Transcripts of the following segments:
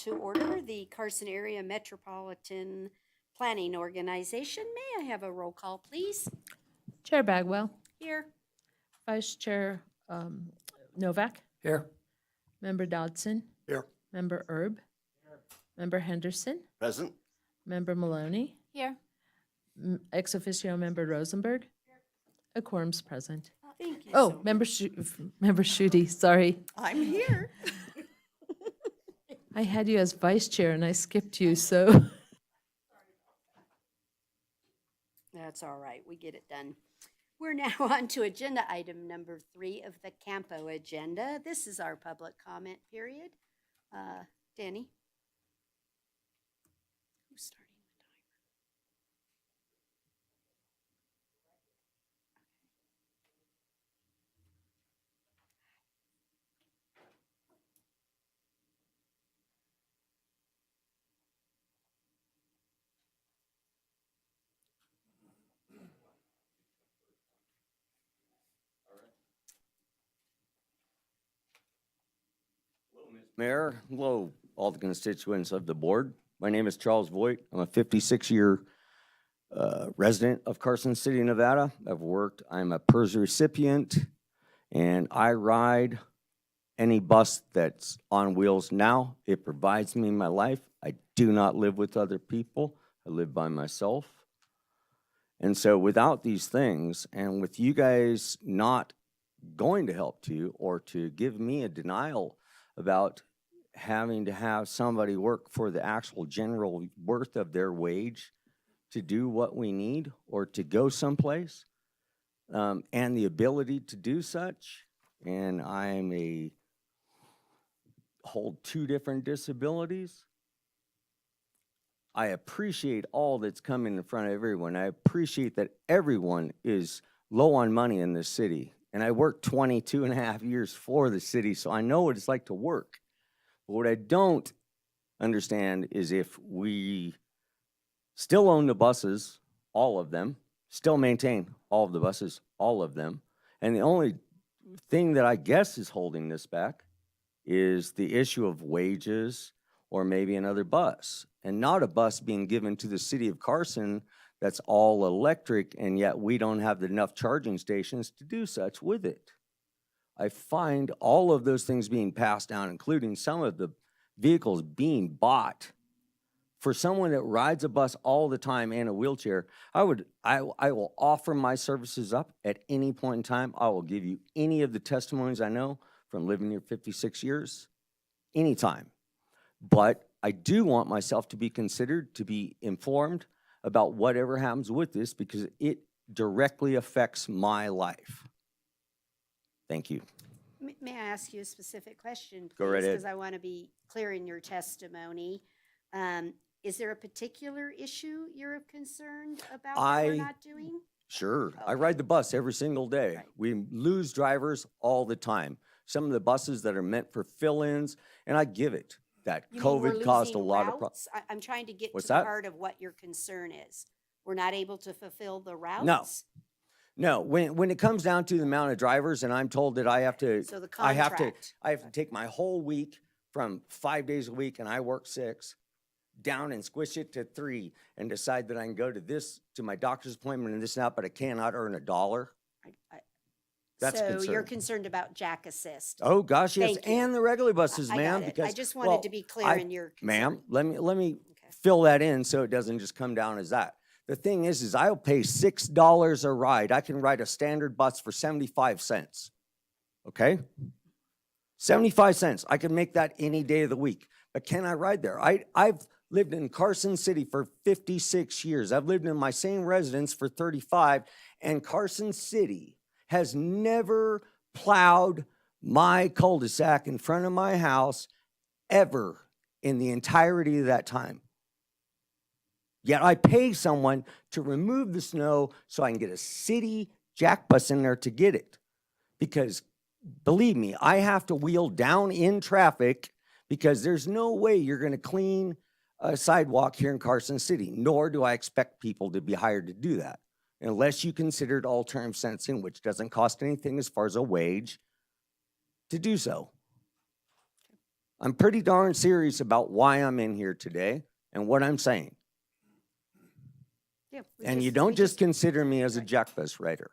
To order the Carson Area Metropolitan Planning Organization. May I have a roll call, please? Chair Bagwell, Here. Vice Chair Novak, Here. Member Dodson, Here. Member Erb, Member Henderson, Present. Member Maloney, Here. ex officio Member Rosenberg. A quorum's present. Thank you. Oh, so Member Schutte, sorry. I'm here. I had you as Vice Chair and I skipped you, so. That's all right. We get it done. We're now on to agenda item number 3 of the CAMPO agenda. This is our public comment period. Danny? Who's starting the timer? Mayor, hello, all the constituents of the board. My name is Charles Voigt. I'm a 56-year resident of Carson City, Nevada. I'm a PERS recipient, and I ride any bus that's on wheels now. It provides me my life. I do not live with other people. I live by myself. And so without these things, and with you guys not going to help to, or to give me a denial about having to have somebody work for the actual general worth of their wage to do what we need or to go someplace, and the ability to do such. And hold 2 different disabilities. I appreciate all that's coming in front of everyone. I appreciate that everyone is low on money in this city. And I worked 22 and a half years for the city, so I know what it's like to work. But what I don't understand is if we still own the buses, all of them, still maintain all of the buses, all of them, and the only thing that I guess is holding this back is the issue of wages or maybe another bus, and not a bus being given to the city of Carson that's all electric, and yet we don't have enough charging stations to do such with it. I find all of those things being passed down, including some of the vehicles being bought. For someone that rides a bus all the time and a wheelchair, I will offer my services up at any point in time. I will give you any of the testimonies I know from living here 56 years, anytime. But I do want myself to be considered, to be informed about whatever happens with this, because it directly affects my life. Thank you. May I ask you a specific question, please? Go right ahead. Because I want to be clear in your testimony. Is there a particular issue you're concerned about that we're not doing? Sure. Okay. I ride the bus every single day. Right. We lose drivers all the time. Some of the buses that are meant for fill-ins, and I give it, that You mean we're COVID caused a losing lot of problems. routes? I'm trying to get What's to the that? heart of what your concern is. We're not able to fulfill the routes? No, when it comes down to the amount of drivers and I'm told that I have to, So the I have contract. to take my whole week from 5 days a week and I work 6 down and squish it to 3 and decide that I can go to my doctor's appointment and this and that, but I cannot earn $1. That's So you're concerning. concerned about Jack Assist. Oh, gosh, yes, Thank you. and the regular buses, I ma'am, got it. because. I just wanted well, to be clear I- in your Ma'am, concern. let me Okay. fill that in so it doesn't just come down as that. The thing is I'll pay $6 a ride. I can ride a standard bus for 75 cents. Okay? 75 cents. I can make that any day of the week. But can I ride there? I've lived in Carson City for 56 years. I've lived in my same residence for 35, and Carson City has never plowed my cul-de-sac in front of my house ever in the entirety of that time. Yet I pay someone to remove the snow so I can get a city jack bus in there to get it. Because believe me, I have to wheel down in traffic because there's no way you're going to clean a sidewalk here in Carson City, nor do I expect people to be hired to do that. Unless you considered alternative sensing, which doesn't cost anything as far as a wage to do so. I'm pretty darn serious about why I'm in here today and what I'm saying. Yeah, we And you we don't just consider me as a right. jack bus rider.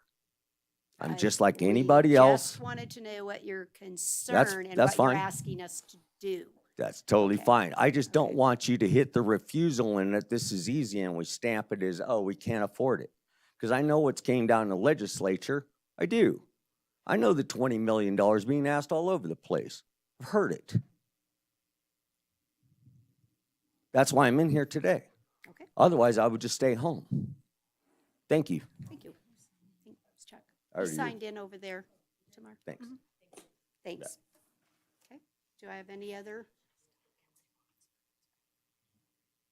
I'm I- just like we anybody else. Just wanted to know what your concern and that's what fine. you're asking us to do. That's totally Okay. fine. I just don't Okay. want you to hit the refusal and that this is easy and we stamp it as, oh, we can't afford it. Because I know what's came down in the legislature. I do. I know the $20 million being asked all over the place. I've heard it. That's why I'm in here today. Okay, Otherwise, I would just stay home. Thank you. thank you. Thanks, Chuck. I You already did. signed in over there, Tamar? Thanks. Mhm. Thanks. Okay, do I have any other?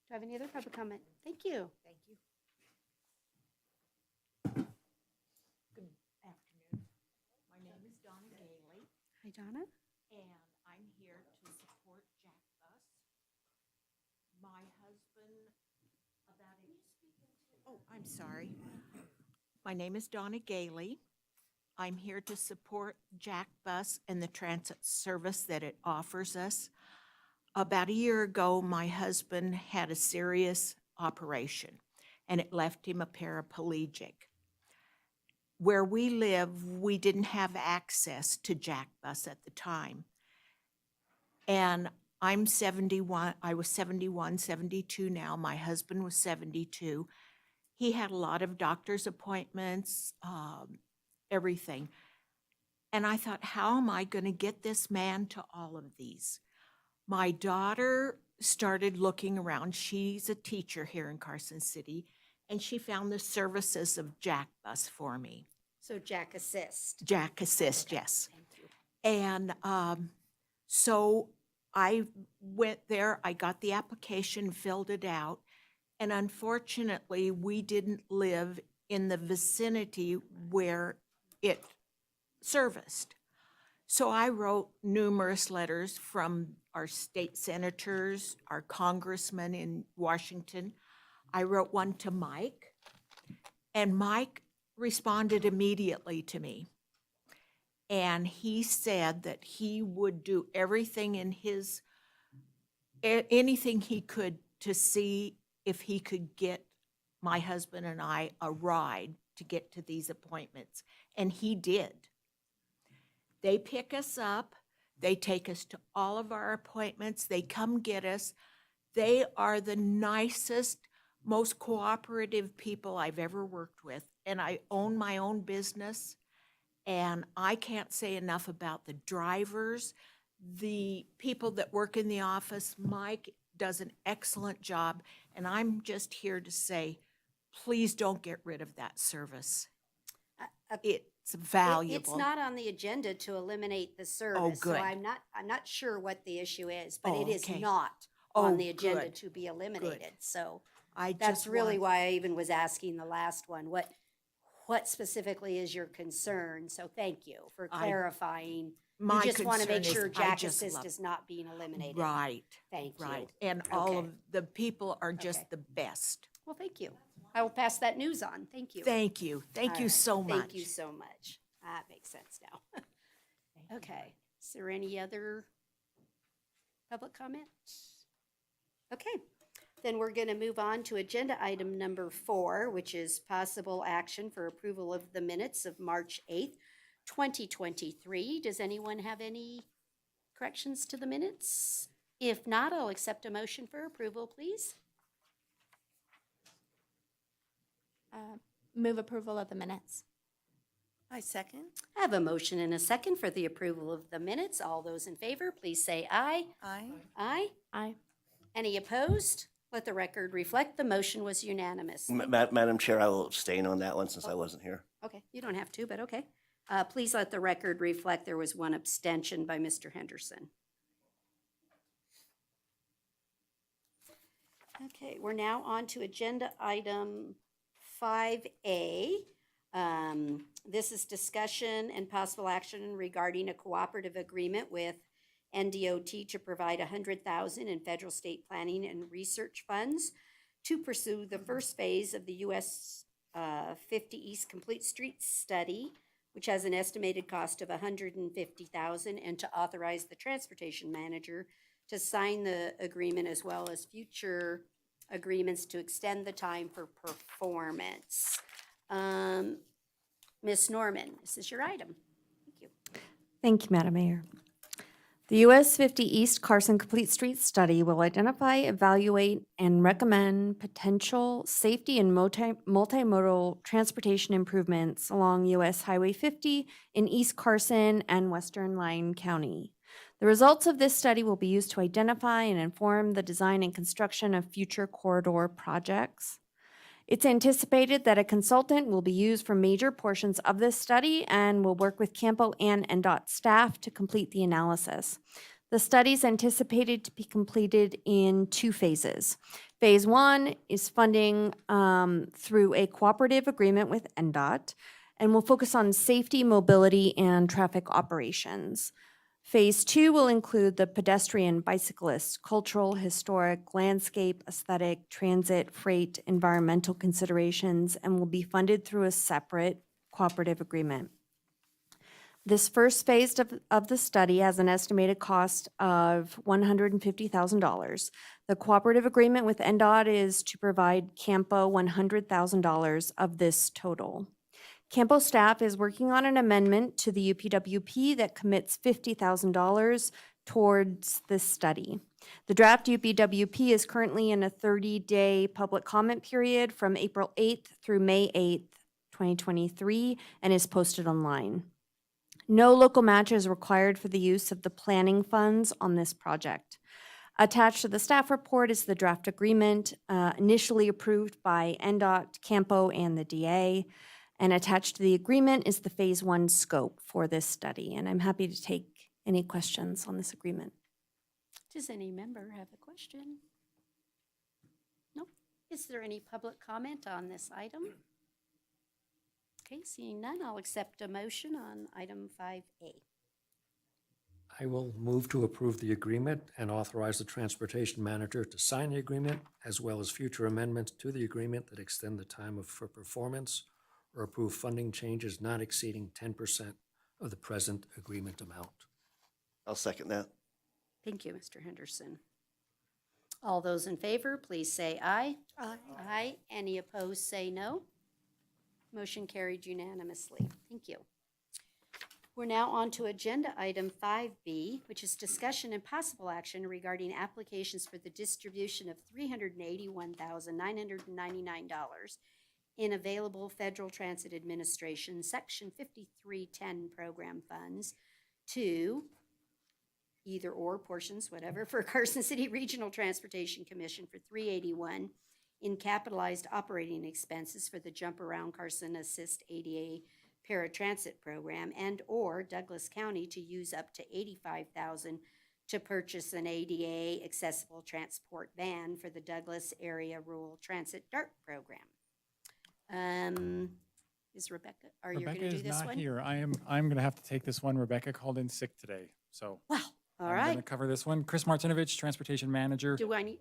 Do I have any other public comment? Thank you. Thank you. Good afternoon. My name is Donna Gailey, Hi, Donna. and I'm here to support Jack Bus. My husband, I'm sorry. My name is Donna Gailey. I'm here to support Jack Bus and the transit service that it offers us. About a year ago, my husband had a serious operation, and it left him a paraplegic. Where we live, we didn't have access to Jack Bus at the time. And I'm 71, I was 71, 72 now. My husband was 72. He had a lot of doctor's appointments, everything. And I thought, how am I going to get this man to all of these? My daughter started looking around. She's a teacher here in Carson City, and she found the services of Jack Bus for me. So Jack Assist. Jack Assist, Okay, yes. Thank you. And so I went there, I got the application, filled it out, and unfortunately, we didn't live in the vicinity where it serviced. So I wrote numerous letters from our state senators, our congressmen in Washington. I wrote one to Mike, and Mike responded immediately to me. And he said that he would do everything in his, anything he could to see if he could get my husband and I a ride to get to these appointments. And he did. They pick us up. They take us to all of our appointments. They come get us. They are the nicest, most cooperative people I've ever worked with. And I own my own business. And I can't say enough about the drivers, the people that work in the office. Mike does an excellent job. And I'm just here to say, please don't get rid of that service. It's valuable. It's not on the agenda to eliminate the service. good. So I'm not sure what the issue is, but Oh, it is okay. not Oh, on the agenda good. to be eliminated. So I that's just really want- why I even was asking the last one, what specifically is your concern? So thank you for clarifying. You My just want to make concern sure is I Jack just Assist love- is not being eliminated. Right, Thank you. right. And all Okay. of the people are just Okay. the best. Well, thank you. I will pass that news on. Thank you. Thank you. Thank All you right. so much. Thank you so much. That makes sense now. Okay. Is there any other public comment? Okay. Then we're going to move on to agenda item number 4, which is possible action for approval of the minutes of March 8th, 2023. Does anyone have any corrections to the minutes? If not, I'll accept a motion for approval, please. Move approval of the minutes. I second. I have a motion and a second for the approval of the minutes. All those in favor, please say aye. Aye. Aye. Aye. Any opposed? Let the record reflect the motion was unanimous. Madam Chair, I will abstain on that one since I wasn't here. Okay, you don't have to, but okay. Please let the record reflect there was one abstention by Mr. Henderson. Okay, we're now on to agenda item 5A. This is discussion and possible action regarding a cooperative agreement with NDOT to provide $100,000 in federal, state planning and research funds to pursue the first phase of the US 50 East Complete Streets Study, which has an estimated cost of $150,000, and to authorize the transportation manager to sign the agreement as well as future agreements to extend the time for performance. Ms. Norman, this is your item. Thank you. Thank you, Madam Mayor. The US 50 East Carson Complete Streets Study will identify, evaluate, and recommend potential safety and multimodal transportation improvements along US Highway 50 in East Carson and Western Lyon County. The results of this study will be used to identify and inform the design and construction of future corridor projects. It's anticipated that a consultant will be used for major portions of this study and will work with CAMPO and NDOT staff to complete the analysis. The study is anticipated to be completed in 2 phases. Phase 1 is funding through a cooperative agreement with NDOT and will focus on safety, mobility, and traffic operations. Phase 2 will include the pedestrian, bicyclist, cultural, historic, landscape, aesthetic, transit, freight, environmental considerations, and will be funded through a separate cooperative agreement. This first phase of the study has an estimated cost of $150,000. The cooperative agreement with NDOT is to provide CAMPO $100,000 of this total. CAMPO staff is working on an amendment to the UPWP that commits $50,000 towards this study. The draft UPWP is currently in a 30-day public comment period from April 8th through May 8th, 2023, and is posted online. No local match is required for the use of the planning funds on this project. Attached to the staff report is the draft agreement initially approved by NDOT, CAMPO, and the DA. And attached to the agreement is the Phase 1 scope for this study. And I'm happy to take any questions on this agreement. Does any member have a question? No? Is there any public comment on this item? Okay, seeing none, I'll accept a motion on item 5A. I will move to approve the agreement and authorize the transportation manager to sign the agreement, as well as future amendments to the agreement that extend the time for performance or approve funding changes not exceeding 10% of the present agreement amount. I'll second that. Thank you, Mr. Henderson. All those in favor, please say aye. Aye. Aye. Any opposed, say no. Motion carried unanimously. Thank you. We're now on to agenda item 5B, which is discussion and possible action regarding applications for the distribution of $381,999 in available Federal Transit Administration Section 5310 program funds to either or portions, whatever, for Carson City Regional Transportation Commission for $381 in capitalized operating expenses for the Jump Around Carson Assist ADA Paratransit Program, and or Douglas County to use up to $85,000 to purchase an ADA accessible transport van for the Douglas Area Rural Transit DART Program. Is Rebecca, are you going Rebecca to do is this not one? here. I'm going to have to take this one. Rebecca called in sick today, so Wow, all I'm going to right. cover this one. Chris Martinovich, Transportation Manager. Do I need,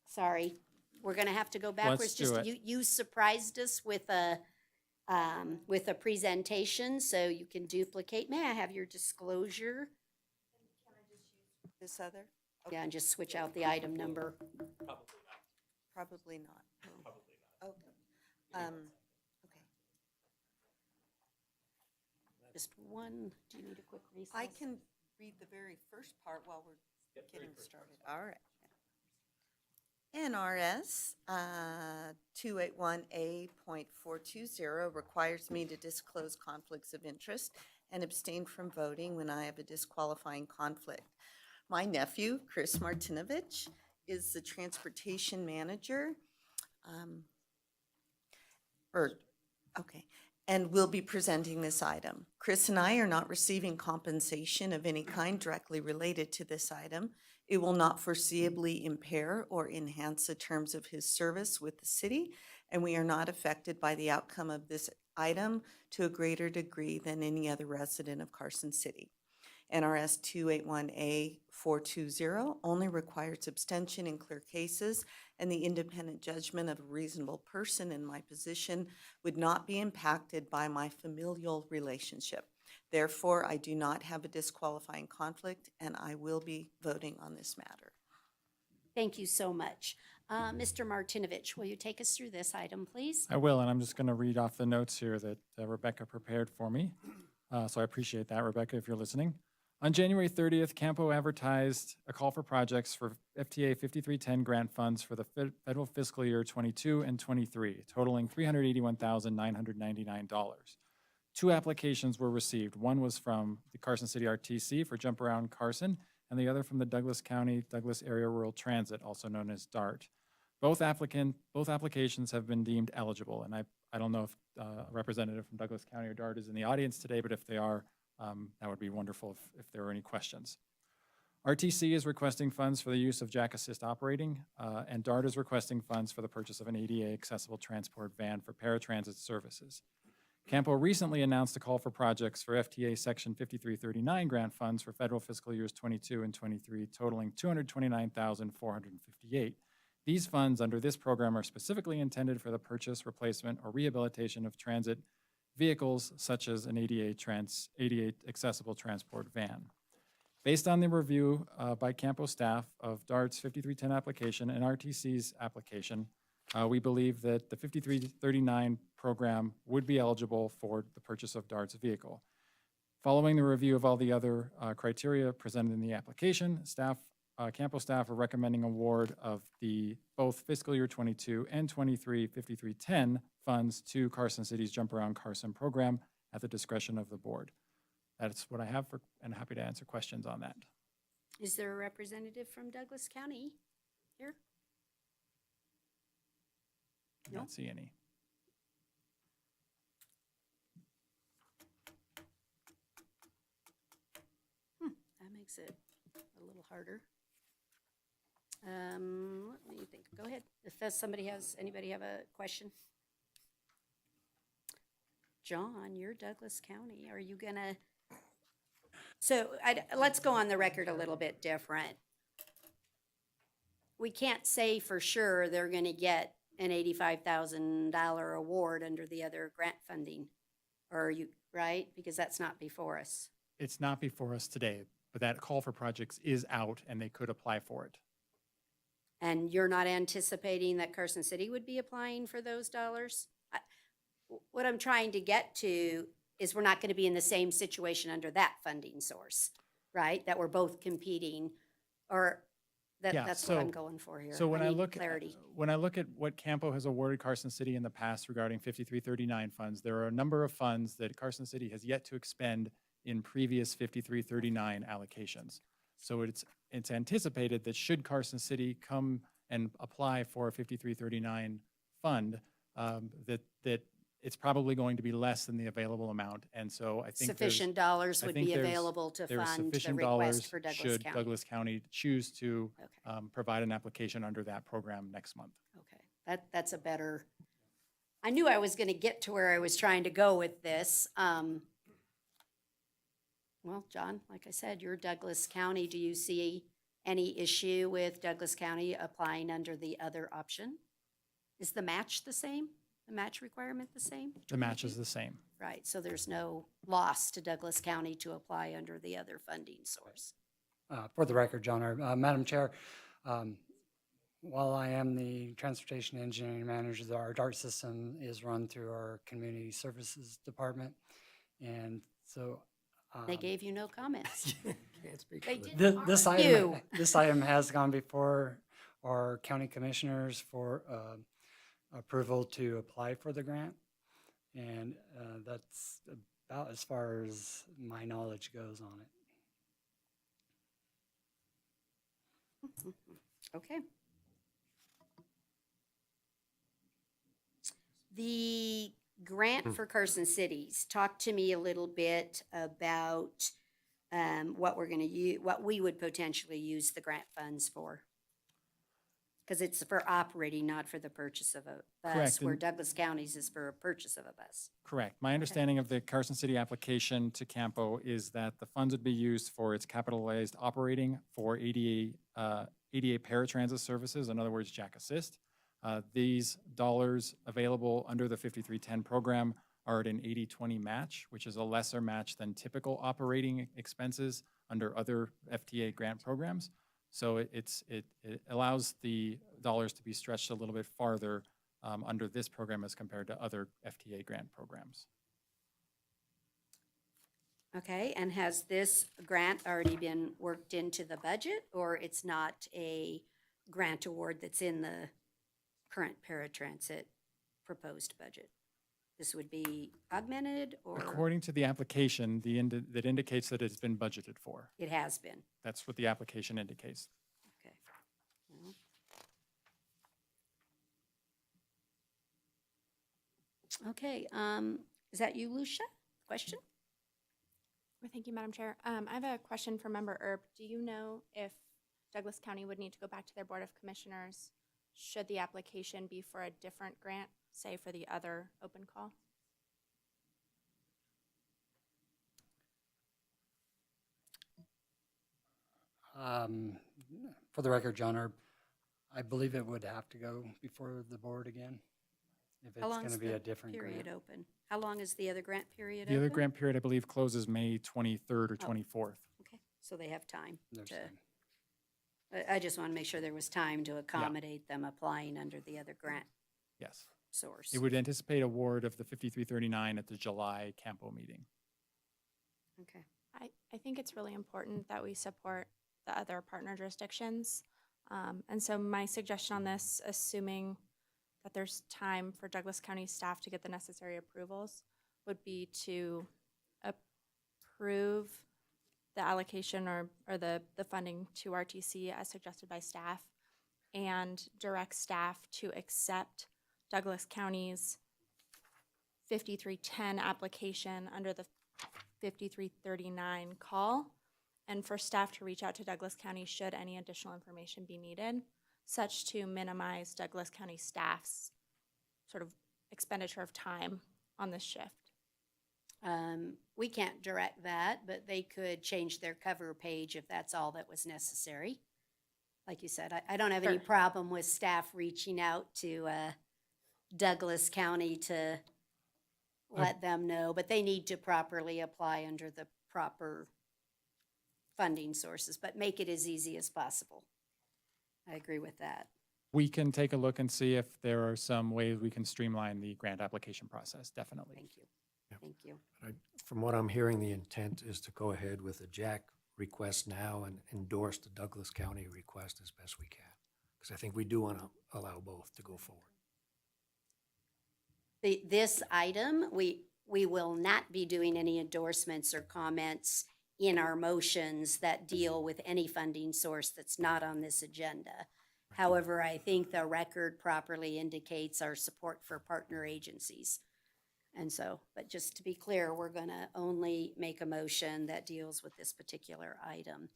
sorry, we're gonna have to go backwards. do Just it. you surprised us with a presentation, so you can duplicate. May I have your disclosure? This other? Yeah, and just switch out the item number. Probably not. Okay. Okay. Just one, do you need a quick recess? I can read the very first part while we're getting started. All right. NRS 281A.420 requires me to disclose conflicts of interest and abstain from voting when I have a disqualifying conflict. My nephew, Chris Martinovich, is the transportation manager. And will be presenting this item. Chris and I are not receiving compensation of any kind directly related to this item. It will not foreseeably impair or enhance the terms of his service with the city, and we are not affected by the outcome of this item to a greater degree than any other resident of Carson City. NRS 281A.420 only requires abstention in clear cases, and the independent judgment of a reasonable person in my position would not be impacted by my familial relationship. Therefore, I do not have a disqualifying conflict, and I will be voting on this matter. Thank you so much. Mr. Martinovich, will you take us through this item, please? I will, and I'm just going to read off the notes here that Rebecca prepared for me. So I appreciate that, Rebecca, if you're listening. On January 30th, CAMPO advertised a call for projects for FTA 5310 grant funds for the federal fiscal year 22 and 23, totaling $381,999. 2 applications were received. One was from the Carson City RTC for Jump Around Carson, and the other from the Douglas County Douglas Area Rural Transit, also known as DART. Both applications have been deemed eligible, and I don't know if a representative from Douglas County or DART is in the audience today, but if they are, that would be wonderful if there are any questions. RTC is requesting funds for the use of Jack Assist Operating, and DART is requesting funds for the purchase of an ADA accessible transport van for paratransit services. CAMPO recently announced a call for projects for FTA Section 5339 grant funds for federal fiscal years 22 and 23, totaling $229,458. These funds under this program are specifically intended for the purchase, replacement, or rehabilitation of transit vehicles such as an ADA accessible transport van. Based on the review by CAMPO staff of DART's 5310 application and RTC's application, we believe that the 5339 program would be eligible for the purchase of DART's vehicle. Following the review of all the other criteria presented in the application, CAMPO staff are recommending award of the both fiscal year 22 and 23 5310 funds to Carson City's Jump Around Carson program at the discretion of the board. That's what I have and happy to answer questions on that. Is there a representative from Douglas County here? I don't see any. That makes it a little harder. Let me think. Go ahead. If anybody have a question? John, you're Douglas County. Are you gonna? So let's go on the record a little bit different. We can't say for sure they're gonna get an $85,000 award under the other grant funding. Or are you, right? Because that's not before us. It's not before us today, but that call for projects is out and they could apply for it. And you're not anticipating that Carson City would be applying for those dollars? What I'm trying to get to is we're not going to be in the same situation under that funding source, right? That we're both competing, or Yeah, that's what I'm so- going for here. So when I need look clarity. when I look at what CAMPO has awarded Carson City in the past regarding 5339 funds, there are a number of funds that Carson City has yet to expend in previous 5339 allocations. So it's anticipated that should Carson City come and apply for a 5339 fund, that it's probably going to be less than the available amount. And so I think Sufficient dollars I would think be there's- available to there's fund the sufficient request dollars for Douglas should County. Douglas County choose to Okay. provide an application under that program next month. Okay, that's a better, I knew I was gonna get to where I was trying to go with this. Well, John, like I said, you're Douglas County. Do you see any issue with Douglas County applying under the other option? Is the match the same? The match requirement the same? The match is the same. Right, so there's no loss to Douglas County to apply under the other funding source. For the record, John, Madam Chair, while I am the Transportation Engineering Manager, our DART system is run through our Community Services Department. And so They gave you no comments. Can't speak They for the- didn't this argue. item, this item has gone before our county commissioners for approval to apply for the grant. And that's about as far as my knowledge goes on it. Okay. The grant for Carson Cities, talk to me a little bit about what we're gonna use, what we would potentially use the grant funds for. Because it's for operating, not for the purchase of a bus, Correct, where and- Douglas County's is for a purchase of a bus. Correct. My understanding of the Carson City application to CAMPO is that the funds would be used for its capitalized operating for ADA paratransit services, in other words, Jack Assist. These dollars available under the 5310 program are at an 80-20 match, which is a lesser match than typical operating expenses under other FTA grant programs. So it allows the dollars to be stretched a little bit farther under this program as compared to other FTA grant programs. Okay, and has this grant already been worked into the budget, or it's not a grant award that's in the current paratransit proposed budget? This would be augmented, or According to the application, that indicates that it's been budgeted for. it has been? That's what the application indicates. Okay. Well. Okay, is that you, Lucia? Question? Well, thank you, Madam Chair. I have a question for Member Erb. Do you know if Douglas County would need to go back to their Board of Commissioners should the application be for a different grant, say for the other open call? For the record, John, I believe it would have to go before the board again if it's How long going is to be the a different period grant. open? How long is the other grant period The other open? grant period, I believe, closes May 23rd or 24th. Okay, so they have time There's to, time. I just want to make sure there was time to accommodate them applying under the other grant Yes. source. It would anticipate award of the 5339 at the July CAMPO meeting. Okay. I think it's really important that we support the other partner jurisdictions. And so my suggestion on this, assuming that there's time for Douglas County staff to get the necessary approvals, would be to approve the allocation or the funding to RTC as suggested by staff, and direct staff to accept Douglas County's 5310 application under the 5339 call, and for staff to reach out to Douglas County should any additional information be needed, such to minimize Douglas County staff's sort of expenditure of time on this shift. We can't direct that, but they could change their cover page if that's all that was necessary. Like you said, I don't have any Sure. problem with staff reaching out to Douglas County to let them know, but they need to properly apply under the proper funding sources, but make it as easy as possible. I agree with that. We can take a look and see if there are some ways we can streamline the grant application process, definitely. Thank you. Yeah. Thank you. From what I'm hearing, the intent is to go ahead with the Jack request now and endorse the Douglas County request as best we can. Because I think we do want to allow both to go forward. This item, we will not be doing any endorsements or comments in our motions that deal with any funding source that's not on this agenda. However, I think the record properly indicates our support for partner agencies. And so, but just to be clear, we're gonna only make a motion that deals with this particular item.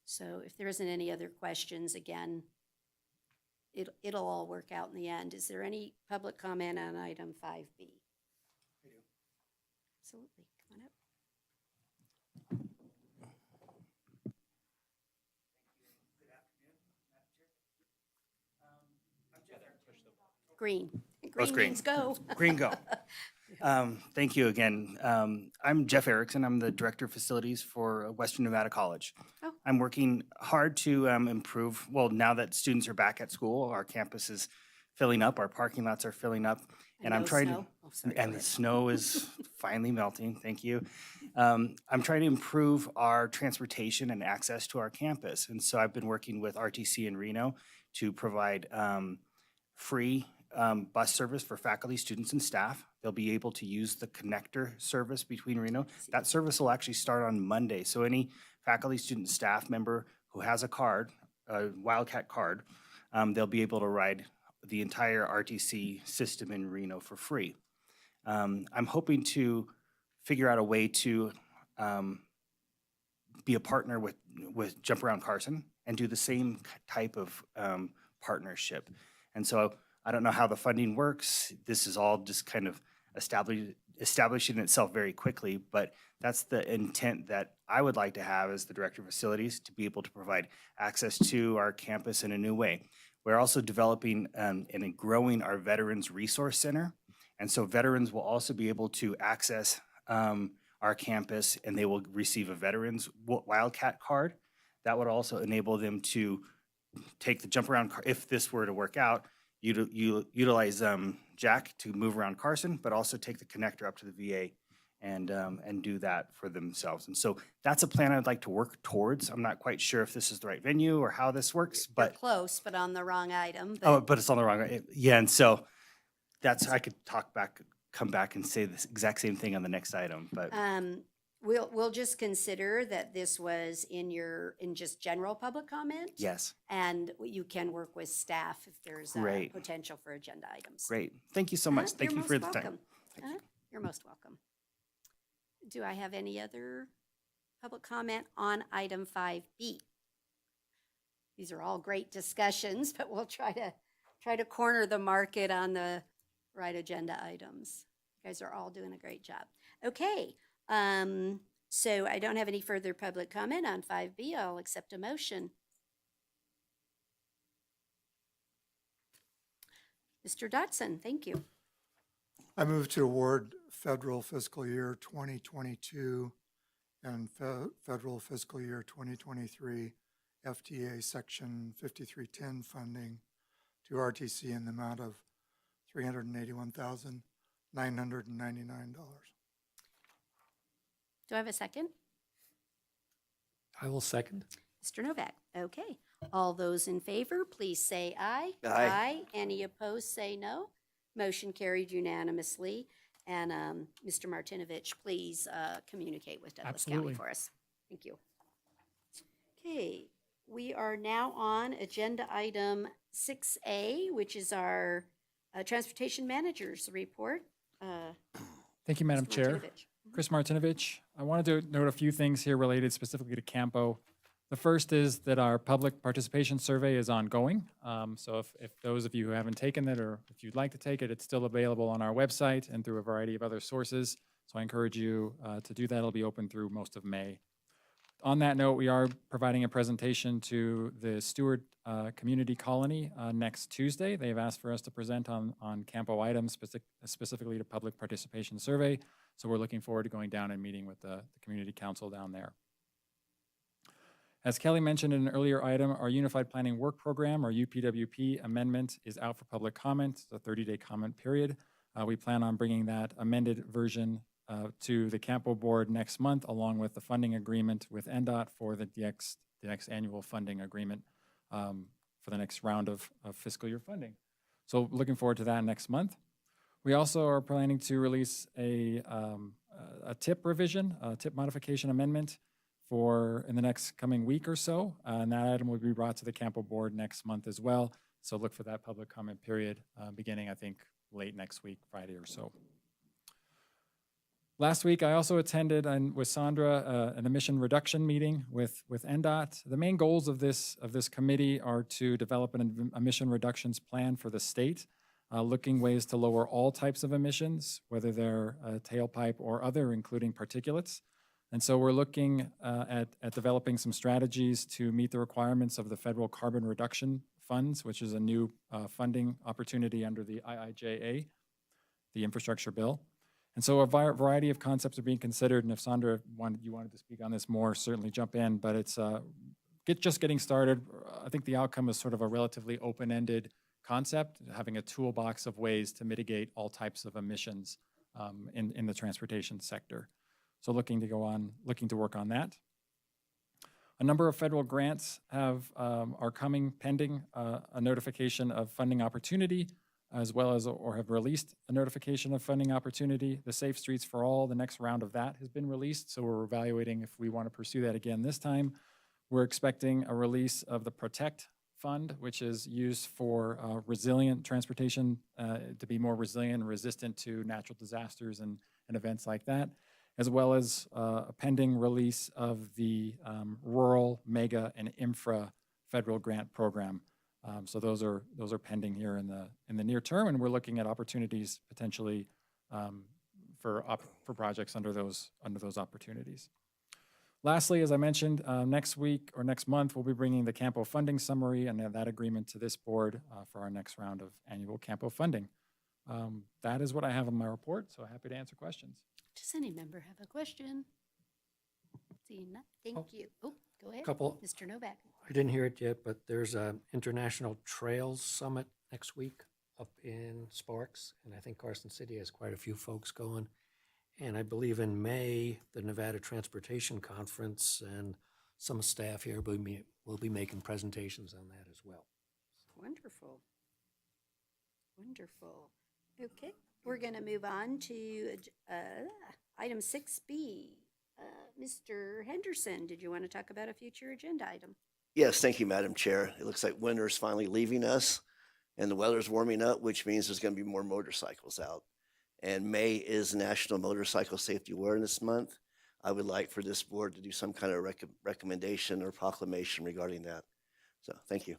So if there isn't any other questions, again, it'll all work out in the end. Is there any public comment on item 5B? Absolutely, come on up. green. Both Green green. means go. Green go. Thank you again. I'm Jeff Erickson. I'm the Director of Facilities for Western Nevada College. Oh. I'm working hard to improve, well, now that students are back at school, our campus is filling up, our parking lots are filling up. And I'm no trying snow? to, Oh, sorry, and go the ahead. snow is finally melting, thank you. I'm trying to improve our transportation and access to our campus. And so I've been working with RTC in Reno to provide free bus service for faculty, students, and staff. They'll be able to use the connector service between Reno. That service will actually start on Monday. So any faculty, student, staff member who has a card, a Wildcat card, they'll be able to ride the entire RTC system in Reno for free. I'm hoping to figure out a way to be a partner with Jump Around Carson and do the same type of partnership. And so I don't know how the funding works. This is all just kind of establishing itself very quickly, but that's the intent that I would like to have as the Director of Facilities, to be able to provide access to our campus in a new way. We're also developing and growing our Veterans Resource Center. And so veterans will also be able to access our campus, and they will receive a Veterans Wildcat card. That would also enable them to take the jump around, if this were to work out, utilize Jack to move around Carson, but also take the connector up to the VA and do that for themselves. And so that's a plan I'd like to work towards. I'm not quite sure if this is the right venue or how this works, You're but close, but on the wrong item. oh, but it's on the wrong. Yeah, and so that's, I could come back and say this exact same thing on the next item, but We'll just consider that this was in just general public comment. yes, And you can work with staff if there's Great. potential for agenda items. great. Thank you so much. Thank you for the time. Welcome. You're most welcome. Do I have any other public comment on item 5B? These are all great discussions, but we'll try to corner the market on the right agenda items. You guys are all doing a great job. Okay. So I don't have any further public comment on 5B. I'll accept a motion. Mr. Dotson, thank you. I move to award federal fiscal year 2022 and federal fiscal year 2023 FTA Section 5310 funding to RTC in the amount of $381,999. Do I have a second? I will second. Mr. Novak. Okay. All those in favor, please say aye. Aye. Any opposed, say no. Motion carried unanimously. And Mr. Martinovich, please communicate with Douglas County Absolutely. for us. Thank you. Okay, we are now on agenda item 6A, which is our transportation manager's report. Thank you, Madam Mr. Chair. Martinovich. Chris Martinovich. I wanted to note a few things here related specifically to CAMPO. The first is that our public participation survey is ongoing. So if those of you who haven't taken it, or if you'd like to take it, it's still available on our website and through a variety of other sources. So I encourage you to do that. It'll be open through most of May. On that note, we are providing a presentation to the Stewart Community Colony next Tuesday. They've asked for us to present on CAMPO items, specifically to public participation survey. So we're looking forward to going down and meeting with the community council down there. As Kelly mentioned in an earlier item, our Unified Planning Work Program, or UPWP amendment, is out for public comment. It's a 30-day comment period. We plan on bringing that amended version to the CAMPO board next month, along with the funding agreement with NDOT for the next annual funding agreement for the next round of fiscal year funding. So looking forward to that next month. We also are planning to release a TIP revision, a TIP modification amendment in the next coming week or so. And that item will be brought to the CAMPO board next month as well. So look for that public comment period beginning, I think, late next week, Friday or so. Last week, I also attended with Sandra an emission reduction meeting with NDOT. The main goals of this committee are to develop an emission reductions plan for the state, looking ways to lower all types of emissions, whether they're tailpipe or other, including particulates. And so we're looking at developing some strategies to meet the requirements of the federal carbon reduction funds, which is a new funding opportunity under the IIJA, the infrastructure bill. And so a variety of concepts are being considered, and if Sandra you wanted to speak on this more, certainly jump in, but it's just getting started. I think the outcome is sort of a relatively open-ended concept, having a toolbox of ways to mitigate all types of emissions in the transportation sector. So looking to work on that. A number of federal grants are coming pending a notification of funding opportunity, as well as or have released a notification of funding opportunity. The Safe Streets for All, the next round of that has been released, so we're evaluating if we want to pursue that again this time. We're expecting a release of the Protect Fund, which is used for resilient transportation, to be more resilient and resistant to natural disasters and events like that, as well as a pending release of the Rural, Mega, and Infra Federal Grant Program. So those are pending here in the near term, and we're looking at opportunities potentially for projects under those opportunities. Lastly, as I mentioned, next week or next month, we'll be bringing the CAMPO funding summary and that agreement to this board for our next round of annual CAMPO funding. That is what I have in my report, so happy to answer questions. Does any member have a question? Seeing none, thank you. Oh, go ahead. Couple. Mr. Novak. I didn't hear it yet, but there's a International Trails Summit next week up in Sparks, and I think Carson City has quite a few folks going. And I believe in May, the Nevada Transportation Conference and some staff here will be making presentations on that as well. Wonderful. Wonderful. Okay, we're going to move on to item 6B. Mr. Henderson, did you want to talk about a future agenda item? Yes, thank you, Madam Chair. It looks like winter's finally leaving us and the weather's warming up, which means there's going to be more motorcycles out. And May is National Motorcycle Safety Awareness Month. I would like for this board to do some kind of recommendation or proclamation regarding that. So, thank you.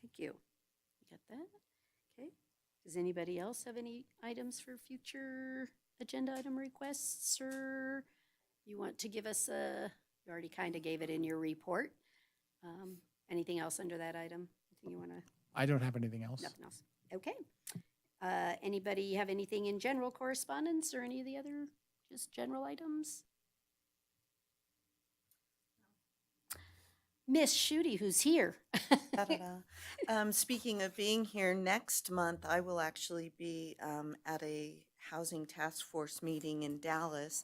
Thank you. You got that? Okay. Does anybody else have any items for future agenda item requests, or you want to give us you already kind of gave it in your report. Anything else under that item? Anything you want to? I don't have anything else. Nothing else. Okay. Anybody have anything in general correspondence or any of the other just general items? Miss Shooty, who's here. Da-da-da. Speaking of being here, next month I will actually be at a housing task force meeting in Dallas.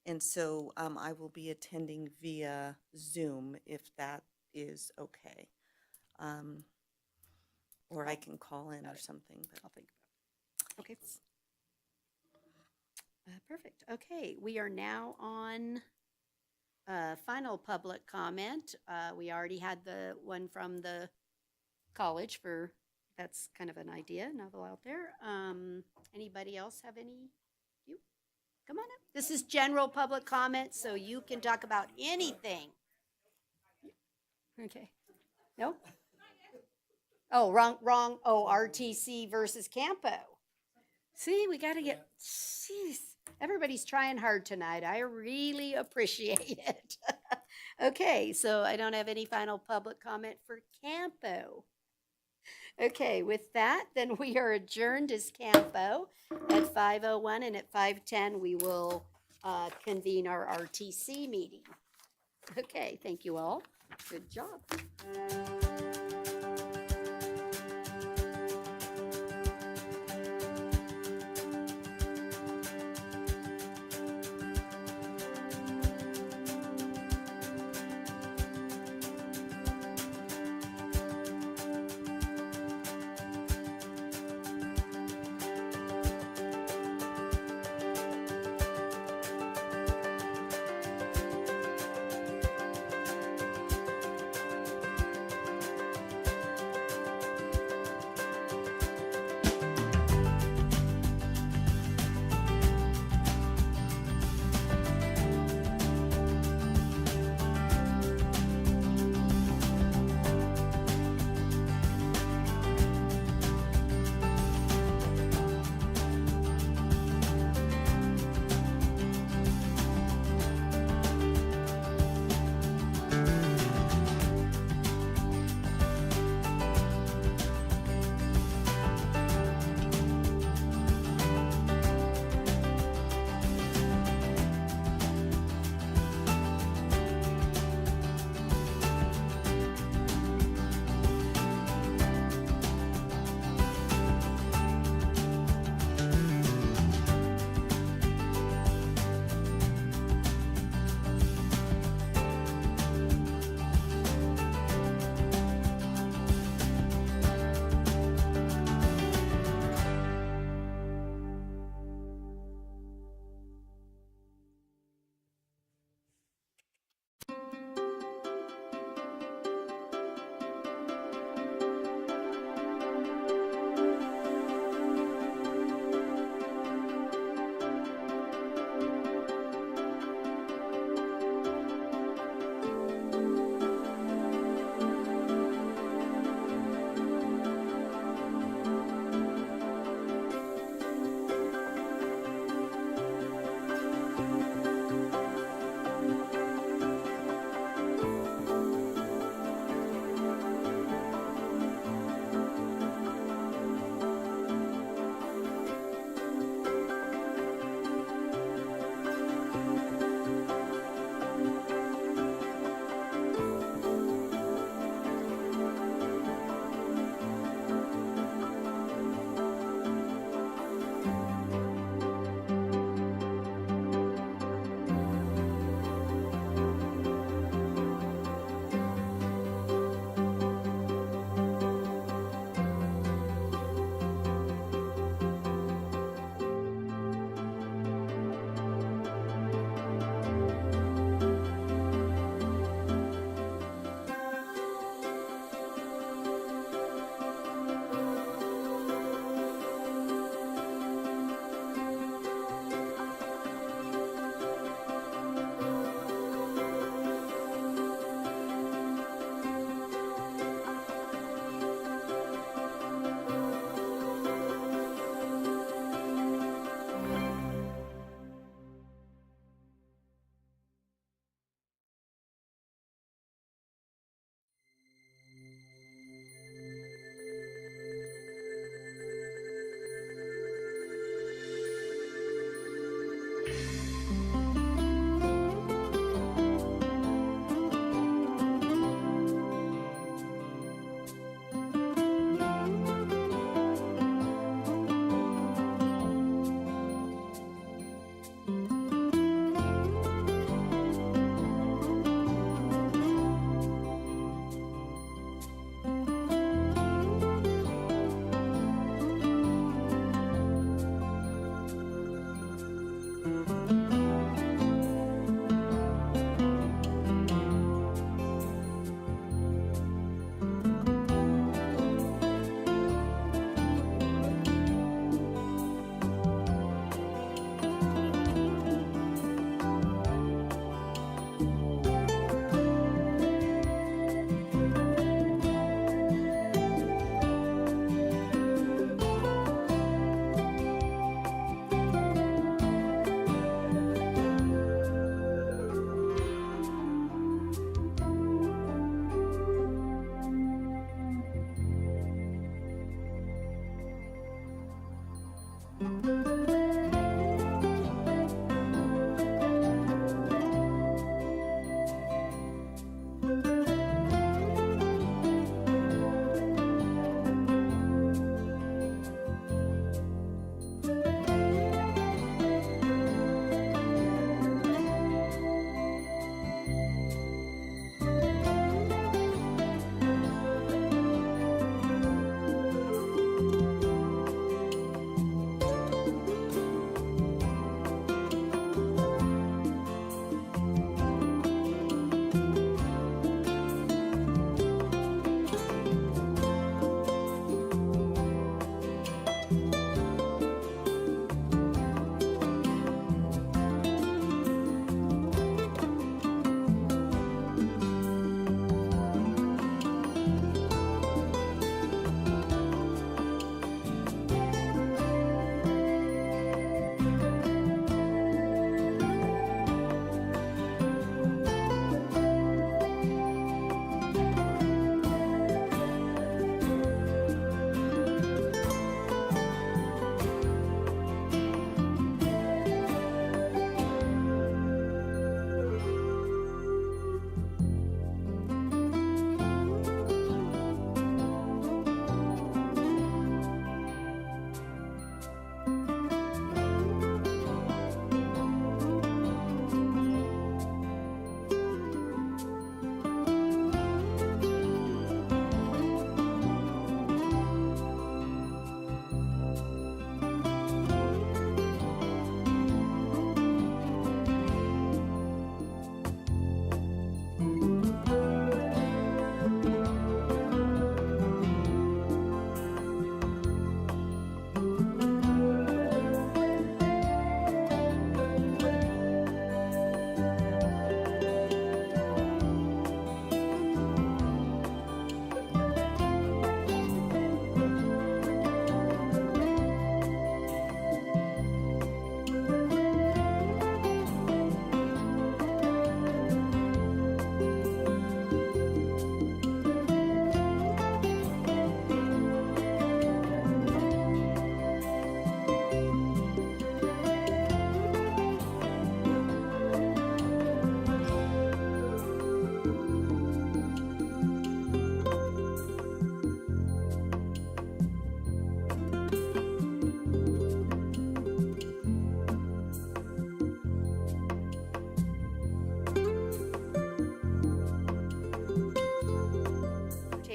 And so I will be attending via Zoom if that is okay. Or I can call in or something. But I'll think about it. Okay. Perfect. Okay, we are now on final public comment. We already had the one from the college for, that's kind of an idea, novel out there. Anybody else have any? You? Come on up. This is general public comment, so you can talk about anything. Okay. No? Oh, wrong. Oh, RTC versus CAMPO. See, we got to get, jeez, everybody's trying hard tonight. I really appreciate it. Okay, so I don't have any final public comment for CAMPO. Okay, with that, then we are adjourned as CAMPO at 5:01, and at 5:10 we will convene our RTC meeting. Okay, thank you all. Good job.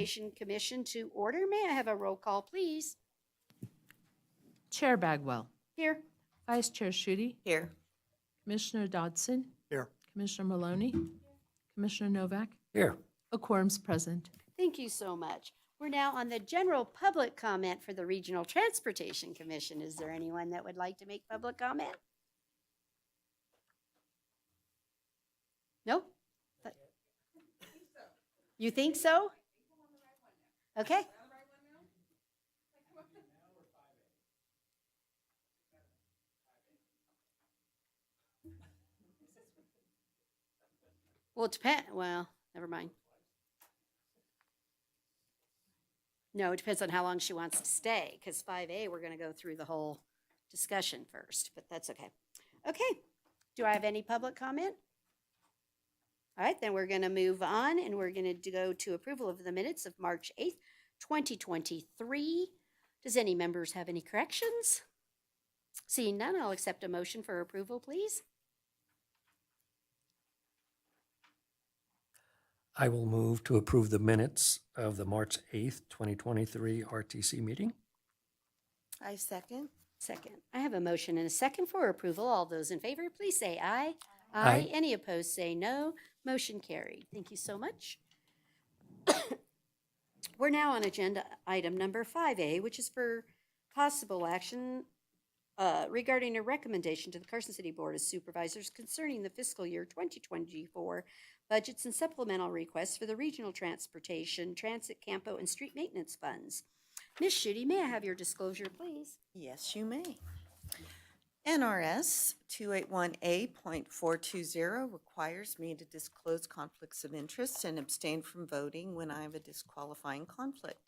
Transportation Commission to order. May I have a roll call, please? Chair Bagwell, Here. Vice Chair Schutte, Here. Commissioner Dodson, Here. Commissioner Maloney, Commissioner Novak, Here. a quorum's present. Thank you so much. We're now on the general public comment for the Regional Transportation Commission. Is there anyone that would like to make public comment? No? You think so? Okay. Well, it depends. Well, never mind. No, it depends on how long she wants to stay, because 5A, we're going to go through the whole discussion first, but that's okay. Okay. Do I have any public comment? All right, then we're going to move on, and we're going to go to approval of the minutes of March 8th, 2023. Does any members have any corrections? Seeing none, I'll accept a motion for approval, please. I will move to approve the minutes of the March 8th, 2023 RTC meeting. I second. Second. I have a motion and a second for approval. All those in favor, please say aye. Aye. Any opposed, say no. Motion carried. Thank you so much. We're now on agenda item number 5A, which is for possible action regarding a recommendation to the Carson City Board of Supervisors concerning the fiscal year 2024 budgets and supplemental requests for the regional transportation, transit, CAMPO, and street maintenance funds. Ms. Schutte, may I have your disclosure, please? Yes, you may. NRS 281A.420 requires me to disclose conflicts of interest and abstain from voting when I have a disqualifying conflict.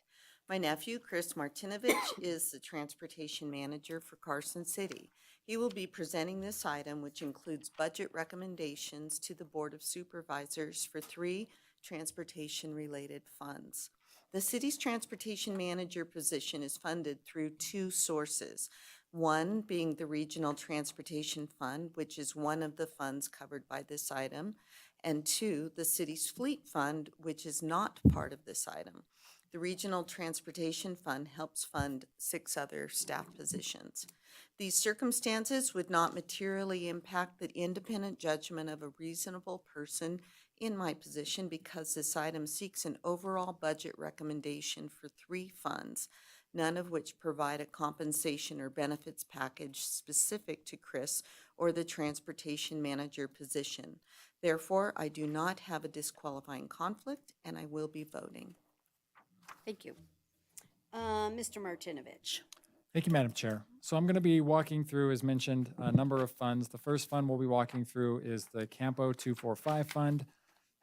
My nephew, Chris Martinovich, is the transportation manager for Carson City. He will be presenting this item, which includes budget recommendations to the Board of Supervisors for 3 transportation-related funds. The city's transportation manager position is funded through 2 sources. One being the Regional Transportation Fund, which is one of the funds covered by this item, and 2, the city's Fleet Fund, which is not part of this item. The Regional Transportation Fund helps fund 6 other staff positions. These circumstances would not materially impact the independent judgment of a reasonable person in my position because this item seeks an overall budget recommendation for 3 funds, none of which provide a compensation or benefits package specific to Chris or the transportation manager position. Therefore, I do not have a disqualifying conflict, and I will be voting. Thank you. Mr. Martinovich. Thank you, Madam Chair. So I'm going to be walking through, as mentioned, a number of funds. The first fund we'll be walking through is the CAMPO 245 fund.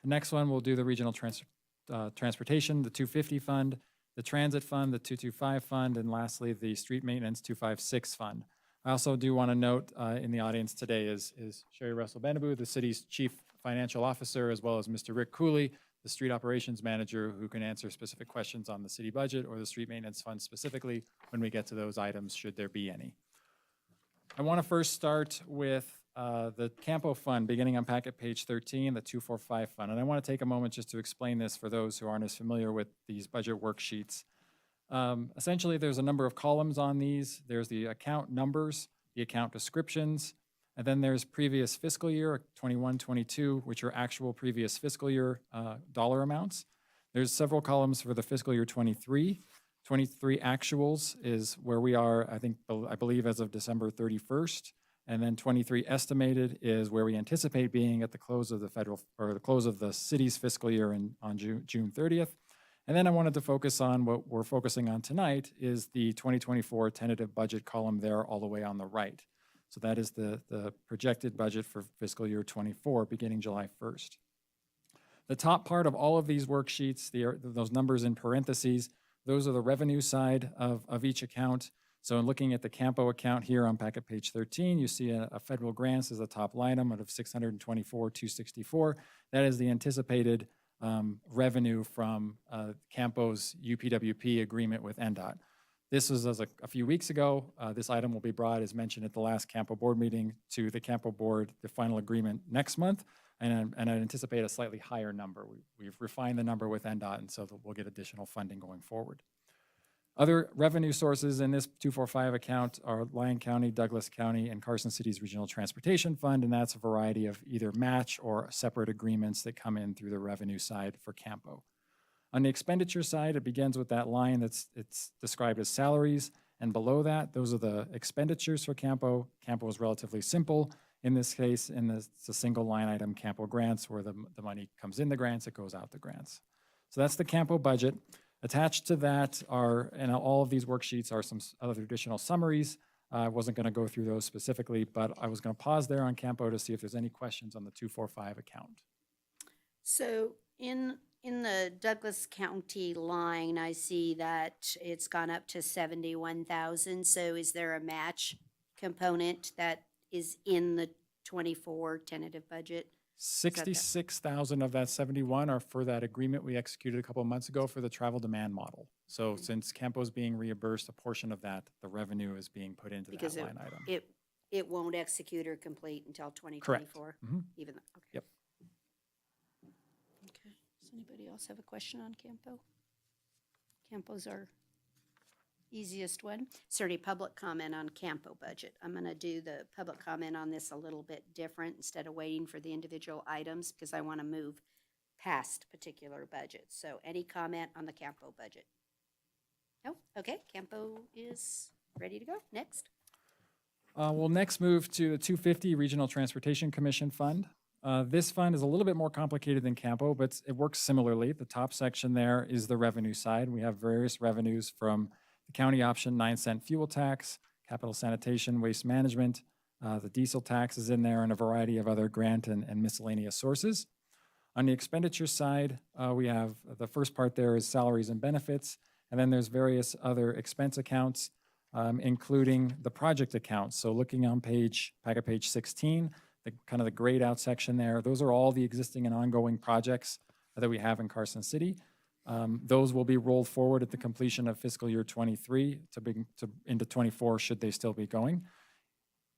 The next one we'll do the Regional Transportation, the 250 fund, the Transit Fund, the 225 fund, and lastly, the Street Maintenance 256 fund. I also do want to note in the audience today is Sherry Russell-Benaboo, the city's Chief Financial Officer, as well as Mr. Rick Cooley, the Street Operations Manager, who can answer specific questions on the city budget or the Street Maintenance Fund specifically when we get to those items, should there be any. I want to first start with the CAMPO fund, beginning on packet page 13, the 245 fund. And I want to take a moment just to explain this for those who aren't as familiar with these budget worksheets. Essentially, there's a number of columns on these. There's the account numbers, the account descriptions, and then there's previous fiscal year, 21, 22, which are actual previous fiscal year dollar amounts. There's several columns for the fiscal year 23. 23 actuals is where we are, I believe, as of December 31st. And then 23 estimated is where we anticipate being at the close of the federal, or the close of the city's fiscal year on June 30th. And then I wanted to focus on what we're focusing on tonight is the 2024 tentative budget column there all the way on the right. So that is the projected budget for fiscal year 24 beginning July 1st. The top part of all of these worksheets, those numbers in parentheses, those are the revenue side of each account. So in looking at the CAMPO account here on packet page 13, you see a federal grants as a top line item of $624,264. That is the anticipated revenue from CAMPO's UPWP agreement with NDOT. This was as a few weeks ago. This item will be brought, as mentioned at the last CAMPO board meeting, to the CAMPO board, the final agreement next month, and I anticipate a slightly higher number. We've refined the number with NDOT, and so we'll get additional funding going forward. Other revenue sources in this 245 account are Lyon County, Douglas County, and Carson City's Regional Transportation Fund, and that's a variety of either match or separate agreements that come in through the revenue side for CAMPO. On the expenditure side, it begins with that line it's described as salaries, and below that, those are the expenditures for CAMPO. CAMPO is relatively simple. In this case, it's a single line item, CAMPO grants, where the money comes in the grants, it goes out the grants. So that's the CAMPO budget. Attached to that are, and all of these worksheets are some other additional summaries. I wasn't going to go through those specifically, but I was going to pause there on CAMPO to see if there's any questions on the 245 account. So in the Douglas County line, I see that it's gone up to 71,000. So is there a match component that is in the 24 tentative budget? 66,000 of that 71 are for that agreement we executed a couple of months ago for the travel demand model. So since CAMPO is being reimbursed a portion of that, the revenue is being put into Because that line item. it won't execute or complete until 2024? Correct. Even though, okay. Yep. Okay. Does anybody else have a question on CAMPO? CAMPO's our easiest one. Is there any public comment on CAMPO budget? I'm going to do the public comment on this a little bit different instead of waiting for the individual items because I want to move past particular budgets. So any comment on the CAMPO budget? No? Okay, CAMPO is ready to go. Next. We'll next move to the 250 Regional Transportation Commission Fund. This fund is a little bit more complicated than CAMPO, but it works similarly. The top section there is the revenue side. We have various revenues from the county option 9-cent fuel tax, capital sanitation, waste management, the diesel tax is in there, and a variety of other grant and miscellaneous sources. On the expenditure side, we have the first part there is salaries and benefits, And then there's various other expense accounts, including the project accounts. So looking on packet page 16, the kind of the grayed out section there, those are all the existing and ongoing projects that we have in Carson City. Those will be rolled forward at the completion of fiscal year 23 into 24 should they still be going.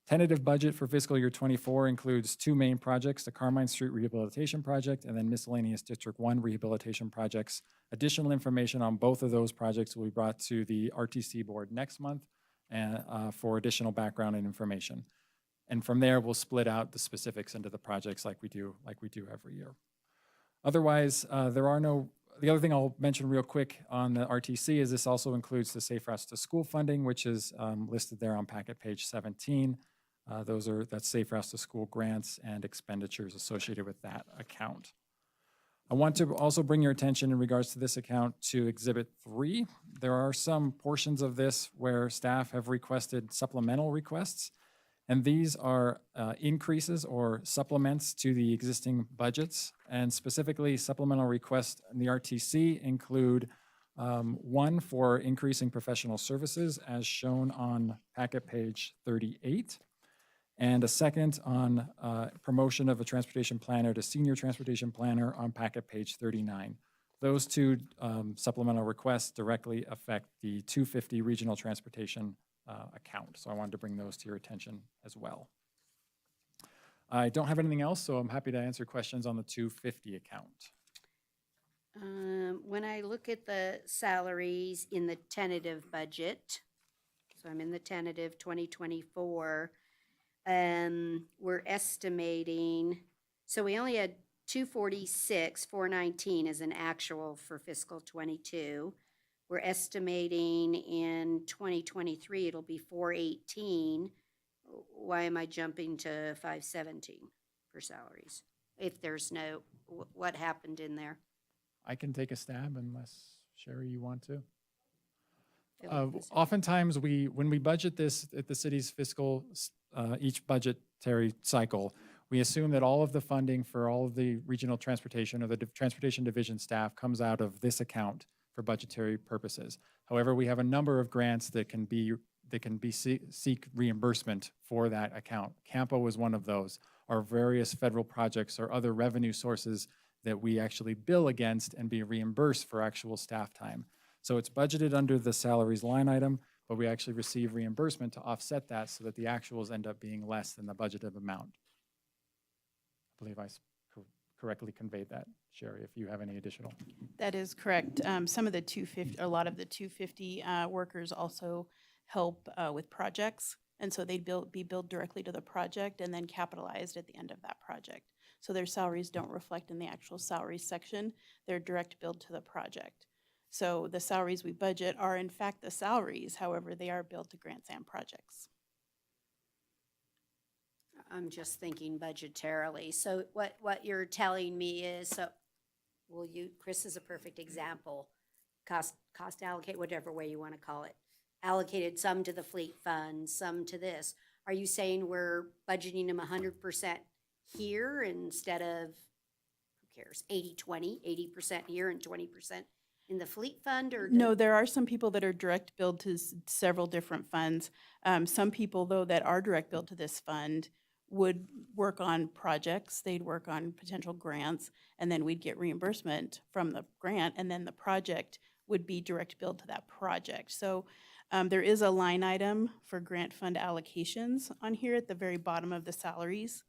Tentative budget for fiscal year 24 includes two main projects, the Carmine Street Rehabilitation Project and then miscellaneous District 1 rehabilitation projects. Additional information on both of those projects will be brought to the RTC board next month and, for additional background and information. And from there, we'll split out the specifics into the projects like we do every year. Otherwise, the other thing I'll mention real quick on the RTC is this also includes the Safe Routes to School funding, which is listed there on packet page 17. That's Safe Routes to School grants and expenditures associated with that account. I want to also bring your attention in regards to this account to Exhibit 3. There are some portions of this where staff have requested supplemental requests, and these are increases or supplements to the existing budgets. And specifically, supplemental requests in the RTC include one for increasing professional services as shown on packet page 38, and a second on promotion of a transportation planner to senior transportation planner on packet page 39. Those two supplemental requests directly affect the 250 regional transportation account. So I wanted to bring those to your attention as well. I don't have anything else, so I'm happy to answer questions on the 250 account. When I look at the salaries in the tentative budget, so I'm in the tentative 2024, we're estimating, so we only had 246, 419 as an actual for fiscal 22. We're estimating in 2023 it'll be 418. Why am I jumping to 517 for salaries? If there's no, what happened in there? I can take a stab unless, Sherry, you want to. Feel like this- Oftentimes, when we budget this at the city's fiscal, each budgetary cycle, we assume that all of the funding for all of the regional transportation or the transportation division staff comes out of this account for budgetary purposes. However, we have a number of grants that can seek reimbursement for that account. CAMPO is one of those, or various federal projects or other revenue sources that we actually bill against and be reimbursed for actual staff time. So it's budgeted under the salaries line item, but we actually receive reimbursement to offset that so that the actuals end up being less than the budgeted amount. I believe I correctly conveyed that, Sherry, if you have any additional. That is correct. Some of the 250, a lot of the 250 workers also help with projects. And so they'd be billed directly to the project and then capitalized at the end of that project. So their salaries don't reflect in the actual salary section. They're direct billed to the project. So the salaries we budget are in fact the salaries. However, they are billed to grants and projects. I'm just thinking budgetarily. So what you're telling me is, so Chris is a perfect example. Cost allocate, whatever way you want to call it. Allocated some to the fleet fund, some to this. Are you saying we're budgeting them 100% here instead of, who cares, 80-20, 80% here and 20% in the fleet fund? Or No, there are some people that are direct billed to several different funds. Some people, though, that are direct billed to this fund would work on projects. They'd work on potential grants, and then we'd get reimbursement from the grant, and then the project would be direct billed to that project. So there is a line item for grant fund allocations on here at the very bottom of the salaries.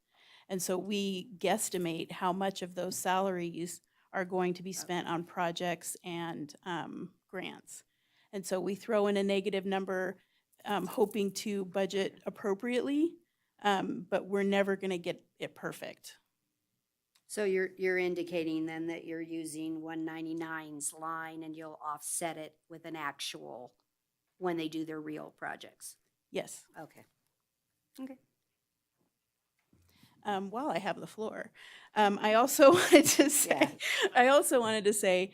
And so we guesstimate how much of those salaries are going to be spent on projects and grants. And so we throw in a negative number, hoping to budget appropriately, but we're never going to get it perfect. So you're indicating then that you're using 199's line and you'll offset it with an actual when they do their real projects? Yes. Okay. Okay. While I have the floor, I also wanted to say,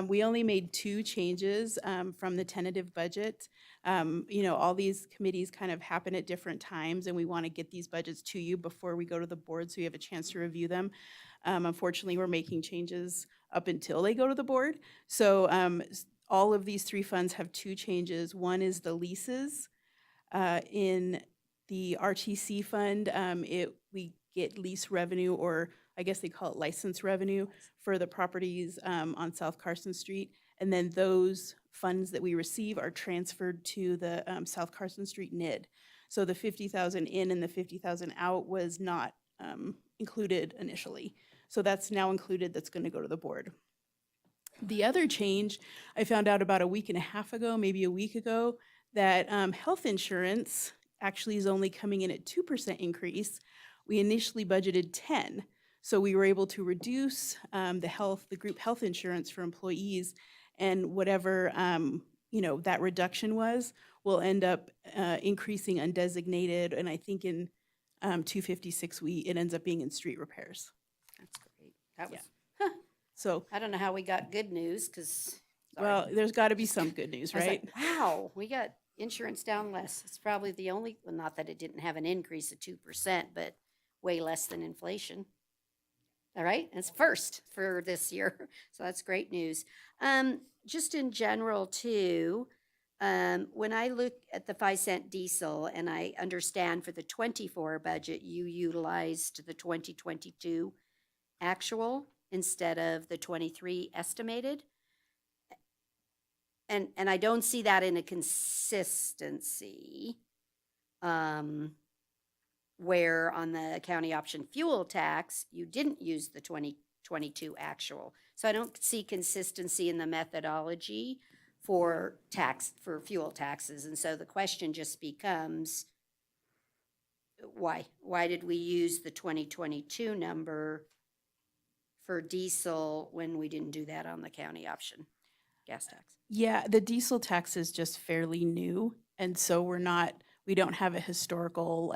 we only made 2 changes from the tentative budget. All these committees kind of happen at different times, and we want to get these budgets to you before we go to the board so you have a chance to review them. Unfortunately, we're making changes up until they go to the board. So all of these three funds have two changes. One is the leases. In the RTC fund, we get lease revenue, or I guess they call it license revenue for the properties on South Carson Street. And then those funds that we receive are transferred to the South Carson Street NID. So the 50,000 in and the 50,000 out was not included initially. So that's now included, that's going to go to the board. The other change, I found out about a week and a half ago, maybe a week ago, that health insurance actually is only coming in at 2% increase. We initially budgeted 10. So we were able to reduce the group health insurance for employees, and whatever that reduction will end up increasing undesignated, and I think in 256 it ends up being in street repairs. That's great. That was, So, I don't know how we got good news, because, well, there's got to be some good news, I was right? like, wow, we got insurance down less. It's probably the only, well, not that it didn't have an increase of 2%, but way less than inflation. All right, it's first for this year, so that's great news. Just in general too, when I look at the 5-cent diesel, and I understand for the 24 budget, you utilized the 2022 actual instead of the 23 estimated. And I don't see that in a consistency. Where on the county option fuel tax, you didn't use the 2022 actual. So I don't see consistency in the methodology for fuel taxes. And so the question just becomes, why? Why did we use the 2022 number for diesel when we didn't do that on the county option gas tax? Yeah, the diesel tax is just fairly new, and so we don't have a historical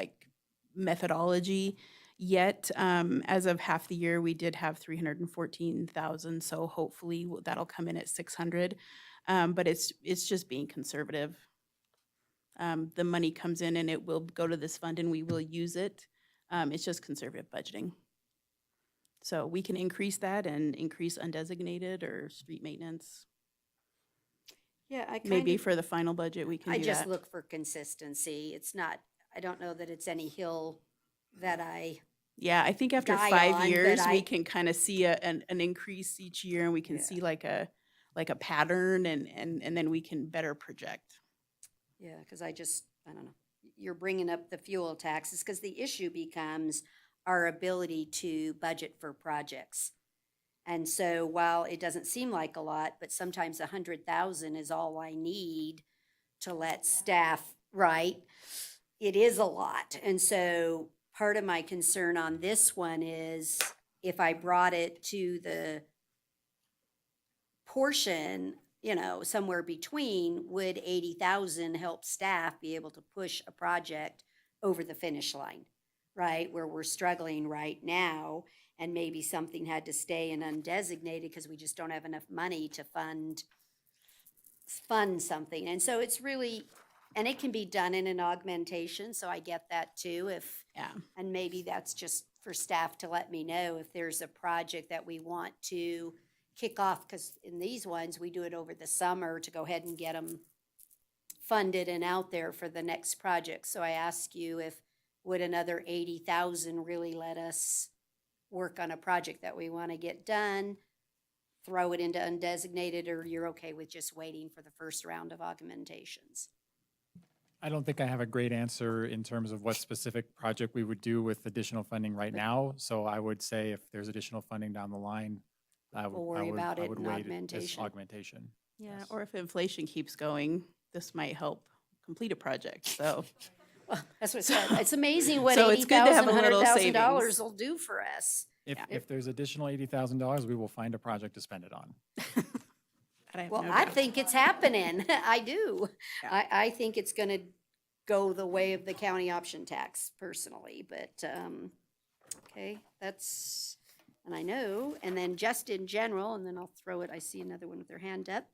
methodology yet. As of half the year, we did have 314,000, so hopefully that'll come in at 600. But it's just being conservative. The money comes in and it will go to this fund and we will use it. It's just conservative budgeting. So we can increase that and increase undesignated or street maintenance. Yeah, Maybe for the final budget, we can do I just that. look for consistency. It's not, I don't know that it's any hill that Yeah, I think after die 5 on, years, but we can kind of see an increase each year, and we can see like a pattern, and then we can better project. yeah, because I don't know. You're bringing up the fuel taxes because the issue becomes our ability to budget for projects. And so while it doesn't seem like a lot, but sometimes 100,000 is all I need to let staff, right? It is a lot. And so part of my concern on this one is if I brought it to the portion, somewhere between, would 80,000 help staff be able to push a project over the finish line, right? Where we're struggling right now, and maybe something had to stay in undesignated because we just don't have enough money to fund something. And so it's really, and it can be done in an augmentation, so I get that too. And maybe that's just for staff to let me know if there's a project that we want to kick off, because in these ones, we do it over the summer to go ahead and get them funded and out there for the next project. So I ask you, would another 80,000 really let us work on a project that we want to get done, throw it into undesignated, or you're okay with just waiting for the first round of augmentations? I don't think I have a great answer in terms of what specific project we would do with additional funding right now. So I would say if there's additional funding down the line, I We'll worry about it in wait this augmentation. augmentation. Yeah, Yes. or if inflation keeps going, this might help complete a project, so. Well, that's what it said. It's amazing what So it's good to have $80,000, a little $100,000 savings. will do for us. If there's additional $80,000, we will find a project to spend it on. Well, I think it's happening. I do. Yeah. I think it's gonna go the way of the county option tax personally, but, okay, that's, and I know, and then just in general, and then I'll throw it, I see another one with their hand up.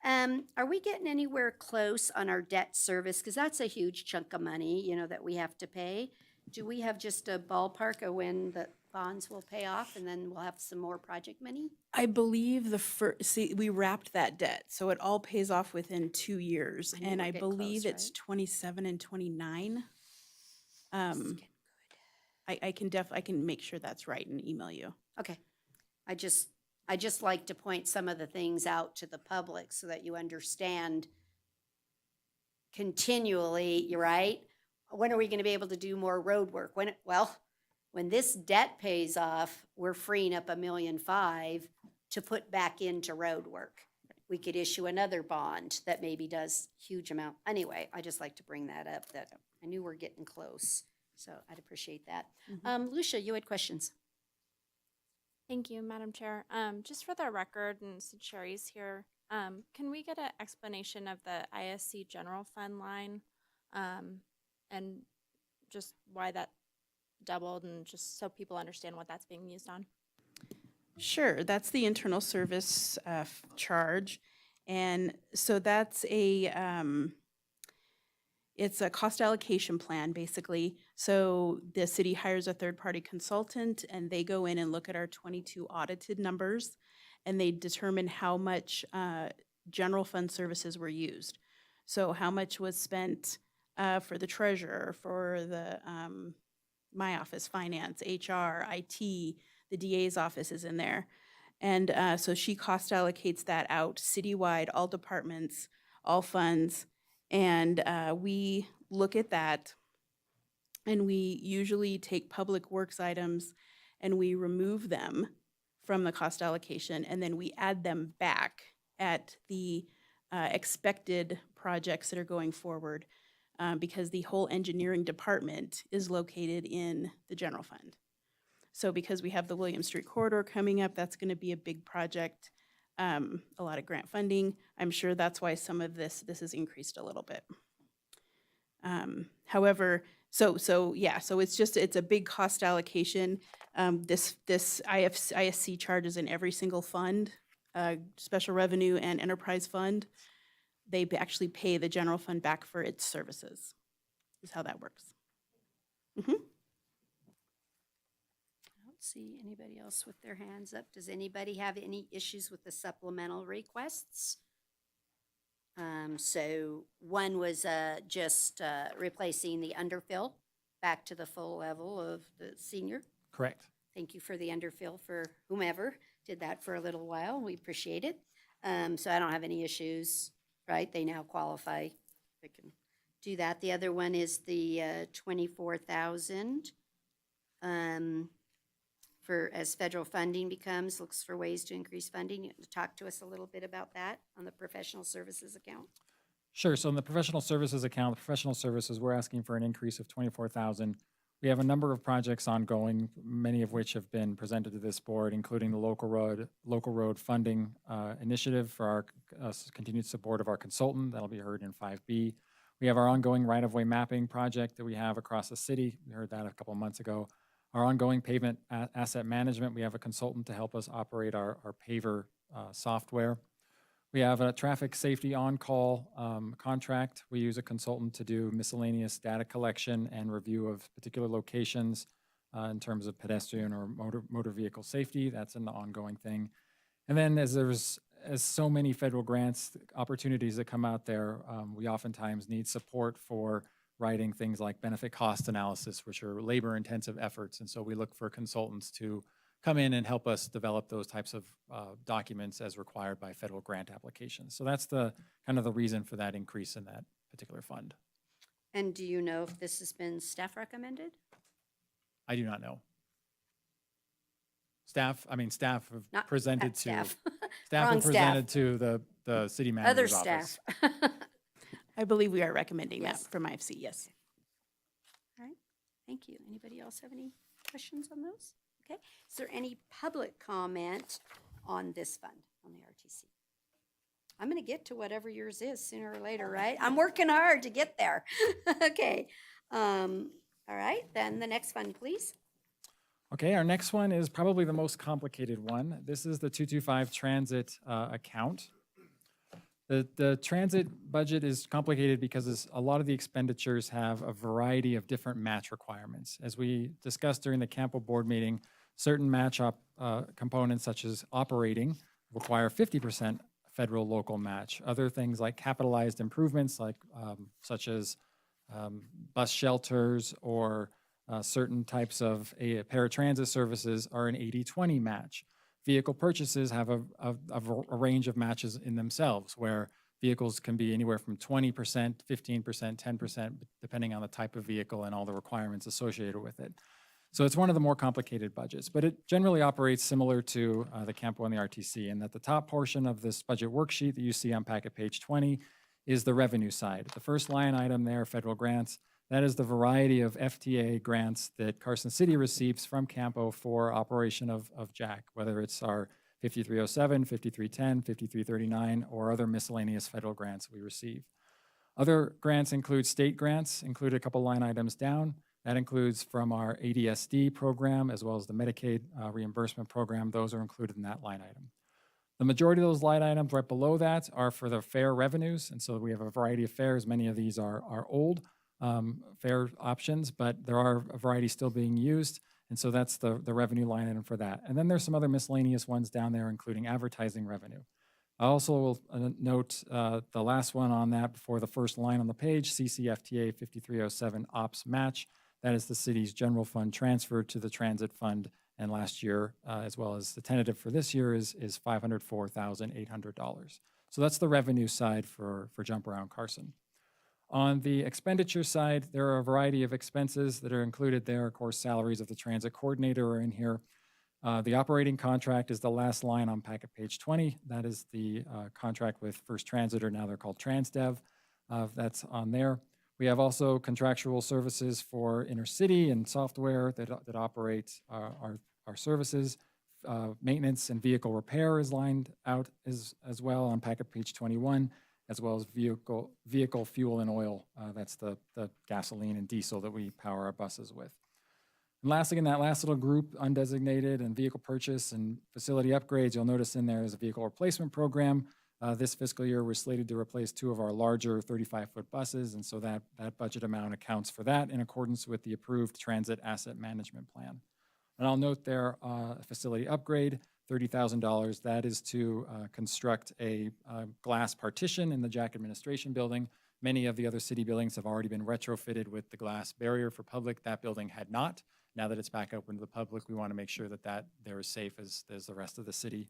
Are we getting anywhere close on our debt service? Because that's a huge chunk of money, that we have to pay. Do we have just a ballpark of when the bonds will pay off and then we'll have some more project money? I believe we wrapped that debt, so it all pays off within 2 years. I knew And we're I getting believe close, it's right? 27 and 29. This is getting good. I can make sure that's right and email you. Okay. I just like to point some of the things out to the public so that you understand continually, you're right? When are we gonna be able to do more road work? When this debt pays off, we're freeing up $1.5 million to put back into road work. We could issue another bond that maybe does huge amount. Anyway, I just like to bring that up, that I knew we're getting close. So I'd appreciate that. Lucia, you had questions? Thank you, Madam Chair. Just for the record, and since Sherry's here, can we get an explanation of the ISC General Fund line? And just why that doubled, and just so people understand what that's being used on? Sure, that's the internal service charge. And so that's it's a cost allocation plan, basically. So the city hires a third-party consultant, and they go in and look at our 22 audited numbers, and they determine how much general fund services were used. So how much was spent for the treasurer, for the my office, finance, HR, IT, the DA's office is in there. And so she cost allocates that out citywide, all departments, all funds. And we look at that, and we usually take public works items and we remove them from the cost allocation, and then we add them back at the expected projects that are going forward, because the whole engineering department is located in the general fund. So because we have the William Street corridor coming up, that's going to be a big project, a lot of grant funding. I'm sure that's why some of this has increased a little bit. However, so it's a big cost allocation. This ISC charges in every single fund, special revenue and enterprise fund. They actually pay the general fund back for its services, is how that works. I don't see anybody else with their hands up. Does anybody have any issues with the supplemental requests? So one was just replacing the underfill back to the full level of the senior. Correct. Thank you for the underfill for whomever did that for a little while. We appreciate it. So I don't have any issues, right? They now qualify. They can do that. The other one is the 24,000 for as federal funding becomes, looks for ways to increase funding. Talk to us a little bit about that on the professional services account. Sure. So in the professional services account, professional services, we're asking for an increase of 24,000. We have a number of projects ongoing, many of which have been presented to this board, including the local road funding initiative for our continued support of our consultant. That'll be heard in 5B. We have our ongoing right-of-way mapping project that we have across the city. We heard that a couple of months ago. Our ongoing pavement asset management, we have a consultant to help us operate our paver software. We have a traffic safety on-call contract. We use a consultant to do miscellaneous data collection and review of particular locations in terms of pedestrian or motor vehicle safety. That's an ongoing thing. And then as so many federal grants opportunities that come out there, we oftentimes need support for writing things like benefit cost analysis, which are labor-intensive efforts. And so we look for consultants to come in and help us develop those types of documents as required by federal grant applications. So that's the kind of the reason for that increase in that particular fund. And do you know if this has been staff recommended? I do not know. Staff have Not presented to staff. staff Wrong have presented to the city Other manager's staff. office. I believe we are recommending Yes. that from IFC, yes. All right, thank you. Anybody else have any questions on those? Okay, is there any public comment on this fund, on the RTC? I'm gonna get to whatever yours is sooner or later, right? I'm working hard to get there. Okay, all right, then the next fund, please. Okay, our next one is probably the most complicated one. This is the 225 transit account. The transit budget is complicated because a lot of the expenditures have a variety of different match requirements. As we discussed during the CAMPO board meeting, certain match components such as operating require 50% federal local match. Other things like capitalized improvements such as bus shelters or certain types of paratransit services are an 80-20 match. Vehicle purchases have a range of matches in themselves, where vehicles can be anywhere from 20%, 15%, 10%, depending on the type of vehicle and all the requirements associated with it. So it's one of the more complicated budgets, but it generally operates similar to the CAMPO and the RTC, in that the top portion of this budget worksheet that you see on packet page 20 is the revenue side. The first line item there, federal grants, that is the variety of FTA grants that Carson City receives from CAMPO for operation of JAC, whether it's our 5307, 5310, 5339, or other miscellaneous federal grants we receive. Other grants include state grants, include a couple line items down. That includes from our ADSD program as well as the Medicaid reimbursement program. Those are included in that line item. The majority of those line items right below that are for the fare revenues, and so we have a variety of fares. Many of these are old fare options, but there are a variety still being used, and so that's the revenue line item for that. And then there's some other miscellaneous ones down there, including advertising revenue. I also will note the last one on that before the first line on the page, CCFTA 5307 ops match. That is the city's general fund transfer to the transit fund, and last year, as well as the tentative for this year, is $504,800. So that's the revenue side for Jump Around Carson. On the expenditure side, there are a variety of expenses that are included there. Of course, salaries of the transit coordinator are in here. The operating contract is the last line on packet page 20. That is the contract with First Transit, or now they're called TransDev. That's on there. We have also contractual services for intercity and software that operate our services. Maintenance and vehicle repair is lined out as well on packet page 21, as well as vehicle fuel and oil. That's the gasoline and diesel that we power our buses with. And lastly, in that last little group, undesignated and vehicle purchase and facility upgrades, you'll notice in there is a vehicle replacement program. This fiscal year, we're slated to replace 2 of our larger 35-foot buses, and so that budget amount accounts for that in accordance with the approved transit asset management plan. And I'll note there, a facility upgrade, $30,000. That is to construct a glass partition in the JAC administration building. Many of the other city buildings have already been retrofitted with the glass barrier for public. That building had not. Now that it's back open to the public, we want to make sure that they're as safe as the rest of the city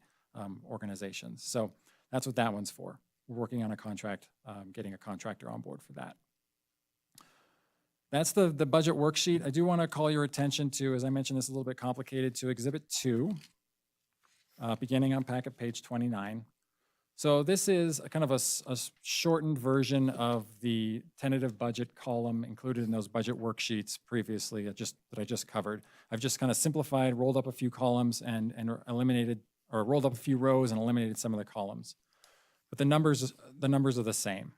organizations. So that's what that one's for. We're working on a contract, getting a contractor on board for that. That's the budget worksheet. I do want to call your attention to, as I mentioned, this is a little bit complicated, to Exhibit 2, beginning on packet page 29. So this is a kind of a shortened version of the tentative budget column included in those budget worksheets previously that I just covered. I've just kind of simplified, rolled up a few columns and eliminated, or rolled up a few rows and eliminated some of the columns. But the numbers are the same.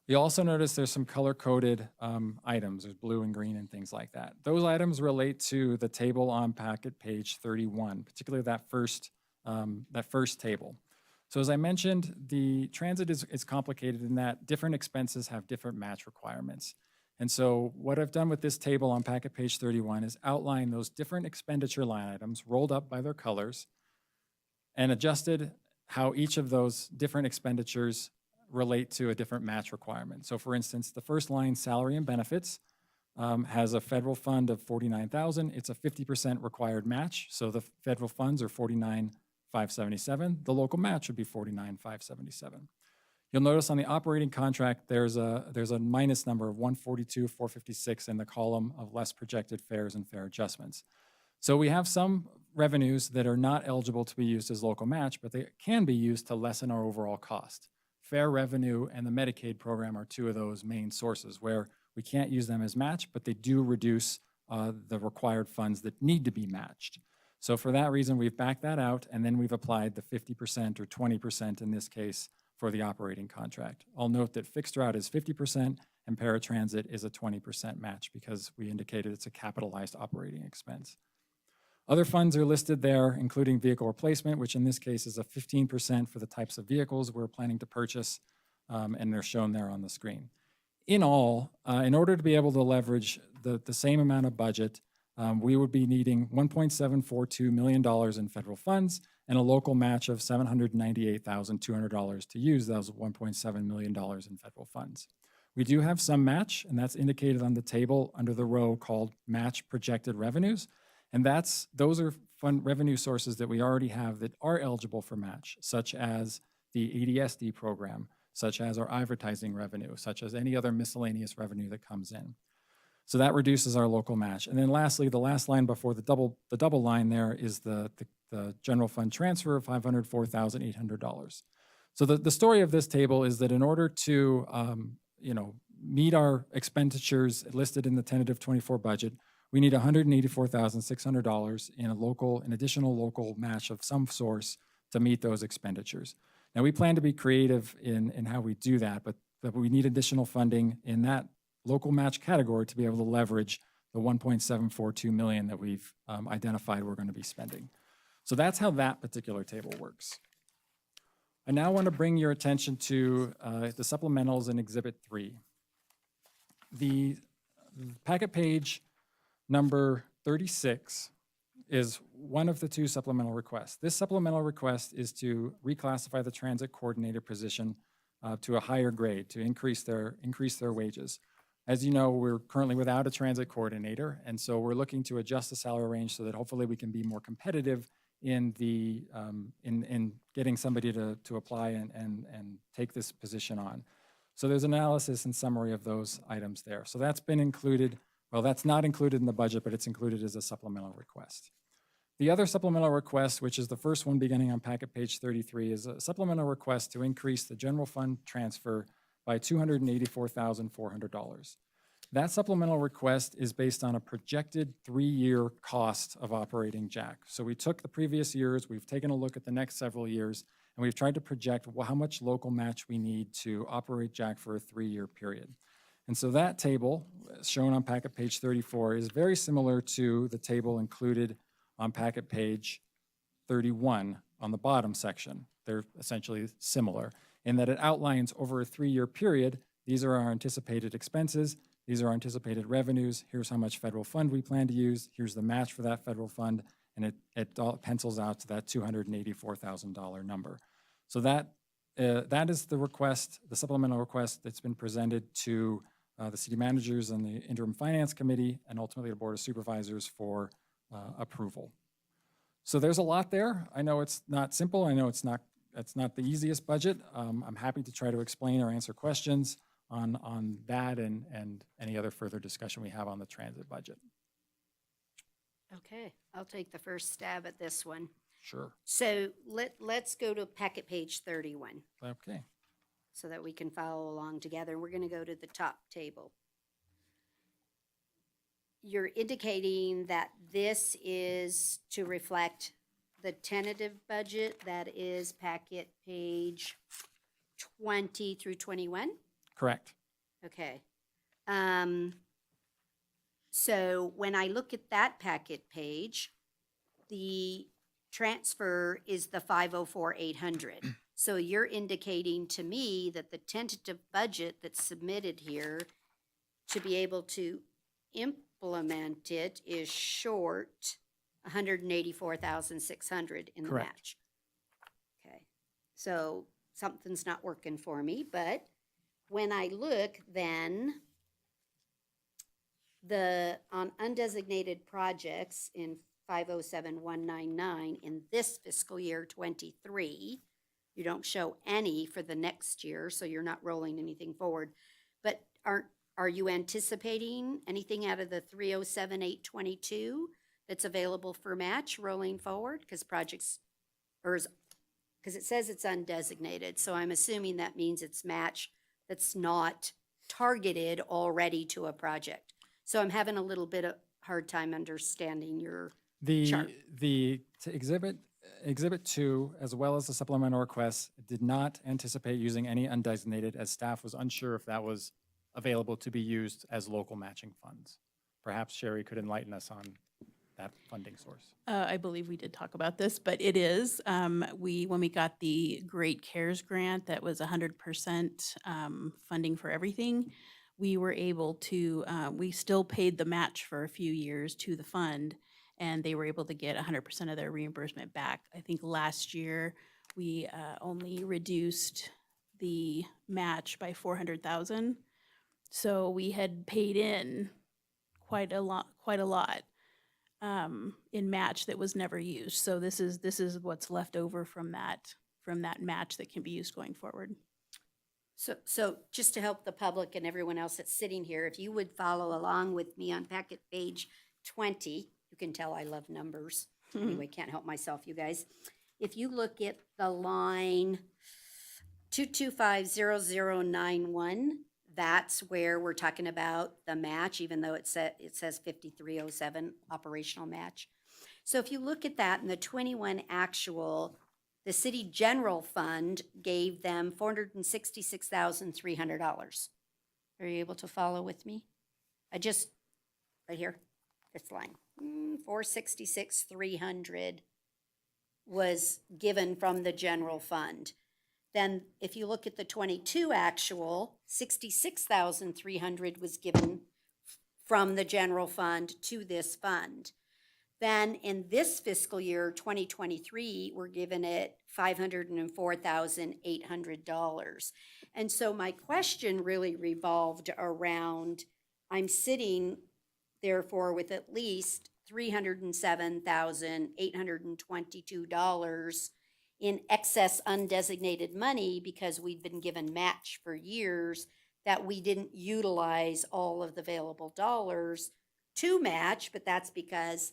You also notice there's some color-coded items. There's blue and green and things like that. Those items relate to the table on packet page 31, particularly that first table. So as I mentioned, the transit is complicated in that different expenses have different match requirements. And so what I've done with this table on packet page 31 is outline those different expenditure line items rolled up by their colors and adjusted how each of those different expenditures relate to a different match requirement. So for instance, the first line, salary and benefits, has a federal fund of $49,000. It's a 50% required match. So the federal funds are $49,577. The local match would be $49,577. You'll notice on the operating contract, there's a minus number of $142,456 in the column of less projected fares and fare adjustments. So we have some revenues that are not eligible to be used as local match, but they can be used to lessen our overall cost. Fare revenue and the Medicaid program are 2 of those main sources where we can't use them as match, but they do reduce the required funds that need to be matched. So for that reason, we've backed that out, and then we've applied the 50% or 20% in this case for the operating contract. I'll note that fixed route is 50% and paratransit is a 20% match because we indicated it's a capitalized operating expense. Other funds are listed there, including vehicle replacement, which in this case is a 15% for the types of vehicles we're planning to purchase, and they're shown there on the screen. In all, in order to be able to leverage the same amount of budget, we would be needing $1.742 million in federal funds and a local match of $798,200 to use those $1.7 million in federal funds. We do have some match, and that's indicated on the table under the row called Match Projected Revenues. And those are fund revenue sources that we already have that are eligible for match, such as the ADSD program, such as our advertising revenue, such as any other miscellaneous revenue that comes in. So that reduces our local match. And then lastly, the last line before the double line there is the general fund transfer of $504,800. So the story of this table is that in order to meet our expenditures listed in the tentative 24 budget, we need $184,600 in an additional local match of some source to meet those expenditures. Now, we plan to be creative in how we do that, but we need additional funding in that local match category to be able to leverage the $1.742 million that we've identified we're going to be spending. So that's how that particular table works. I now want to bring your attention to the supplementals in Exhibit 3. The packet page number 36 is one of the two supplemental requests. This supplemental request is to reclassify the transit coordinator position to a higher grade to increase their wages. As you know, we're currently without a transit coordinator, and so we're looking to adjust the salary range so that hopefully we can be more competitive in getting somebody to apply and take this position on. So there's analysis and summary of those items there. So that's been included. Well, that's not included in the budget, but it's included as a supplemental request. The other supplemental request, which is the first one beginning on packet page 33, is a supplemental request to increase the general fund transfer by $284,400. That supplemental request is based on a projected 3-year cost of operating Jack. So we took the previous years, we've taken a look at the next several years, and we've tried to project how much local match we need to operate Jack for a 3-year period. And so that table, shown on packet page 34, is very similar to the table included on packet page 31 on the bottom section. They're essentially similar in that it outlines over a 3-year period, these are our anticipated expenses, these are our anticipated revenues, here's how much federal fund we plan to use, here's the match for that federal fund, and it all pencils out to that $284,000 number. So that is the request, the supplemental request that's been presented to the city managers and the interim finance committee, and ultimately the board of supervisors for approval. So there's a lot there. I know it's not simple. I know it's not the easiest budget. I'm happy to try to explain or answer questions on that and any other further discussion we have on the transit budget. Okay, I'll take the first stab at this one. Sure. So let's go to packet page 31 Okay. so that we can follow along together. We're going to go to the top table. You're indicating that this is to reflect the tentative budget that is packet page 20 through 21? Correct. Okay. So when I look at that packet page, the transfer is the 504,800. So you're indicating to me that the tentative budget that's submitted here to be able to implement it is short $184,600 in the Correct. match. Okay. So something's not working for me, but when I look then on undesignated projects in 507199 in this fiscal year 23, you don't show any for the next year, so you're not rolling anything forward. But are you anticipating anything out of the 307822 that's available for match rolling forward? Because it says it's undesignated, so I'm assuming that means it's match that's not targeted already to a project. So I'm having a little bit of hard time understanding your chart. Exhibit 2, as well as the supplemental requests, did not anticipate using any undesignated, as staff was unsure if that was available to be used as local matching funds. Perhaps Sherry could enlighten us on that funding source? I believe we did talk about this, but it is. When we got the Great CARES grant, that was 100% funding for everything. We were able to, we still paid the match for a few years to the fund, and they were able to get 100% of their reimbursement back. I think last year, we only reduced the match by 400,000. So we had paid in quite a lot in match that was never used. So this is what's left over from that match that can be used going forward. So just to help the public and everyone else that's sitting here, if you would follow along with me on packet page 20, you can tell I love numbers. Anyway, can't help myself, you guys. If you look at the line 2250091, that's where we're talking about the match, even though it says 5307 operational match. So if you look at that in the 21 actual, the city general fund gave them $466,300. Are you able to follow with me? Right here, this line, 466,300 was given from the general fund. Then if you look at the 22 actual, 66,300 was given from the general fund to this fund. Then in this fiscal year, 2023, we're given it $504,800. And so my question really revolved around, I'm sitting therefore with at least $307,822 in excess undesignated money because we'd been given match for years that we didn't utilize all of the available dollars to match, but that's because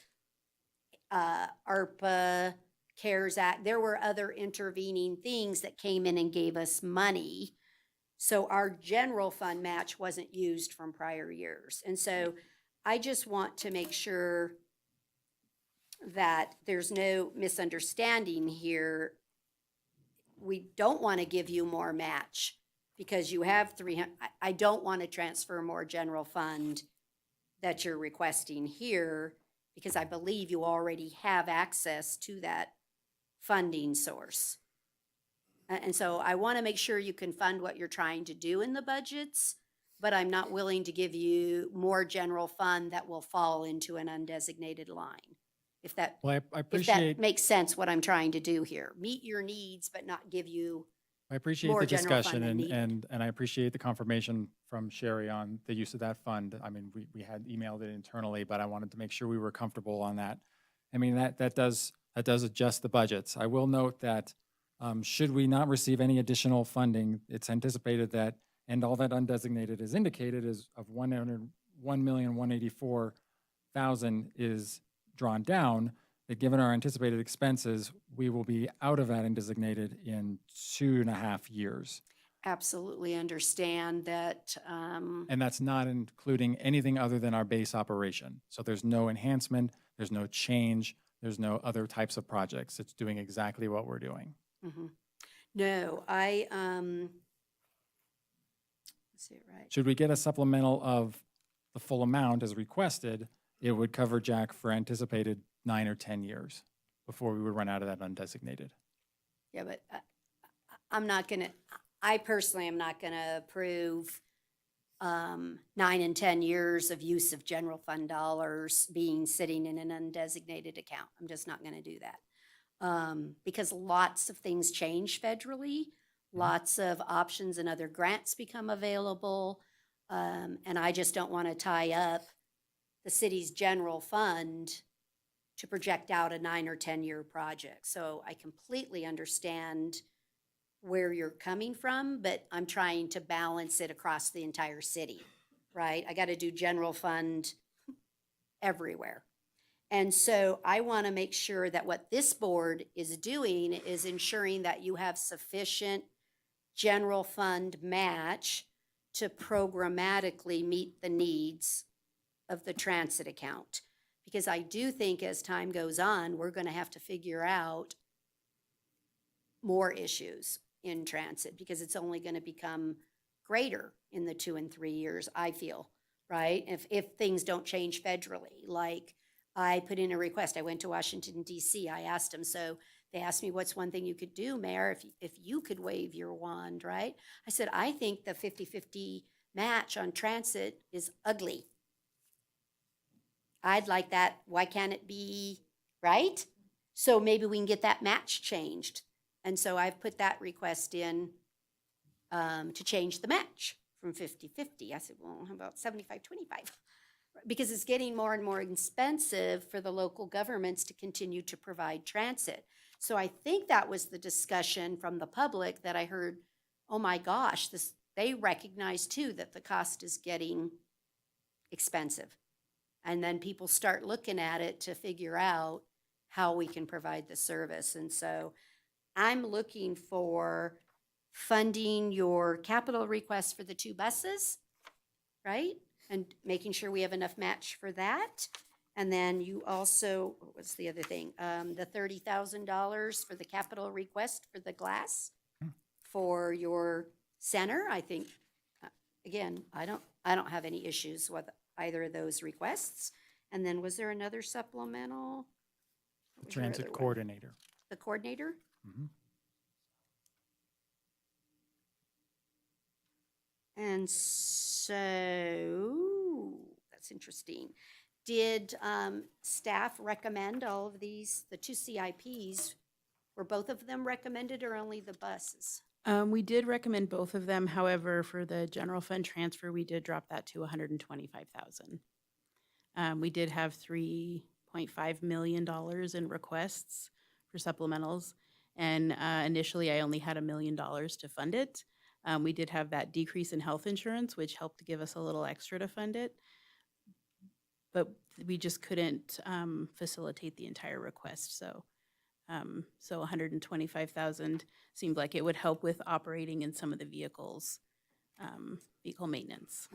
ARPA, CARES Act, there were other intervening things that came in and gave us money. So our general fund match wasn't used from prior years. And so I just want to make sure that there's no misunderstanding here. We don't want to give you more match because you have 300. I don't want to transfer more general fund that you're requesting here because I believe you already have access to that funding source. And so I want to make sure you can fund what you're trying to do in the budgets, but I'm not willing to give you more general fund that will fall into an undesignated line. If that, Well, I if appreciate, that makes sense what I'm trying to do here. Meet your needs, but not give you, I appreciate more the general fund discussion than and, needed. and I appreciate the confirmation from Sherry on the use of that fund. I mean, we had emailed it internally, but I wanted to make sure we were comfortable on that. I mean, that does adjust the budgets. I will note that should we not receive any additional funding, it's anticipated that, and all that undesignated is indicated is of 1,184,000 is drawn down, that given our anticipated expenses, we will be out of that undesignated in 2.5 years. Absolutely understand that. And that's not including anything other than our base operation. So there's no enhancement, there's no change, there's no other types of projects. It's doing exactly what we're doing. Mhm. No, let's see it right. Should we get a supplemental of the full amount as requested, it would cover Jack for anticipated 9 or 10 years before we would run out of that undesignated. Yeah, but I personally am not gonna approve 9 and 10 years of use of general fund dollars being sitting in an undesignated account. I'm just not gonna do that. Because lots of things change federally, lots of options and other grants become available. And I just don't want to tie up the city's general fund to project out a 9 or 10-year project. So I completely understand where you're coming from, but I'm trying to balance it across the entire city, right? I got to do general fund everywhere. And so I want to make sure that what this board is doing is ensuring that you have sufficient general fund match to programmatically meet the needs of the transit account. Because I do think as time goes on, we're going to have to figure out more issues in transit because it's only going to become greater in the 2 and 3 years, I feel, right? If things don't change federally, like I put in a request. I went to Washington DC. I asked them, so they asked me, what's one thing you could do, Mayor, if you could wave your wand, right? I said, I think the 50-50 match on transit is ugly. I'd like that. Why can't it be, right? So maybe we can get that match changed. And so I've put that request in to change the match from 50-50. I said, well, how about 75-25? Because it's getting more and more expensive for the local governments to continue to provide transit. So I think that was the discussion from the public that I heard, oh my gosh, they recognize too that the cost is getting expensive. And then people start looking at it to figure out how we can provide the service. And so I'm looking for funding your capital request for the 2 buses, right? And making sure we have enough match for that. And then you also, what was the other thing? The $30,000 for the capital request for the glass for your center. I think, again, I don't have any issues with either of those requests. And then was there another supplemental? What was your Transit other one? coordinator. The coordinator? Mhm. And so, that's interesting. Did staff recommend all of these, the 2 CIPs? Were both of them recommended or only the buses? We did recommend both of them. However, for the general fund transfer, we did drop that to $125,000. We did have $3.5 million in requests for supplementals. And initially, I only had $1 million to fund it. We did have that decrease in health insurance, which helped to give us a little extra to fund it. But we just couldn't facilitate the entire request. So 125,000 seemed like it would help with operating in some of the vehicles, vehicle maintenance.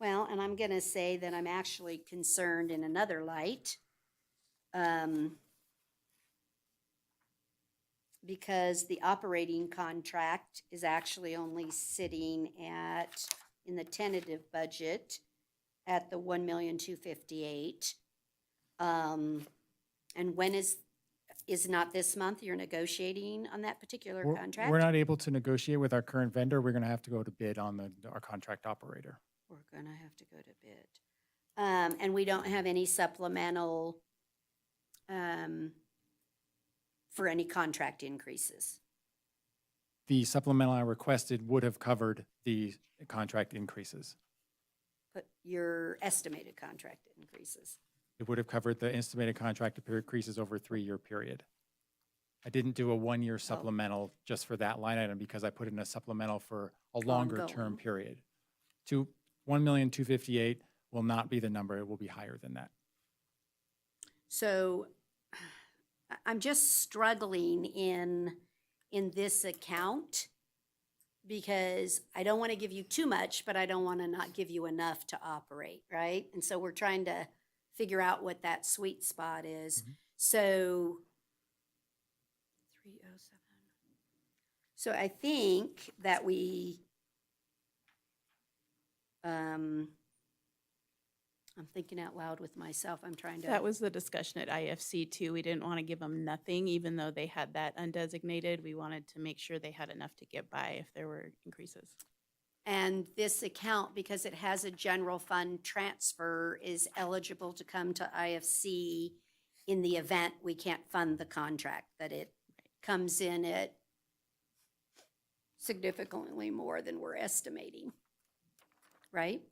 Well, and I'm going to say that I'm actually concerned in another light. Because the operating contract is actually only sitting at, in the tentative budget, at the $1,258,000. And when is not this month you're negotiating on that particular contract? We're not able to negotiate with our current vendor. We're going to have to go to bid on our contract operator. We're gonna have to go to bid. And we don't have any supplemental for any contract increases. The supplemental I requested would have covered the contract increases. But your estimated contract increases. It would have covered the estimated contract increases over a 3-year period. I didn't do a 1-year supplemental just for that line item because I put in a supplemental for a longer term Ongoing. period. 1,258,000 will not be the number. It will be higher than that. So I'm just struggling in this account because I don't want to give you too much, but I don't want to not give you enough to operate, right? And so we're trying to figure out what that sweet spot is. So 307. So I think that we, I'm thinking out loud with myself. I'm trying to. That was the discussion at IFC too. We didn't want to give them nothing, even though they had that undesignated. We wanted to make sure they had enough to get by if there were increases. And this account, because it has a general fund transfer, is eligible to come to IFC in the event we can't fund the contract, that it comes in at significantly more than we're estimating, right?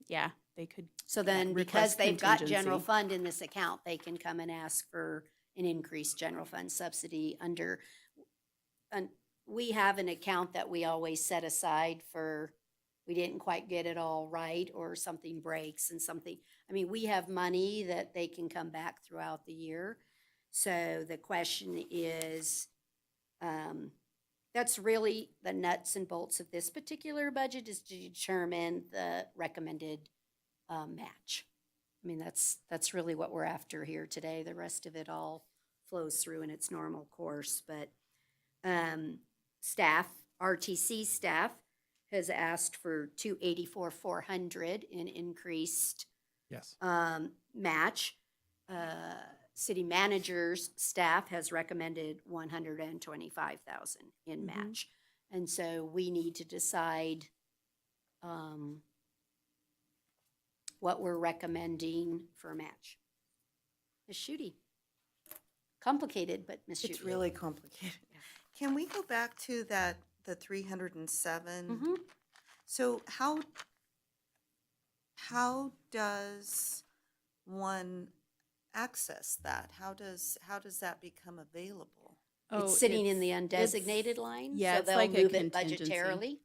Yeah, they could. So then, because request they've got general contingency. fund in this account, they can come and ask for an increased general fund subsidy under, and we have an account that we always set aside for, we didn't quite get it all right, or something breaks and something, I mean, we have money that they can come back throughout the year. So the question is, that's really the nuts and bolts of this particular budget, is to determine the recommended match. I mean, that's really what we're after here today. The rest of it all flows through in its normal course. But staff, RTC staff, has asked for $284,400 in increased Yes. match. City manager's staff has recommended 125,000 in match. And so we need to decide what we're recommending for a match. Ms. Shooty. Complicated, but Ms. Shooty. It's really complicated. Can we go back to that, the 307? Mhm. So how does one access that? How does that become available? It's sitting in the undesignated line, yeah, so it's they'll like a move it contingency. budgetarily.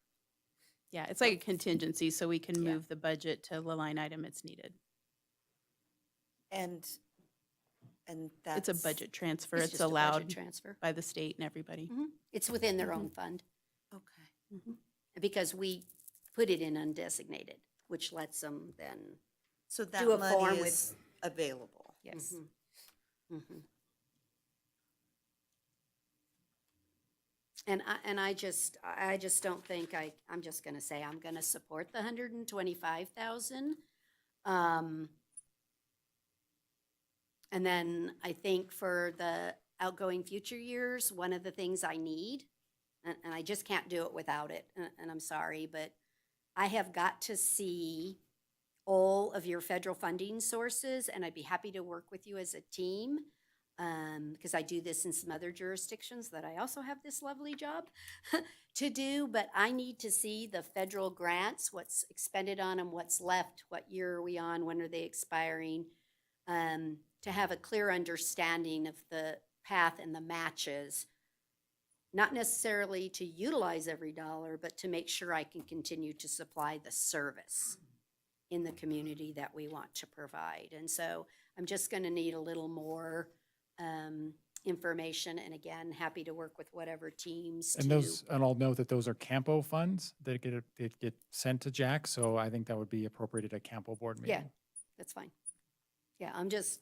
Yeah, it's like a contingency, so we can Yeah. move the budget to the line item it's needed. And that's. It's a budget transfer. It's It's just a budget allowed transfer. by the state and everybody. It's within their own fund, Okay. because we put it in undesignated, which lets them then, So that Do a form money with- is available. yes. Mhm. And I just don't think I'm just gonna say I'm gonna support the 125,000. And then I think for the outgoing future years, one of the things I need, and I just can't do it without it, and I'm sorry, but I have got to see all of your federal funding sources, and I'd be happy to work with you as a team, because I do this in some other jurisdictions that I also have this lovely job to do, but I need to see the federal grants, what's expended on them, what's left, what year are we on, when are they expiring, to have a clear understanding of the path and the matches, not necessarily to utilize every dollar, but to make sure I can continue to supply the service in the community that we want to provide. And so I'm just going to need a little more information. And again, happy to work with whatever teams And I'll note that those are CAMPO funds that get sent to Jack, so I think that would be appropriated at CAMPO board meeting. Yeah, that's fine. Yeah, I'm just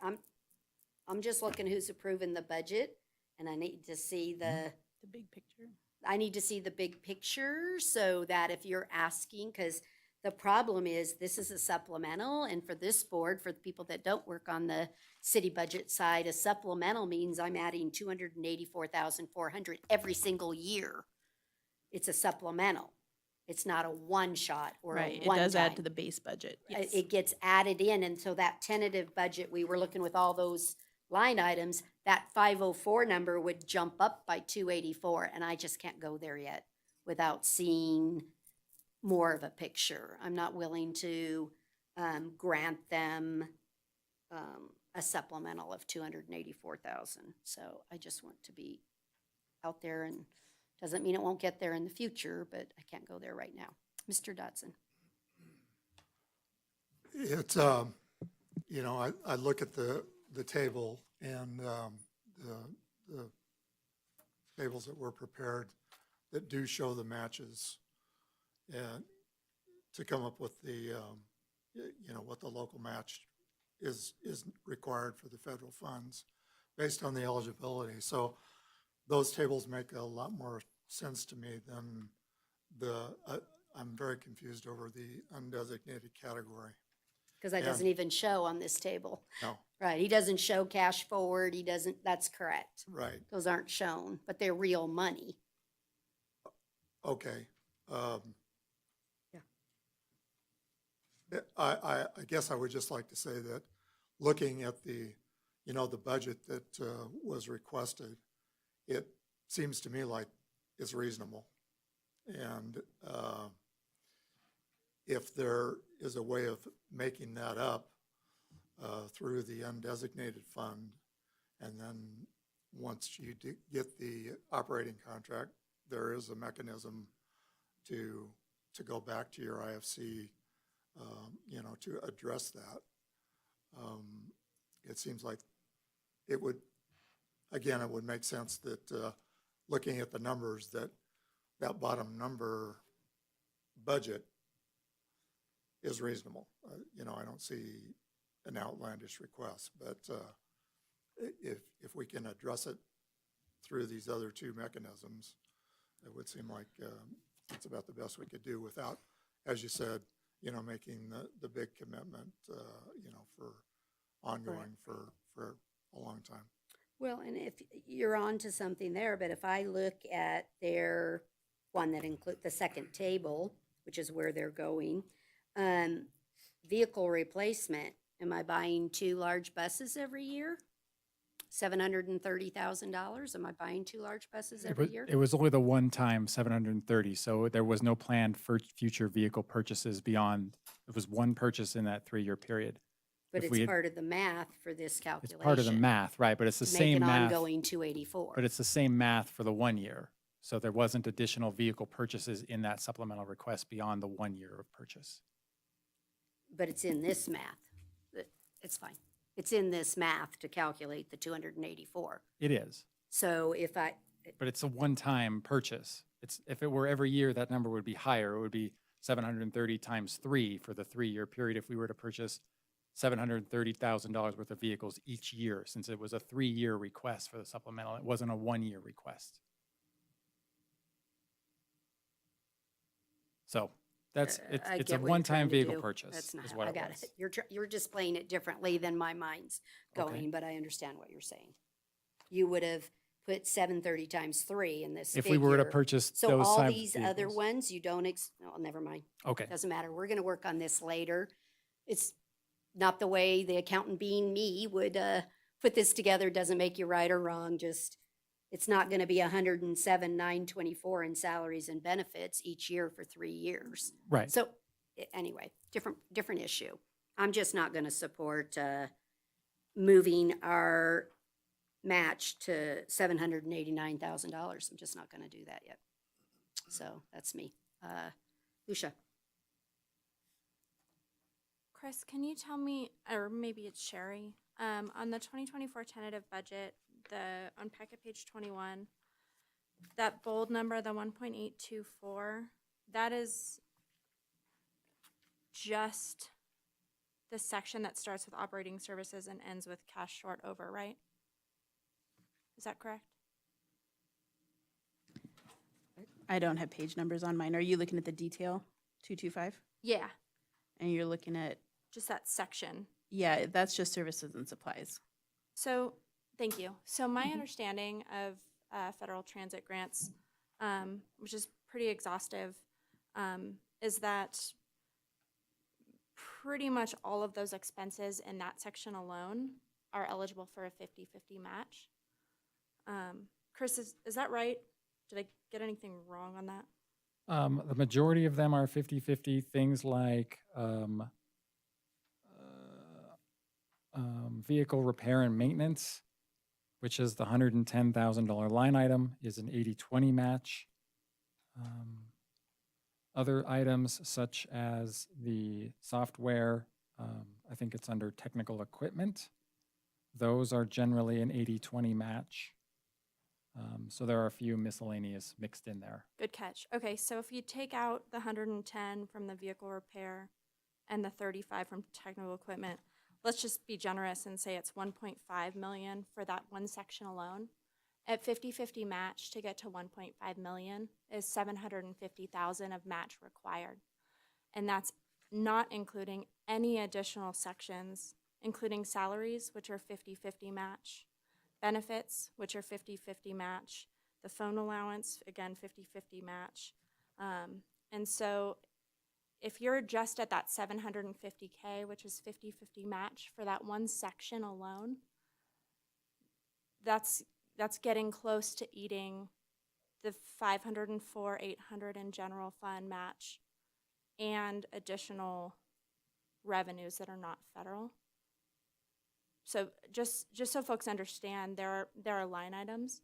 looking who's approving the budget, and I need to see The big picture. I need to see the big picture, so that if you're asking, because the problem is this is a supplemental, and for this board, for the people that don't work on the city budget side, a supplemental means I'm adding 284,400 every single year. It's a supplemental. It's not a one shot or Right, a it one does add time. to the base budget. It- It gets added in, and so that tentative budget, we were looking with all those line items, that 504 number would jump up by 284, and I just can't go there yet without seeing more of a picture. I'm not willing to grant them a supplemental of 284,000. So I just want to be out there, and doesn't mean it won't get there in the future, but I can't go there right now. Mr. Dodson. It's, you know, I look at the table and the tables that were prepared that do show the matches, and to come up with the, you know, what the local match is required for the federal funds based on the eligibility. So those tables make a lot more sense to me than I'm very confused over the undesignated category. Because that Yeah. doesn't even show on this table. No, Right, he doesn't show cash forward, he doesn't, that's correct. right, Those aren't shown, but they're real money. okay. Yeah. I guess I would just like to say that looking at the, you know, the budget that was requested, it seems to me like it's reasonable. And if there is a way of making that up through the undesignated fund, and then once you get the operating contract, there is a mechanism to go back to your IFC, you know, to address that. It seems like it would, again, it would make sense that looking at the numbers, that bottom number budget is reasonable. You know, I don't see an outlandish request, but if we can address it through these other two mechanisms, it would seem like it's about the best we could do without, as you said, making the big commitment, for ongoing for a long time. Well, and if you're on to something there, but if I look at their one that include the second table, which is where they're going, vehicle replacement, am I buying 2 large buses every year? $730,000? Am I buying 2 large buses every year? It was only the one time 730, so there was no plan for future vehicle purchases beyond, it was one purchase in that 3-year period. But if we it's had- part of the math for this calculation. It's part of the math, right, but it's the to make same an math. ongoing 284. But it's the same math for the 1 year. So there wasn't additional vehicle purchases in that supplemental request beyond the 1 year of purchase. But it's in this math. It's fine. It's in this math to calculate the 284. It is, So but it's a one-time purchase. If it were every year, that number would be higher. It would be 730 times 3 for the 3-year period if we were to purchase $730,000 worth of vehicles each year, since it was a 3-year request for the supplemental. It wasn't a 1-year request. So it's I a get what you're one-time trying to vehicle do. purchase That's not is how what I it got was. it. You're just playing it differently than my mind's Okay. going, but I understand what you're saying. You would have put 730 times 3 in this If we were to figure. purchase So those all type of these other vehicles. ones, you don't, oh, never mind. Okay, Doesn't matter. We're gonna work on this later. It's not the way the accountant being me would put this together. Doesn't make you right or wrong. Just, it's not gonna be 107,924 in salaries and benefits each year for 3 years. right. So anyway, different issue. I'm just not gonna support moving our match to $789,000. I'm just not gonna do that yet. So that's me. Lucia. Chris, can you tell me, or maybe it's Sherry, on the 2024 tentative budget, on packet page 21, that bold number, the 1.824, that is just the section that starts with operating services and ends with cash short over, right? Is that correct? I don't have page numbers on mine. Are you looking at the detail, 225? Yeah, And you're looking at, just that section. yeah, that's just services and supplies. So, thank you. So my Mhm. understanding of federal transit grants, which is pretty exhaustive, is that pretty much all of those expenses in that section alone are eligible for a 50-50 match. Chris, is that right? Did I get anything wrong on that? The majority of them are 50-50, things like vehicle repair and maintenance, which is the $110,000 line item, is an 80-20 match. Other items such as the software, I think it's under technical equipment. Those are generally an 80-20 match. So there are a few miscellaneous mixed in there. Good catch. Okay, so if you take out the 110 from the vehicle repair and the 35 from technical equipment, let's just be generous and say it's 1.5 million for that one section alone. At 50-50 match, to get to 1.5 million is 750,000 of match required. And that's not including any additional sections, including salaries, which are 50-50 match, benefits, which are 50-50 match, the phone allowance, again, 50-50 match. And so if you're just at that 750K, which is 50-50 match for that one section alone, that's getting close to eating the 504, 800 in general fund match and additional revenues that are not federal. So just so folks understand, there are line items.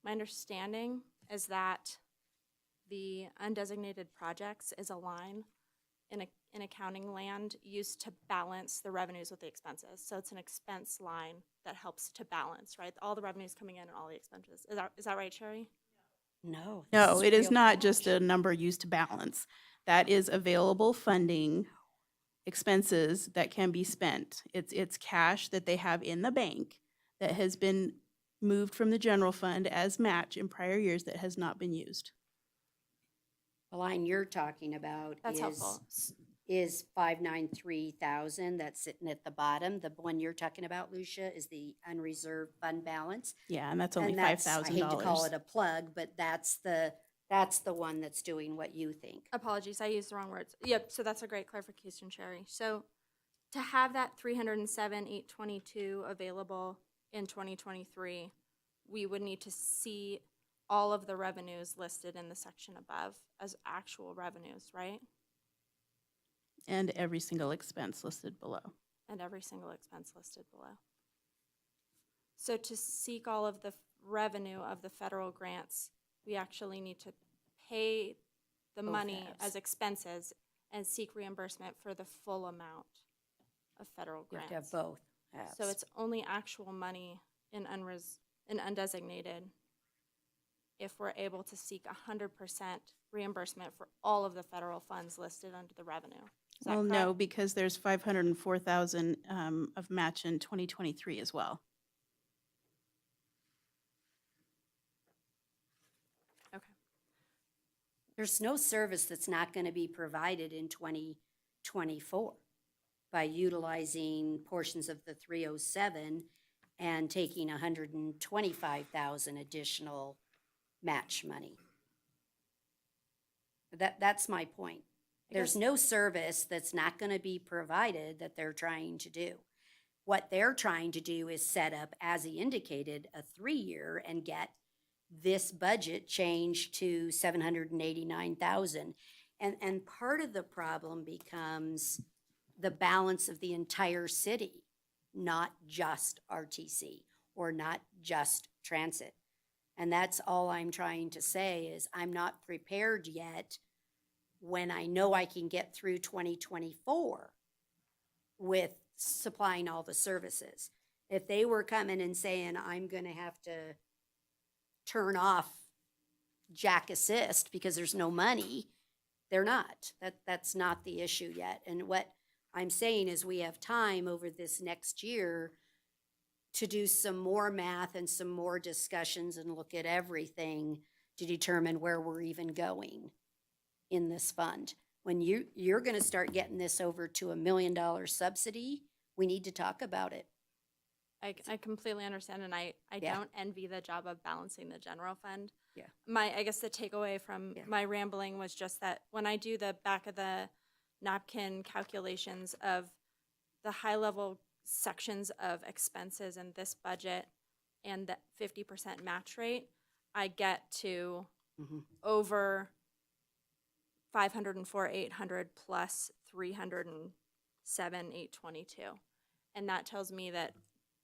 My understanding is that the undesignated projects is a line in accounting land used to balance the revenues with the expenses. So it's an expense line that helps to balance, right? All the revenues coming in and all the expenses. Is that right, Sherry? No. No, this it is real not cash. just a number used to balance. That is available funding expenses that can be spent. It's cash that they have in the bank that has been moved from the general fund as match in prior years that has not been used. The line you're talking about That's is helpful. is 593,000. That's sitting at the bottom. The one you're talking about, Lucia, is the unreserved fund balance. Yeah, and that's only And that's, I $5,000. hate to call it a plug, but that's the one that's doing what you think. Apologies, I used the wrong words. Yep, so that's a great clarification, Sherry. So to have that 307,822 available in 2023, we would need to see all of the revenues listed in the section above as actual revenues, right? And every single expense listed below. And every single expense listed below. So to seek all of the revenue of the federal grants, we actually need to pay the Both money halves. as expenses and seek reimbursement for the full amount of federal You have grants. to have both halves. So it's only actual money in undesignated if we're able to seek 100% reimbursement for all of the federal funds listed under the revenue. Is that Well, correct? no, because there's 504,000 of match in 2023 as well. Okay. There's no service that's not going to be provided in 2024 by utilizing portions of the 307 and taking 125,000 additional match money. That's my point. There's no service that's not going to be provided that they're trying to do. What they're trying to do is set up, as he indicated, a 3-year and get this budget changed to 789,000. And part of the problem becomes the balance of the entire city, not just RTC or not just transit. And that's all I'm trying to say is I'm not prepared yet when I know I can get through 2024 with supplying all the services. If they were coming and saying, I'm going to have to turn off Jack Assist because there's no money, they're not. That's not the issue yet. And what I'm saying is we have time over this next year to do some more math and some more discussions and look at everything to determine where we're even going in this fund. When you're going to start getting this over to $1 million subsidy, we need to talk about it. I completely understand, and I Yeah. don't envy the job of balancing the general fund. Yeah. I guess the takeaway from Yeah. my rambling was just that when I do the back of the napkin calculations of the high-level sections of expenses in this budget and the 50% match rate, I get to Mhm. over 504,800 plus 307,822. And that tells me that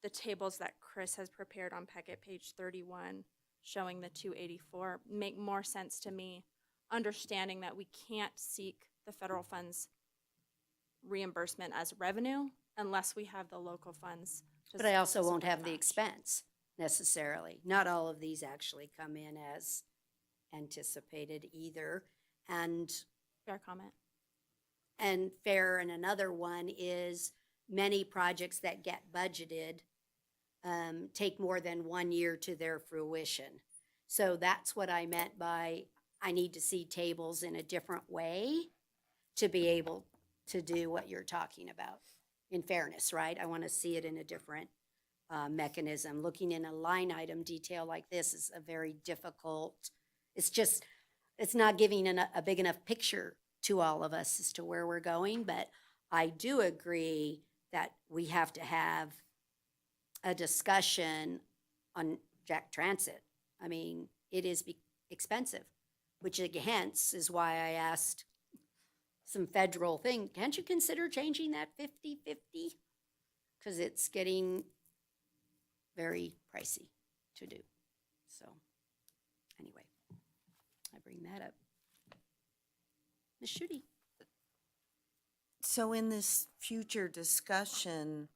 the tables that Chris has prepared on packet page 31 showing the 284 make more sense to me, understanding that we can't seek the federal funds reimbursement as revenue unless we have the local funds. But I also won't support have the match. expense necessarily. Not all of these actually come in as anticipated either. And Fair comment. fair, and another one is many projects that get budgeted take more than 1 year to their fruition. So that's what I meant by I need to see tables in a different way to be able to do what you're talking about. In fairness, right? I want to see it in a different mechanism. Looking in a line item detail like this is a very difficult, it's not giving a big enough picture to all of us as to where we're going, but I do agree that we have to have a discussion on Jack Transit. I mean, it is expensive, which hence is why I asked some federal thing. Can't you consider changing that 50-50? Because it's getting very pricey to do. So anyway, I bring that up. Ms. Schutte. So in this future discussion,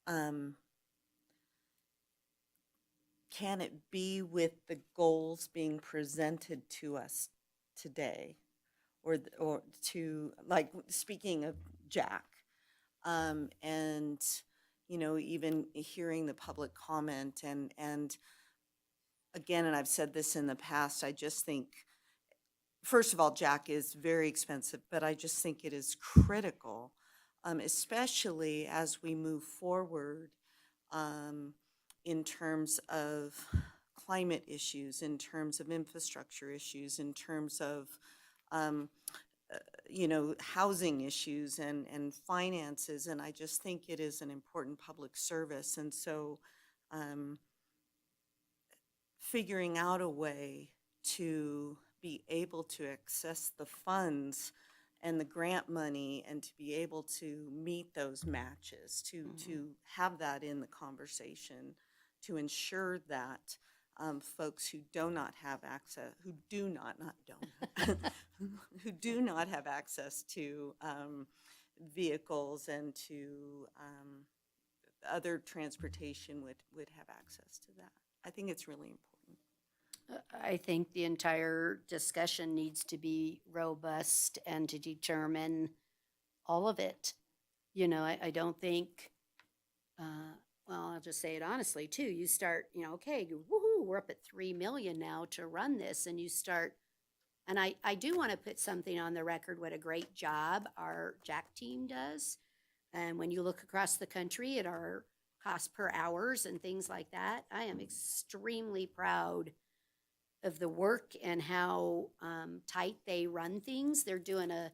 can it be with the goals being presented to us today? Or to, like, speaking of Jack, and, you know, even hearing the public comment and again, and I've said this in the past, I just think first of all, Jack is very expensive, but I just think it is critical, especially as we move forward in terms of climate issues, in terms of infrastructure issues, in terms of housing issues and finances. And I just think it is an important public service. And so figuring out a way to be able to access the funds and the grant money and to be able to meet those matches, to have that in the conversation, to ensure that folks who do not have access, who do not have access to vehicles and to other transportation would have access to that. I think it's really important. I think the entire discussion needs to be robust and to determine all of it. You know, I don't think, well, I'll just say it honestly too. You start, okay, woohoo, we're up at 3 million now to run this, and you start, and I do want to put something on the record, what a great job our Jack team does. And when you look across the country at our cost per hours and things like that, I am extremely proud of the work and how tight they run things. They're doing a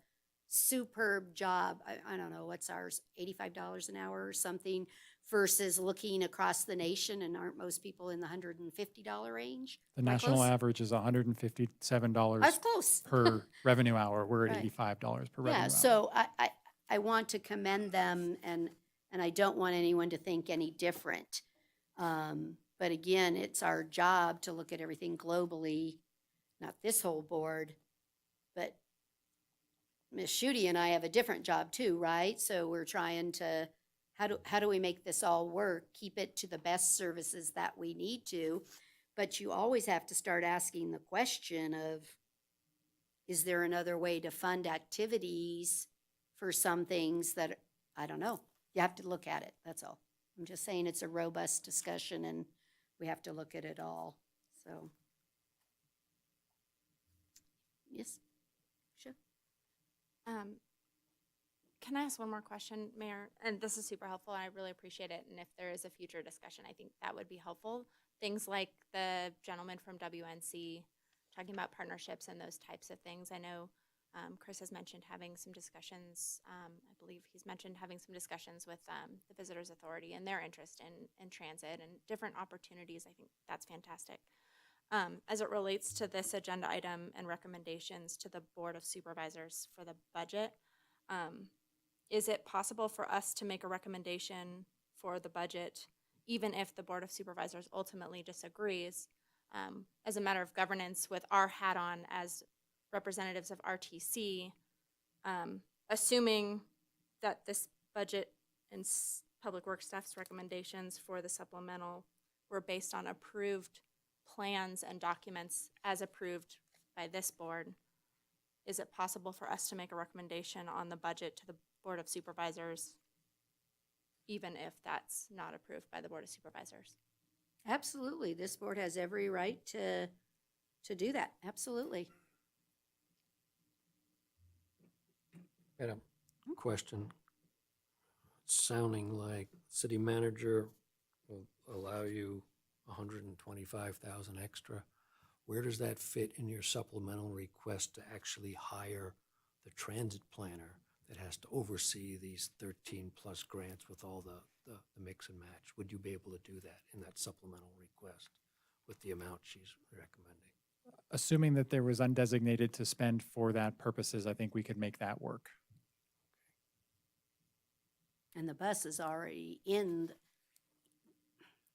superb job. I don't know, what's ours, $85 an hour or something, versus looking across the nation, and aren't most people in the $150 range? The Am I national close? average is $157 That's close. per revenue hour. We're at Right. $85 per revenue Yeah, hour. so I want to commend them, and I don't want anyone to think any different. But again, it's our job to look at everything globally, not this whole board, but Ms. Schutte and I have a different job too, right? So we're trying to, how do we make this all work? Keep it to the best services that we need to, but you always have to start asking the question of, is there another way to fund activities for some things that, I don't know. You have to look at it, that's all. I'm just saying it's a robust discussion and we have to look at it all, so. Yes, sure. Can I ask one more question, Mayor? And this is super helpful, and I really appreciate it. And if there is a future discussion, I think that would be helpful. Things like the gentleman from WNC talking about partnerships and those types of things. I know Chris has mentioned having some discussions. I believe he's mentioned having some discussions with the Visitors Authority and their interest in transit and different opportunities. I think that's fantastic. As it relates to this agenda item and recommendations to the Board of Supervisors for the budget, is it possible for us to make a recommendation for the budget, even if the Board of Supervisors ultimately disagrees, as a matter of governance with our hat on as representatives of RTC, assuming that this budget and Public Works staff's recommendations for the supplemental were based on approved plans and documents as approved by this board, is it possible for us to make a recommendation on the budget to the Board of Supervisors, even if that's not approved by the Board of Supervisors? Absolutely, this board has every right to do that, absolutely. I had a question. Sounding like city manager will allow you 125,000 extra. Where does that fit in your supplemental request to actually hire the transit planner that has to oversee these 13 plus grants with all the mix and match? Would you be able to do that in that supplemental request with the amount she's recommending? Assuming that there was undesignated to spend for that purposes, I think we could make that work. And the bus is already in,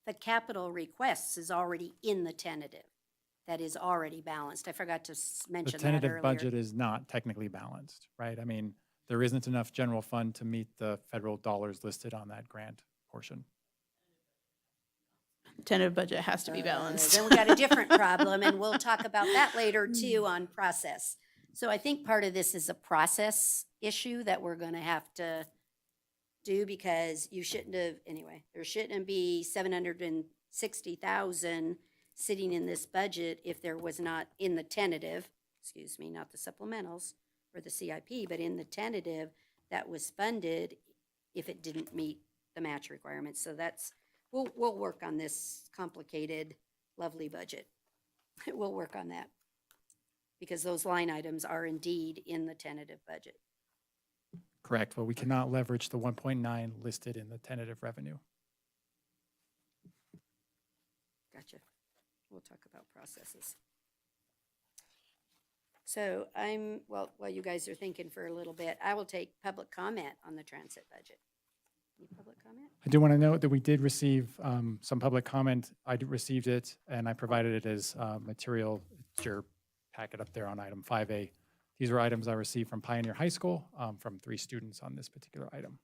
the capital requests is already in the tentative. That is already balanced. I forgot to The mention that earlier. tentative budget is not technically balanced, right? I mean, there isn't enough general fund to meet the federal dollars listed on that grant portion. Tentative budget has to be balanced. Then we got a different problem, and we'll talk about that later too on process. So I think part of this is a process issue that we're gonna have to do, because you shouldn't have, anyway, there shouldn't be 760,000 sitting in this budget if there was not in the tentative. excuse me, not the supplementals or the CIP, but in the tentative that was funded if it didn't meet the match requirements. So that's, we'll work on this complicated, lovely budget. We'll work on that because those line items are indeed in the tentative budget. Correct, but we cannot leverage the 1.9 listed in the tentative revenue. Gotcha. We'll talk about processes. So well, while you guys are thinking for a little bit, I will take public comment on the transit budget. Any public comment? I do want to note that we did receive some public comment. Received it, and I provided it as material. It's your packet up there on item 5A. These are items I received from Pioneer High School from 3 students on this particular item.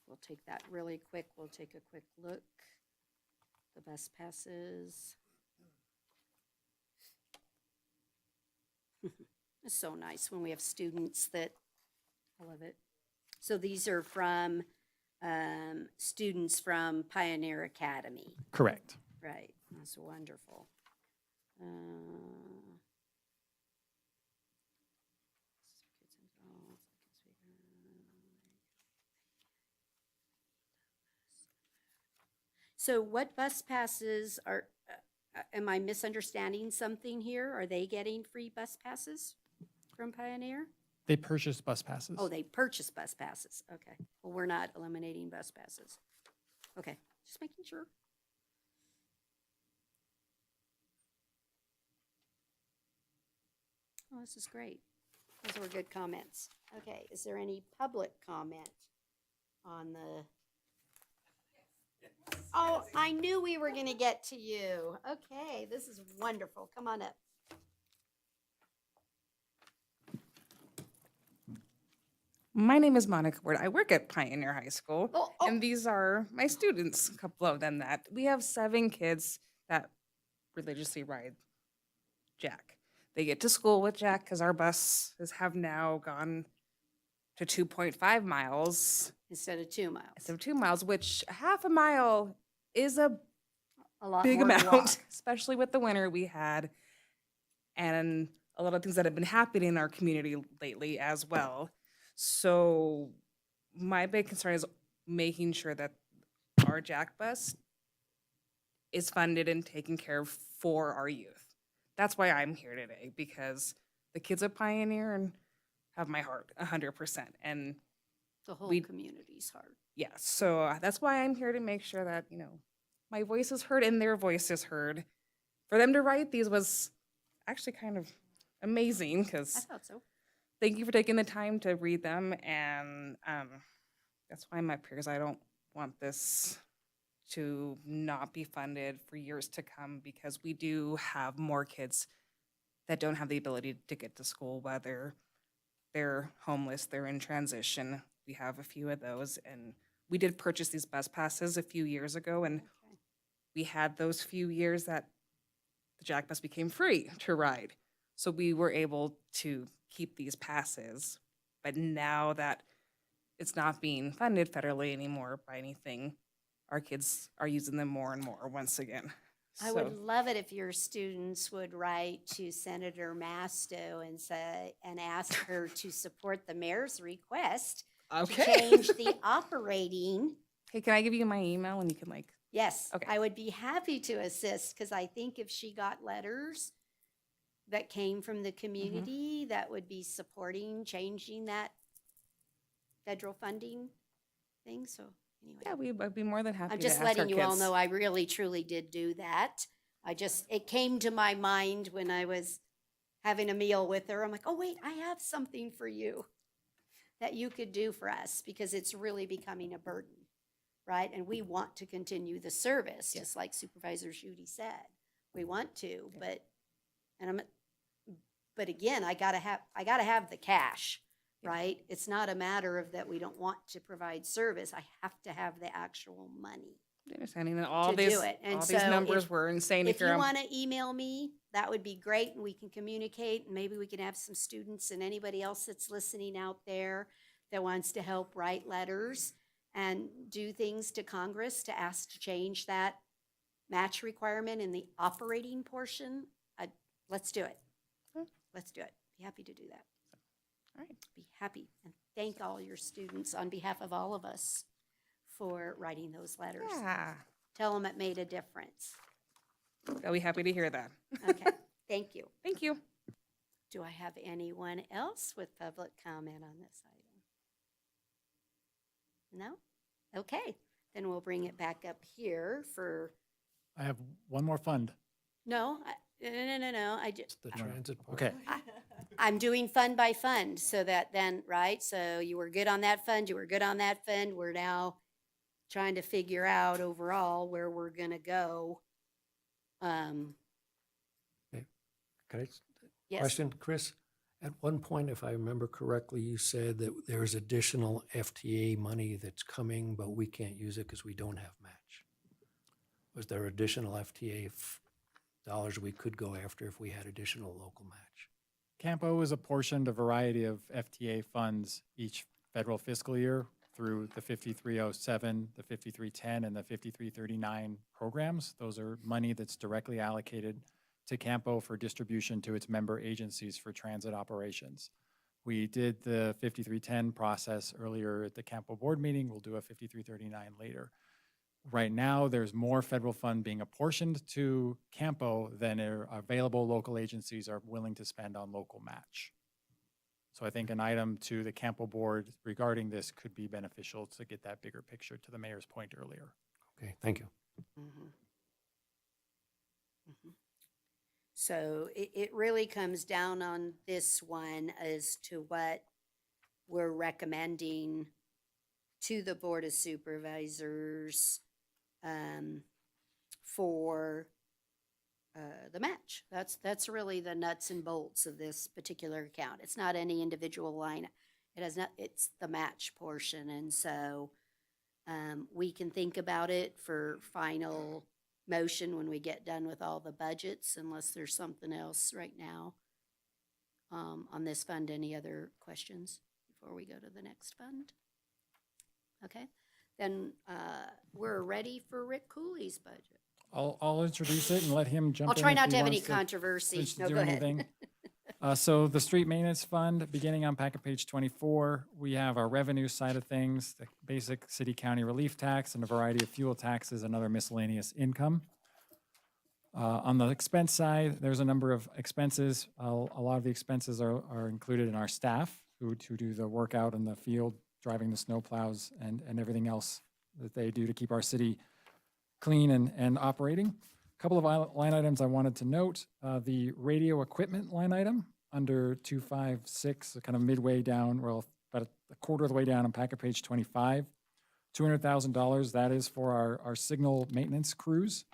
We'll take that really quick. We'll take a quick look. The bus passes. It's so nice when we have students that, I love it. So these are from students from Pioneer Academy. Correct. Right, that's wonderful. So what bus passes are, am I misunderstanding something here? Are they getting free bus passes from Pioneer? They purchased bus passes. Oh, they purchase bus passes. Okay. Well, we're not eliminating bus passes. Okay, just making sure. Oh, this is great. Those were good comments. Okay, is there any public comment on the? Oh, I knew we were gonna get to you. Okay, this is wonderful. Come on up. My name is Monica Ward. I work at Pioneer High School, Oh, and these are my students, a couple of them that we have 7 kids that religiously ride Jack. They get to school with Jack because our buses have now gone to 2.5 miles instead of 2 miles. instead of 2 miles, which half a mile is a lot big more to amount, walk. especially with the winter we had, and a lot of things that have been happening in our community lately as well. So my big concern is making sure that our Jack bus is funded and taken care of for our youth. That's why I'm here today, because the kids at Pioneer and have my heart 100%. And The whole we- community's hard. yeah, so that's why I'm here to make sure that, my voice is heard and their voice is heard. For them to write these was actually kind of amazing, I because thought so. thank you for taking the time to read them, and that's why I'm up here, because I don't want this to not be funded for years to come, because we do have more kids that don't have the ability to get to school, whether they're homeless, they're in transition. We have a few of those, and we did purchase these bus passes a few years ago, and Okay. we had those few years that the Jack bus became free to ride. So we were able to keep these passes. But now that it's not being funded federally anymore by anything, our kids are using them more and more once again. I would love it if your students would write to Senator Masto and say, and ask her to support the mayor's request to Okay. change the operating. Hey, can I give you my email and you can Yes, Okay. I would be happy to assist, because I think if she got letters that came from the community that would be supporting changing that federal funding thing, so anyway. yeah, I'd be more than happy I'm to just ask letting our you all kids. know I really truly did do that. It came to my mind when I was having a meal with her. I'm like, oh wait, I have something for you that you could do for us, because it's really becoming a burden, right? And we want to continue the service, just like Supervisor Judy said. We want to, but again, I gotta have the cash, right? It's not a matter of that we don't want to provide service. I have to have the actual money Understanding that all to these, do it. And all so these numbers were insane. if you you're, want to email me, that would be great, and we can communicate, and maybe we can have some students and anybody else that's listening out there that wants to help write letters and do things to Congress to ask to change that match requirement in the operating portion. Let's do it. Let's do it. Be happy to do that. All right. Be happy and thank all your students on behalf of all of us for writing those letters. Yeah. Tell them it made a difference. I'll be happy to hear that. Okay, thank you. Thank you. Do I have anyone else with public comment on this item? No? Okay, then we'll bring it back up here for, I have one more fund. no, no, I just, The transit part. Okay. I'm doing fund by fund, so that then, right, so you were good on that fund, you were good on that fund, we're now trying to figure out overall where we're gonna go. Can I, Yes. question, Chris? At one point, if I remember correctly, you said that there's additional FTA money that's coming, but we can't use it because we don't have match. Was there additional FTA dollars we could go after if we had additional local match? CAMPO is apportioned a variety of FTA funds each federal fiscal year through the 5307, the 5310, and the 5339 programs. Those are money that's directly allocated to CAMPO for distribution to its member agencies for transit operations. We did the 5310 process earlier at the CAMPO board meeting. We'll do a 5339 later. Right now, there's more federal fund being apportioned to CAMPO than are available local agencies are willing to spend on local match. So I think an item to the CAMPO board regarding this could be beneficial to get that bigger picture to the mayor's point earlier. Okay, thank you. So it really comes down on this one as to what we're recommending to the Board of Supervisors for the match. That's really the nuts and bolts of this particular account. It's not any individual line. It has not, it's the match portion. And so we can think about it for final motion when we get done with all the budgets, unless there's something else right now on this fund. Any other questions before we go to the next fund? Okay, then we're ready for Rick Cooley's budget. I'll introduce it and let him jump in. I'll try if not he to have any wants to controversy. finish to No, do go ahead. anything. So the street maintenance fund, beginning on packet page 24, we have our revenue side of things, the basic city county relief tax and a variety of fuel taxes and other miscellaneous income. On the expense side, there's a number of expenses. A lot of the expenses are included in our staff who do the work out in the field, driving the snow plows and everything else that they do to keep our city clean and operating. A couple of line items I wanted to note. The radio equipment line item under 256, kind of midway down, well, about a quarter of the way down on packet page 25. $200,000, that is for our signal maintenance crews.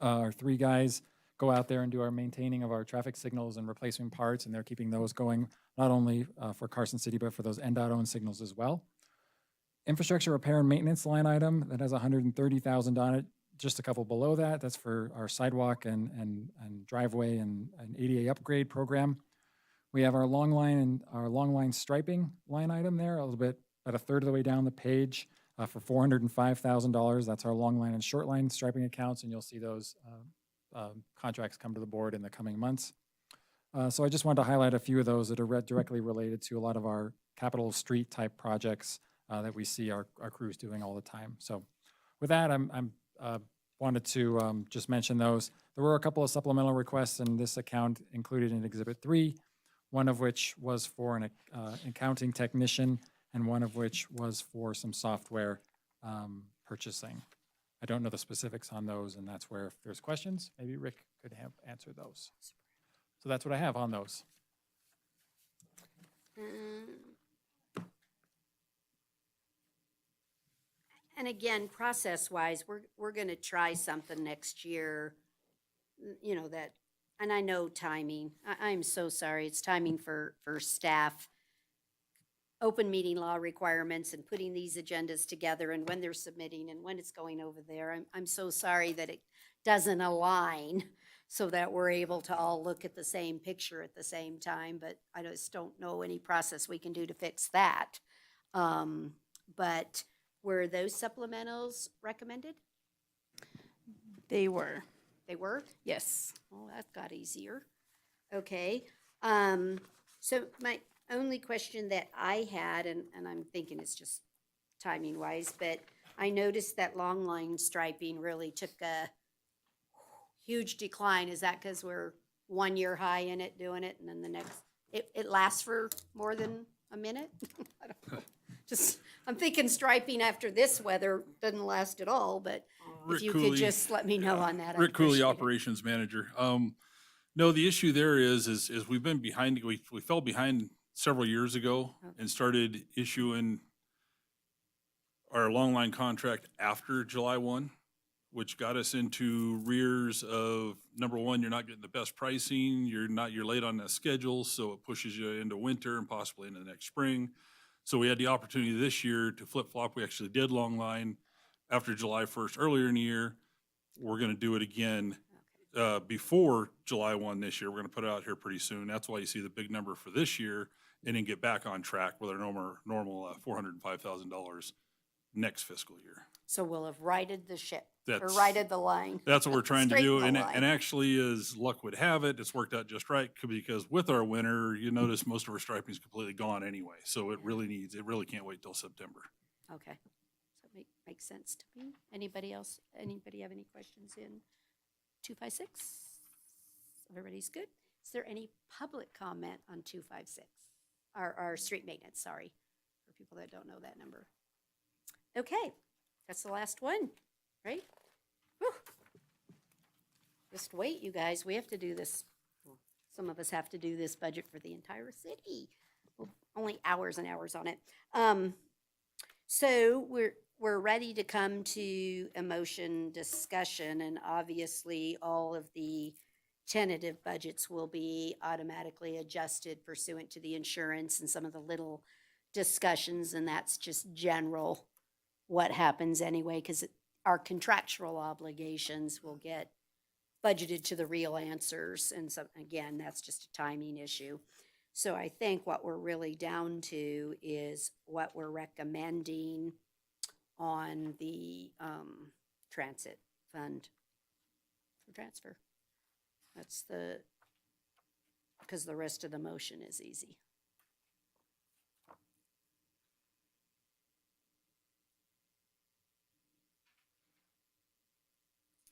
Our three guys go out there and do our maintaining of our traffic signals and replacement parts, and they're keeping those going not only for Carson City, but for those NDOT owned signals as well. Infrastructure repair and maintenance line item that has $130,000 on it. Just a couple below that, that's for our sidewalk and driveway and ADA upgrade program. We have our long line striping line item there, a little bit, about a third of the way down the page for $405,000. That's our long line and short line striping accounts, and you'll see those contracts come to the board in the coming months. So I just wanted to highlight a few of those that are directly related to a lot of our capital street type projects that we see our crews doing all the time. So with that, I'm wanted to just mention those. There were a couple of supplemental requests in this account included in Exhibit 3, one of which was for an accounting technician and one of which was for some software purchasing. I don't know the specifics on those, and that's where if there's questions, maybe Rick could have answered those. So that's what I have on those. And again, process-wise, we're going to try something next year, you know, that, and I know timing. I'm so sorry. It's timing for staff. Open meeting law requirements and putting these agendas together and when they're submitting and when it's going over there. I'm so sorry that it doesn't align so that we're able to all look at the same picture at the same time, but I just don't know any process we can do to fix that. But were those supplementals recommended? They were, They were? yes. Well, that got easier. Okay. So my only question that I had, and I'm thinking it's just timing wise, but I noticed that long line striping really took a huge decline. Is that because we're 1 year high in it doing it and then the next, it lasts for more than a minute? I don't know. Just, I'm thinking striping after this weather doesn't last at all, but if Rick you could Cooley. just let me know on that. I'd Rick Cooley, appreciate it. Operations Manager. No, the issue there is we've been behind, we fell behind several years ago and started issuing our long line contract after July 1, which got us into rears of, number one, you're not getting the best pricing, you're late on the schedule, so it pushes you into winter and possibly into the next spring. So we had the opportunity this year to flip-flop. We actually did long line after July 1st earlier in the year. We're gonna do it again before July 1 this year. We're gonna put it out here pretty soon. That's why you see the big number for this year, and then get back on track with our normal $405,000 next fiscal year. So we'll have righted the ship, or That's- righted the line. That's what we're trying to do, Straighten the and line. actually, as luck would have it, it's worked out just right, because with our winter, you notice most of our striping is completely gone anyway, so it really can't wait till September. Okay, so it makes sense to me. Anybody else, anybody have any questions in 256? Everybody's good? Is there any public comment on 256? Our street maintenance, sorry, for people that don't know that number. Okay, that's the last one, right? Whew. Just wait, you guys, we have to do this. Well, some of us have to do this budget for the entire city. Well, only hours and hours on it. So we're ready to come to a motion discussion, and obviously all of the tentative budgets will be automatically adjusted pursuant to the insurance and some of the little discussions, and that's just general what happens anyway, because our contractual obligations will get budgeted to the real answers. And so, again, that's just a timing issue. So I think what we're really down to is what we're recommending on the transit fund for transfer. That's because the rest of the motion is easy.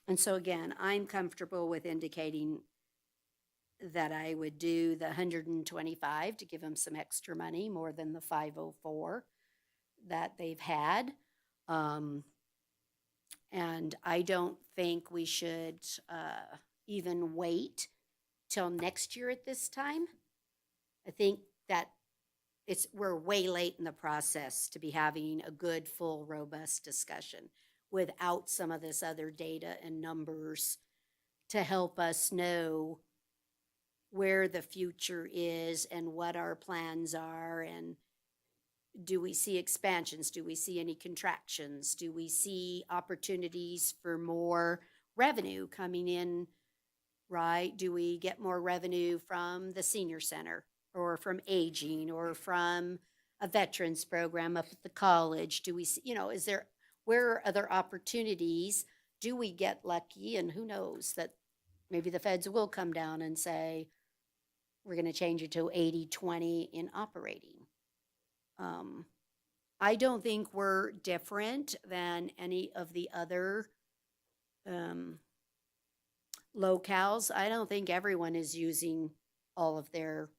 And so again, I'm comfortable with indicating that I would do the 125 to give them some extra money, more than the 504 that they've had. And I don't think we should even wait till next year at this time. I think that we're way late in the process to be having a good, full, robust discussion without some of this other data and numbers to help us know where the future is and what our plans are, and do we see expansions? Do we see any contractions? Do we see opportunities for more revenue coming in, right? Do we get more revenue from the senior center, or from aging, or from a veterans program up at the college? Do we see, where are other opportunities? Do we get lucky? And who knows, that maybe the feds will come down and say, we're going to change it to 80-20 in operating. I don't think we're different than any of the other locales. I don't think everyone is using all of their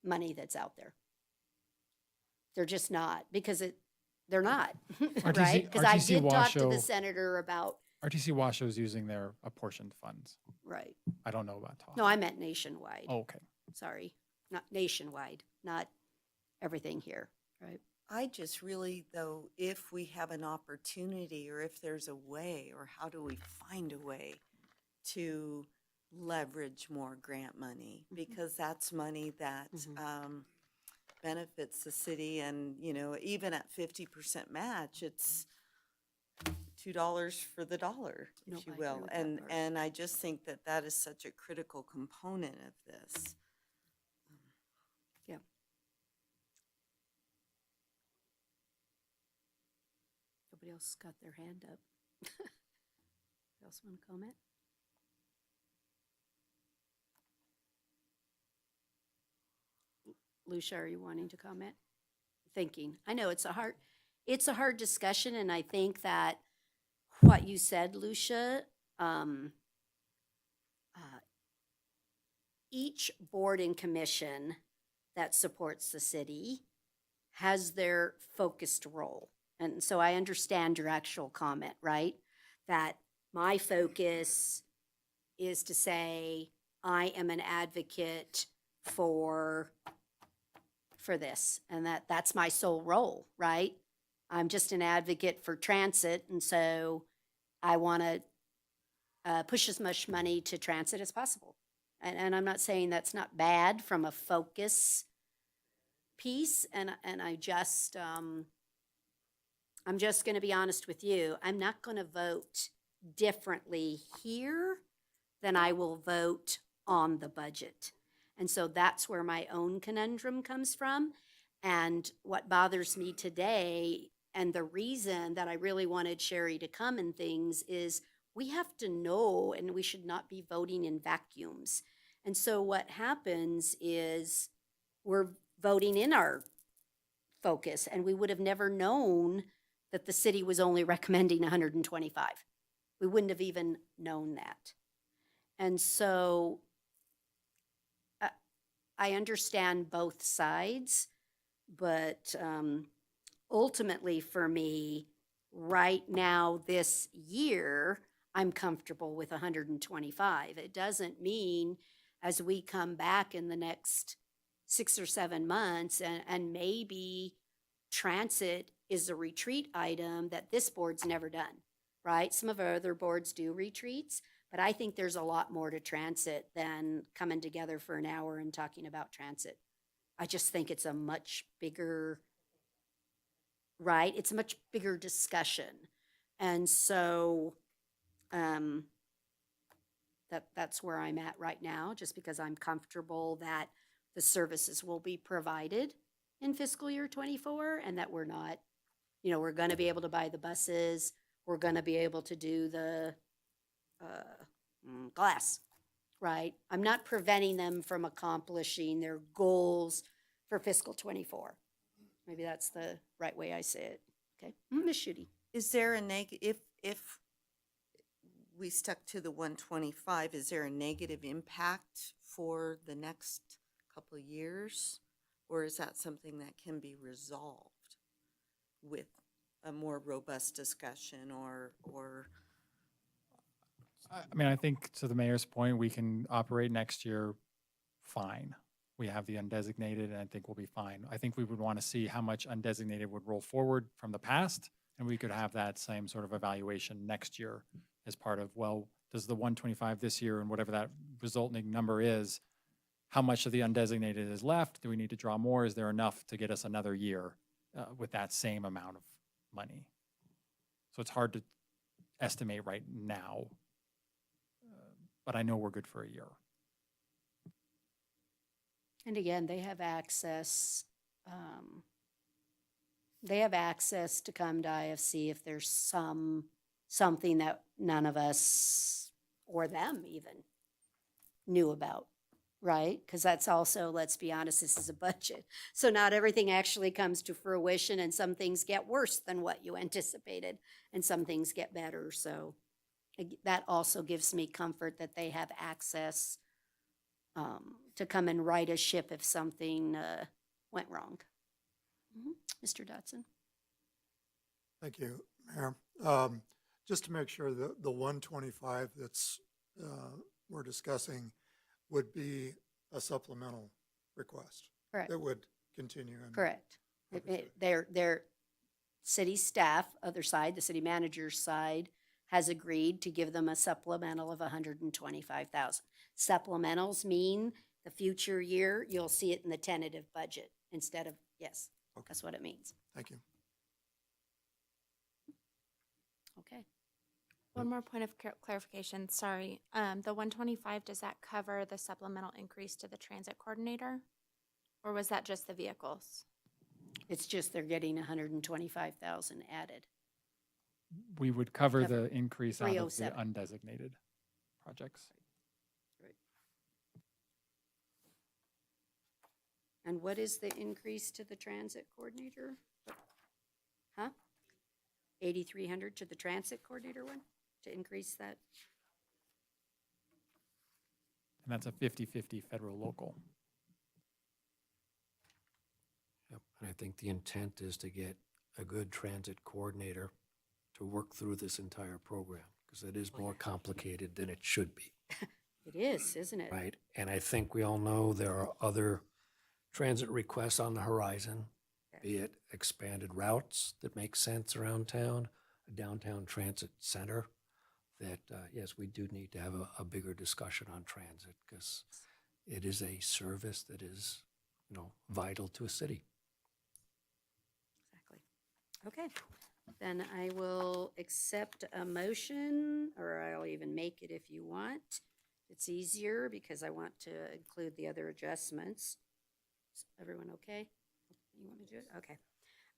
money that's out there. They're just not, because they're not, right? Because I RTC did talk to the Washoe- senator about, RTC Washoe is using their apportioned funds. right. I don't know about Tahoe. No, I meant nationwide. Oh, okay. Sorry, not nationwide, not everything here, right? I just really, though, if we have an opportunity, or if there's a way, or how do we find a way to leverage more grant money? Because that's money that benefits the city, and, even at 50% match, it's $2 for the dollar, No, if you I agree will. with that And, part. and I just think that that is such a critical component of this. Yeah. Nobody else got their hand up. else want to comment? Lucia, are you wanting to comment? Thinking. I know it's a hard discussion, and I think that what you said, Lucia, each board and commission that supports the city has their focused role. And so I understand your actual comment, right? That my focus is to say, I am an advocate for this, and that's my sole role, right? I'm just an advocate for transit, and so I want to push as much money to transit as possible. And I'm not saying that's not bad from a focus piece, and I just I'm just going to be honest with you. I'm not going to vote differently here than I will vote on the budget. And so that's where my own conundrum comes from. And what bothers me today, and the reason that I really wanted Sherry to come and things, is we have to know, and we should not be voting in vacuums. And so what happens is we're voting in our focus, and we would have never known that the city was only recommending 125. We wouldn't have even known that. And so I understand both sides, but ultimately for me, right now, this year, I'm comfortable with 125. It doesn't mean as we come back in the next 6 or 7 months and maybe transit is a retreat item that this board's never done, right? Some of our other boards do retreats, but I think there's a lot more to transit than coming together for an hour and talking about transit. I just think it's a much bigger, right? It's a much bigger discussion. And so that's where I'm at right now, just because I'm comfortable that the services will be provided in fiscal year 24, and that we're not, we're going to be able to buy the buses. We're going to be able to do the glass, right? I'm not preventing them from accomplishing their goals for fiscal 24. Maybe that's the right way I say it. Okay, Ms. Schutte. Is there a if we stuck to the 125, is there a negative impact for the next couple of years? Or is that something that can be resolved with a more robust discussion or I mean, I think to the mayor's point, we can operate next year fine. We have the undesignated, and I think we'll be fine. I think we would want to see how much undesignated would roll forward from the past, and we could have that same sort of evaluation next year as part of, well, does the 125 this year and whatever that resulting number is, how much of the undesignated is left? Do we need to draw more? Is there enough to get us another year with that same amount of money? So it's hard to estimate right now, but I know we're good for a year. And again, they have access. They have access to come to IFC if there's something that none of us or them even knew about, right? Because that's also, let's be honest, this is a budget. So not everything actually comes to fruition, and some things get worse than what you anticipated, and some things get better. So that also gives me comfort that they have access to come and right a ship if something went wrong. Mr. Dotson. Thank you, Mayor. Just to make sure that the 125 that's we're discussing would be a supplemental request. Correct. That would continue. Correct. Their city staff, other side, the city manager's side, has agreed to give them a supplemental of 125,000. Supplementals mean the future year, you'll see it in the tentative budget instead of, yes, okay. That's what it means. Thank you. Okay. One more point of clarification, sorry. The 125, does that cover the supplemental increase to the transit coordinator? Or was that just the vehicles? It's just they're getting 125,000 added. We would cover Cover the increase out of the 307. undesignated projects. And what is the increase to the transit coordinator? Huh? 8,300 to the transit coordinator one, to increase that? And that's a 50-50 federal local. Yep, and I think the intent is to get a good transit coordinator to work through this entire program, because it is more complicated than it should be, It is, isn't it? right? And I think we all know there are other transit requests on the horizon, be it expanded routes that make sense around town, a downtown transit center, that, yes, we do need to have a bigger discussion on transit, because it is a service that is, vital to a city. Exactly. Okay, then I will accept a motion, or I'll even make it if you want. It's easier because I want to include the other adjustments. Is everyone okay? You want me to do it? Okay.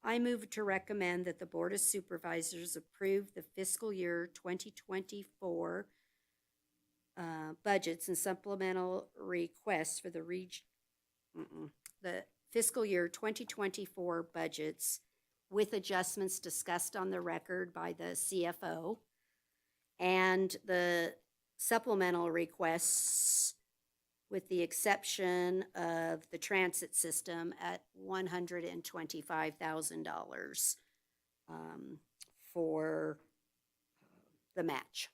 I move to recommend that the Board of Supervisors approve the fiscal year 2024 budgets and supplemental requests for the the fiscal year 2024 budgets with adjustments discussed on the record by the CFO, and the supplemental requests with the exception of the transit system at $125,000 for the match.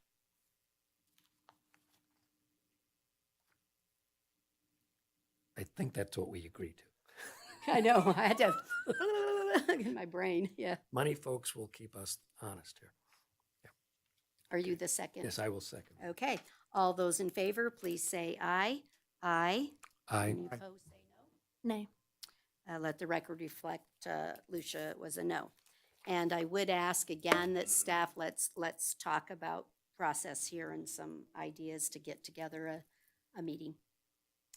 I think that's what we agreed to. I know, I had to in my brain, yeah. Money folks will keep us honest here. Are you the second? Yes, I will second. Okay, all those in favor, please say aye. Aye. Aye. Any opposed, say no. Nay. Let the record reflect, Lucia was a no. And I would ask again that staff, let's talk about process here and some ideas to get together a meeting.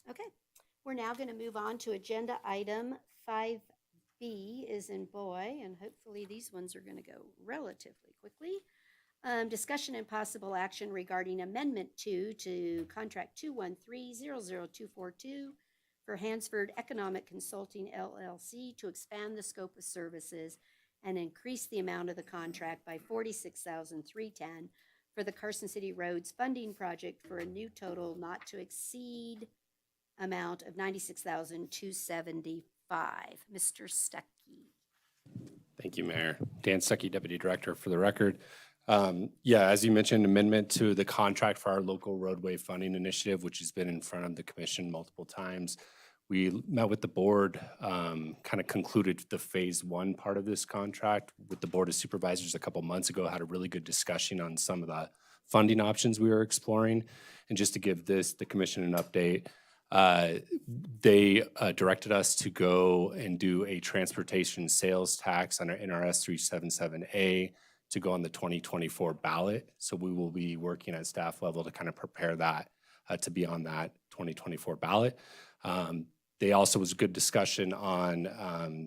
Okay, we're now going to move on to agenda item 5B is in boy, and hopefully these ones are going to go relatively quickly. Discussion and possible action regarding Amendment 2 to Contract 213-00242 for Hansford Economic Consulting LLC to expand the scope of services and increase the amount of the contract by $46,310 for the Carson City Roads Funding Project for a new total not to exceed amount of $96,275. Mr. Stuckey. Thank you, Mayor. Dan Stuckey, Deputy Director, for the record. Yeah, as you mentioned, amendment to the contract for our local roadway funding initiative, which has been in front of the commission multiple times. We met with the board, kind of concluded the phase one part of this contract with the Board of Supervisors a couple months ago, had a really good discussion on some of the funding options we were exploring. And just to give the commission an update, they directed us to go and do a transportation sales tax under NRS 377A to go on the 2024 ballot. So we will be working at staff level to kind of prepare that to be on that 2024 ballot. They also was a good discussion on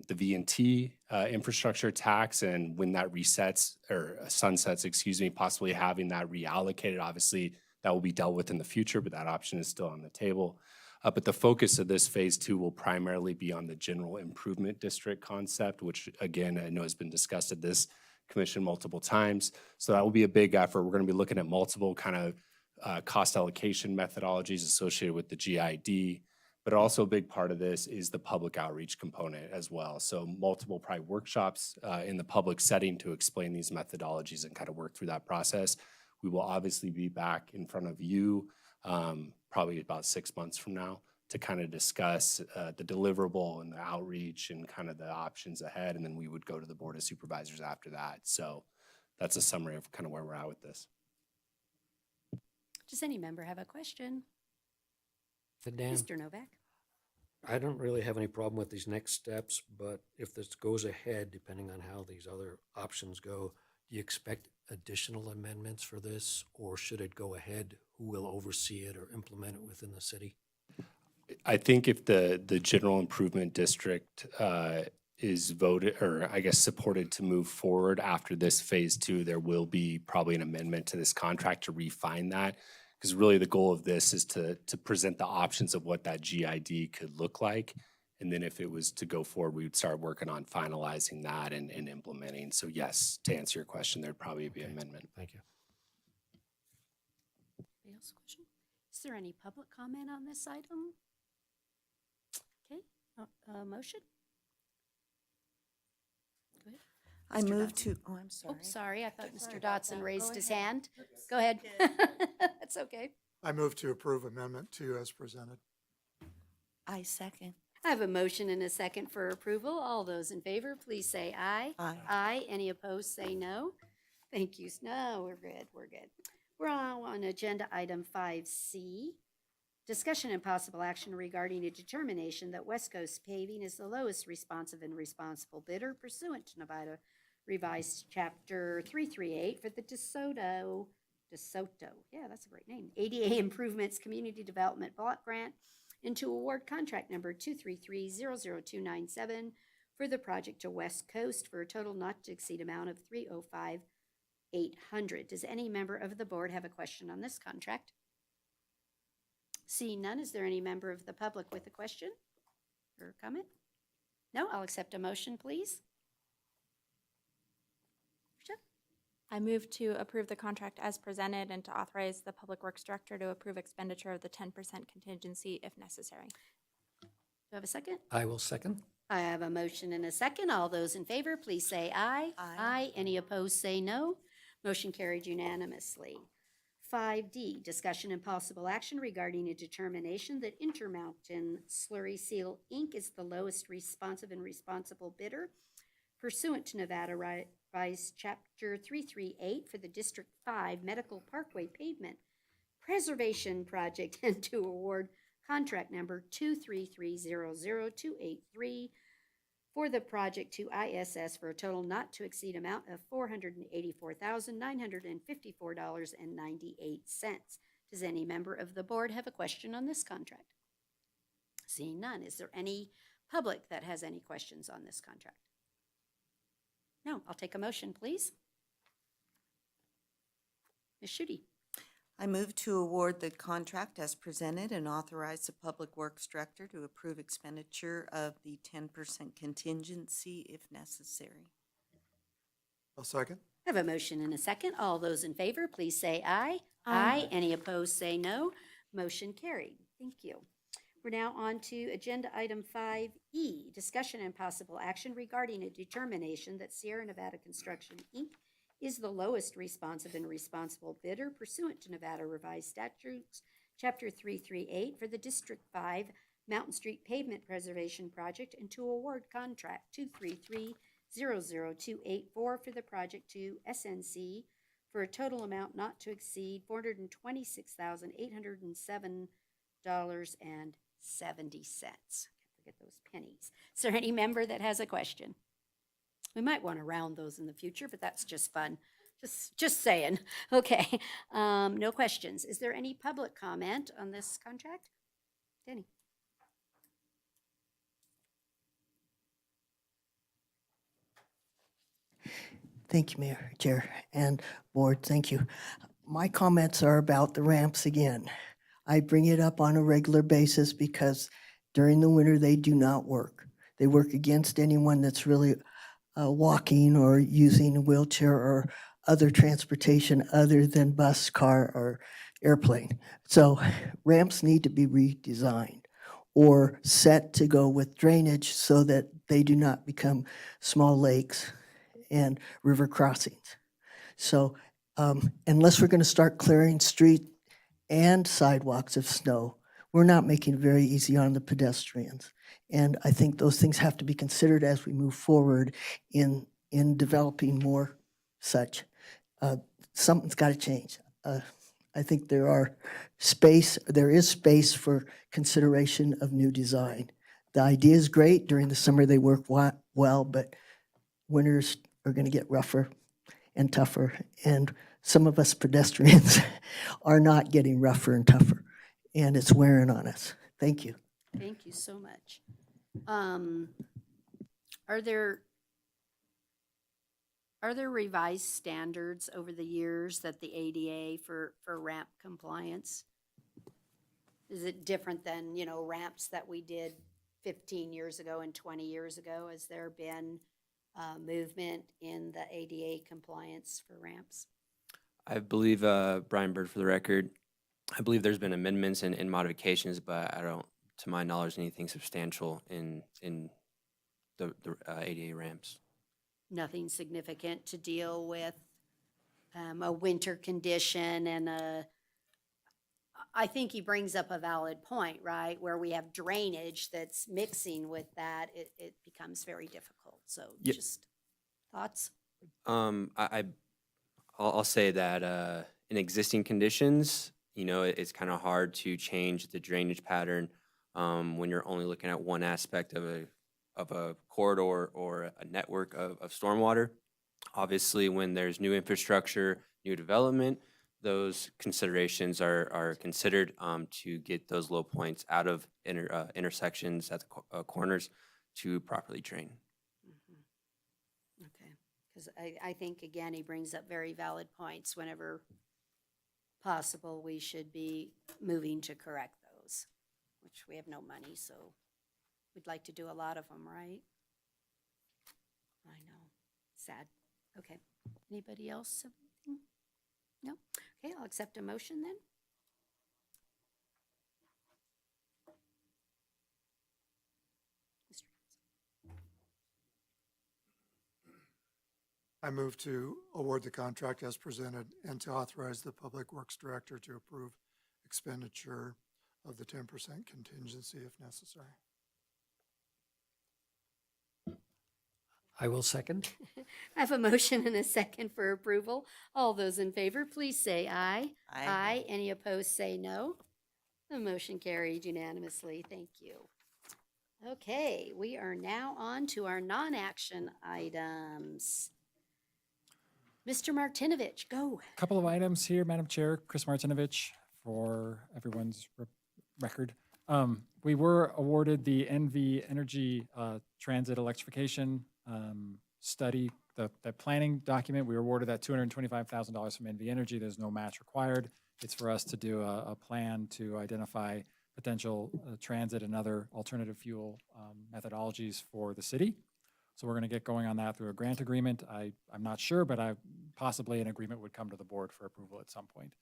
the V&T infrastructure tax and when that resets or sunsets, possibly having that reallocated. Obviously, that will be dealt with in the future, but that option is still on the table. But the focus of this phase two will primarily be on the general improvement district concept, which again, I know has been discussed at this commission multiple times. So that will be a big effort. We're going to be looking at multiple kind of cost allocation methodologies associated with the GID, but also a big part of this is the public outreach component as well. So multiple probably workshops in the public setting to explain these methodologies and kind of work through that process. We will obviously be back in front of you probably about 6 months from now to kind of discuss the deliverable and the outreach and kind of the options ahead. And then we would go to the Board of Supervisors after that. So that's a summary of kind of where we're at with this. Does any member have a question? Dan, Mr. Novak? I don't really have any problem with these next steps, but if this goes ahead, depending on how these other options go, do you expect additional amendments for this, or should it go ahead? Who will oversee it or implement it within the city? I think if the general improvement district is voted, or I guess supported to move forward after this phase 2, there will be probably an amendment to this contract to refine that. Because really the goal of this is to present the options of what that GID could look like. And then if it was to go forward, we would start working on finalizing that and implementing. So yes, to answer your question, there'd probably be an amendment. Thank you. Anybody else question? Is there any public comment on this item? Okay, motion? Go ahead. I Mr. move Dotson. to, oh, I'm sorry. Oh, sorry, I thought Sorry Mr. about Dotson that. raised Go his ahead. hand. Go ahead. That's okay. I move to approve Amendment 2 as presented. I second. I have a motion and a second for approval. All those in favor, please say aye. Aye. Aye. Any opposed, say no. Thank you. No, we're good. We're good. We're now on agenda item 5C. Discussion and possible action regarding a determination that West Coast Paving is the lowest responsive and responsible bidder pursuant to Nevada Revised Chapter 338 for the DeSoto, yeah, that's a great name, ADA Improvements Community Development Block Grant, and to award contract number 233-00297 for the project to West Coast for a total not to exceed amount of $305,800. Does any member of the board have a question on this contract? Seeing none, is there any member of the public with a question or comment? No, I'll accept a motion, please. I move to approve the contract as presented and to authorize the Public Works Director to approve expenditure of the 10% contingency if necessary. Do I have a second? I will second. I have a motion and a second. All those in favor, please say aye. Aye. Any opposed, say no. Motion carried unanimously. 5D, discussion and possible action regarding a determination that Intermountain Slurry Seal, Inc. is the lowest responsive and responsible bidder pursuant to Nevada Revised Chapter 338 for the District 5 Medical Parkway Pavement Preservation Project and to award contract number 233-00283 for the project to ISS for a total not to exceed amount of $484,954.98. Does any member of the board have a question on this contract? Seeing none, is there any public that has any questions on this contract? No, I'll take a motion, please. Ms. Schutte. I move to award the contract as presented and authorize the Public Works Director to approve expenditure of the 10% contingency if necessary. I'll second. I have a motion and a second. All those in favor, please say aye. Aye. Any opposed, say no. Motion carried. Thank you. We're now on to agenda item 5E, discussion and possible action regarding a determination that Sierra Nevada Construction, Inc. is the lowest responsive and responsible bidder pursuant to Nevada Revised Statutes, Chapter 338 for the District 5 Mountain Street Pavement Preservation Project and to award contract 233-00284 for the project to SNC for a total amount not to exceed $426,807.70. Forget those pennies. Is there any member that has a question? We might want to round those in the future, but that's just fun. Just saying. Okay. No questions. Is there any public comment on this contract? Danny. Thank you, Mayor, Chair, and Board. Thank you. My comments are about the ramps again. I bring it up on a regular basis because during the winter, they do not work. They work against anyone that's really walking or using a wheelchair or other transportation other than bus, car, or airplane. So ramps need to be redesigned or set to go with drainage so that they do not become small lakes and river crossings. So unless we're going to start clearing street and sidewalks of snow, we're not making it very easy on the pedestrians. And I think those things have to be considered as we move forward in developing more such. Something's got to change. I think there is space for consideration of new design. The idea is great. During the summer, they work well, but winters are going to get rougher and tougher. And some of us pedestrians are not getting rougher and tougher, and it's wearing on us. Thank you. Thank you so much. Are there revised standards over the years that the ADA for ramp compliance? Is it different than, ramps that we did 15 years ago and 20 years ago? Has there been movement in the ADA compliance for ramps? I believe, Brian Bird for the record, I believe there's been amendments and modifications, but I don't, to my knowledge, anything substantial in the ADA ramps. Nothing significant to deal with a winter condition and I think he brings up a valid point, right? Where we have drainage that's mixing with that, it becomes very difficult. So Yep. just thoughts? I'll say that in existing conditions, it's kind of hard to change the drainage pattern when you're only looking at one aspect of a corridor or a network of stormwater. Obviously, when there's new infrastructure, new development, those considerations are considered to get those low points out of intersections at the corners to properly drain. Okay, because I think, again, he brings up very valid points. Whenever possible, we should be moving to correct those, which we have no money, so we'd like to do a lot of them, right? I know, sad. Okay, anybody else have anything? No? Okay, I'll accept a motion then. I move to award the contract as presented and to authorize the Public Works Director to approve expenditure of the 10% contingency if necessary. I will second. I have a motion and a second for approval. All those in favor, please say aye. Aye. Any opposed, say no. The motion carried unanimously. Thank you. Okay, we are now on to our non-action items. Mr. Martinovich, go. Couple of items here, Madam Chair. Chris Martinovich, for everyone's record. We were awarded the NV Energy Transit Electrification study, the planning document. We were awarded that $225,000 from NV Energy. There's no match required. It's for us to do a plan to identify potential transit and other alternative fuel methodologies for the city. So we're going to get going on that through a grant agreement. I'm not sure, but possibly an agreement would come to the board for approval at some point.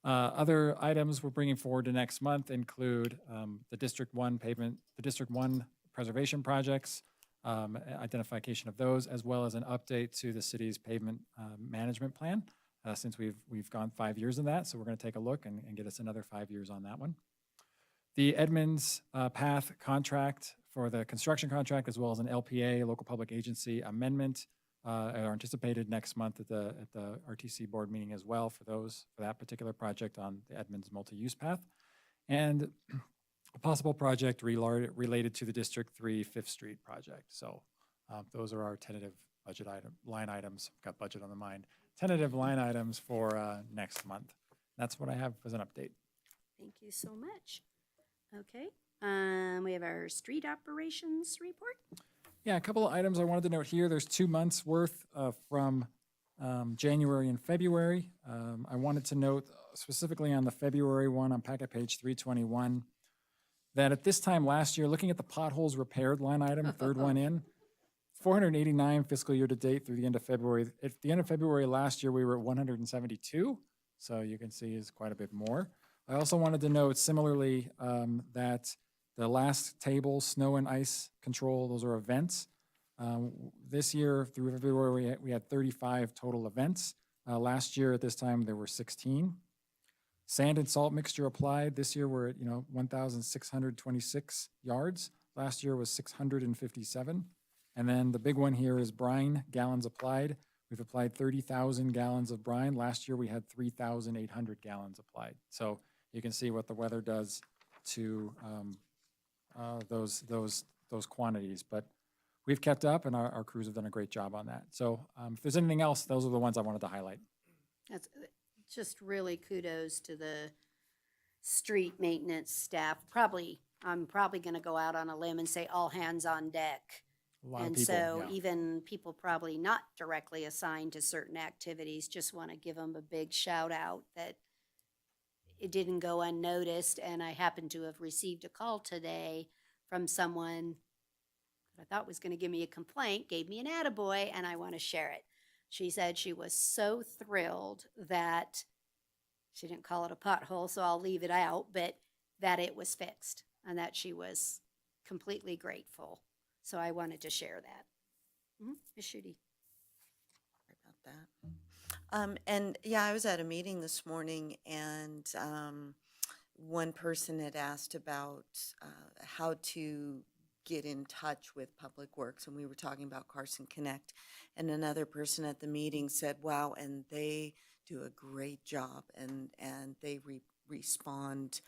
Other items we're bringing forward to next month include the District 1 pavement, the District 1 preservation projects, identification of those, as well as an update to the city's pavement management plan, since we've gone 5 years in that. So we're going to take a look and get us another 5 years on that one. The Edmonds Path contract for the construction contract, as well as an LPA, local public agency amendment, are anticipated next month at the RTC board meeting as well for that particular project on the Edmonds multi-use path. And a possible project related to the District 3 5th Street project. So those are our tentative budget line items. Got budget on the mind. Tentative line items for next month. That's what I have as an update. Thank you so much. Okay, we have our street operations report. Yeah, a couple of items I wanted to note here. There's 2 months worth from January and February. I wanted to note specifically on the February one on packet page 321 that at this time last year, looking at the potholes repaired line item, third one in, 489 fiscal year to date through the end of February. At the end of February last year, we were at 172. So you can see is quite a bit more. I also wanted to note similarly that the last table, snow and ice control, those are events. This year through February, we had 35 total events. Last year at this time, there were 16. Sand and salt mixture applied. This year we're at 1,626 yards. Last year was 657. And then the big one here is brine gallons applied. We've applied 30,000 gallons of brine. Last year we had 3,800 gallons applied. So you can see what the weather does to those quantities. But we've kept up, and our crews have done a great job on that. So if there's anything else, those are the ones I wanted to highlight. That's just really kudos to the street maintenance staff. I'm probably going to go out on a limb and say all hands on deck A lot of And people, so yeah. even people probably not directly assigned to certain activities just want to give them a big shout out that it didn't go unnoticed. And I happened to have received a call today from someone that I thought was going to give me a complaint, gave me an attaboy, and I want to share it. She said she was so thrilled that she didn't call it a pothole, so I'll leave it out, but that it was fixed and that she was completely grateful. So I wanted to share that. Ms. Schutte. Sorry about that. And yeah, I was at a meeting this morning and one person had asked about how to get in touch with Public Works, and we were talking about Carson Connect. And another person at the meeting said, wow, and they do a great job and they respond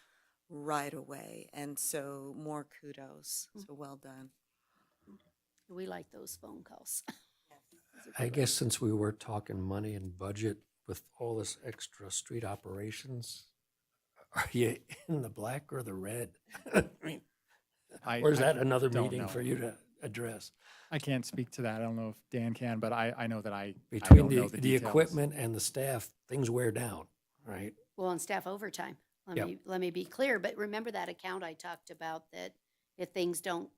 right away. And so more kudos. So well done. We like those phone calls. I guess since we were talking money and budget with all this extra street operations, are you in the black or the red? I mean, or is that another don't meeting know. for you to address? I can't speak to that. I don't know if Dan can, but I know that I Between don't know the details. equipment and the staff, things wear down, right? Well, and staff overtime. Yep. Let me be clear, but remember that account I talked about that if things don't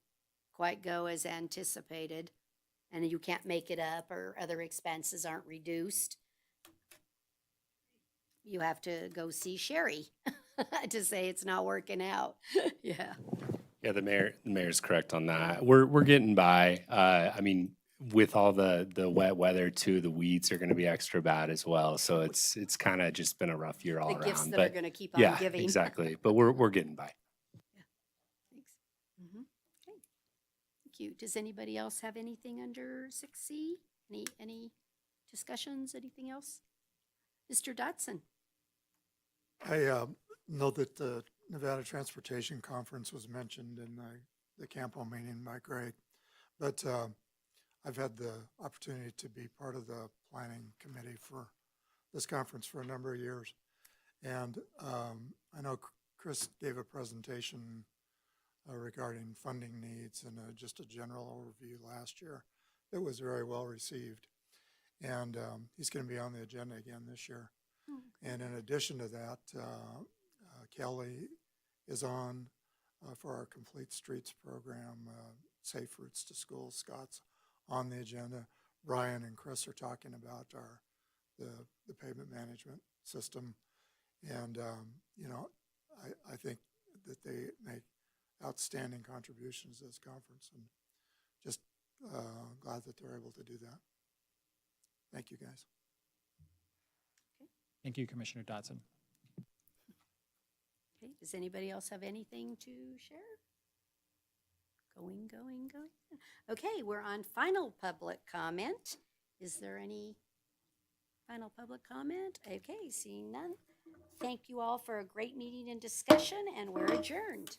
quite go as anticipated and you can't make it up or other expenses aren't reduced, you have to go see Sherry to say it's not working out. Yeah. Yeah, the mayor's correct on that. We're getting by. I mean, with all the wet weather too, the weeds are going to be extra bad as well. So it's kind of just been a rough year all The around. gifts that but are going to keep on yeah, giving. exactly. But we're getting by. Thanks. Okay. Thank you. Does anybody else have anything under 6C? Any discussions, anything else? Mr. Dotson? I know that the Nevada Transportation Conference was mentioned in the CAMPO meeting by Greg, but I've had the opportunity to be part of the planning committee for this conference for a number of years. And I know Chris gave a presentation regarding funding needs and just a general overview last year. It was very well received. And he's going to be on the agenda again this year. And in addition to that, Kelly is on for our Complete Streets program, Safe Routes to School. Scott's on the agenda. Brian and Chris are talking about the pavement management system. And, you know, I think that they make outstanding contributions to this conference and just glad that they're able to do that. Thank you, guys. Thank you, Commissioner Dotson. Okay, does anybody else have anything to share? Going. Okay, we're on final public comment. Is there any final public comment? Okay, seeing none. Thank you all for a great meeting and discussion, and we're adjourned.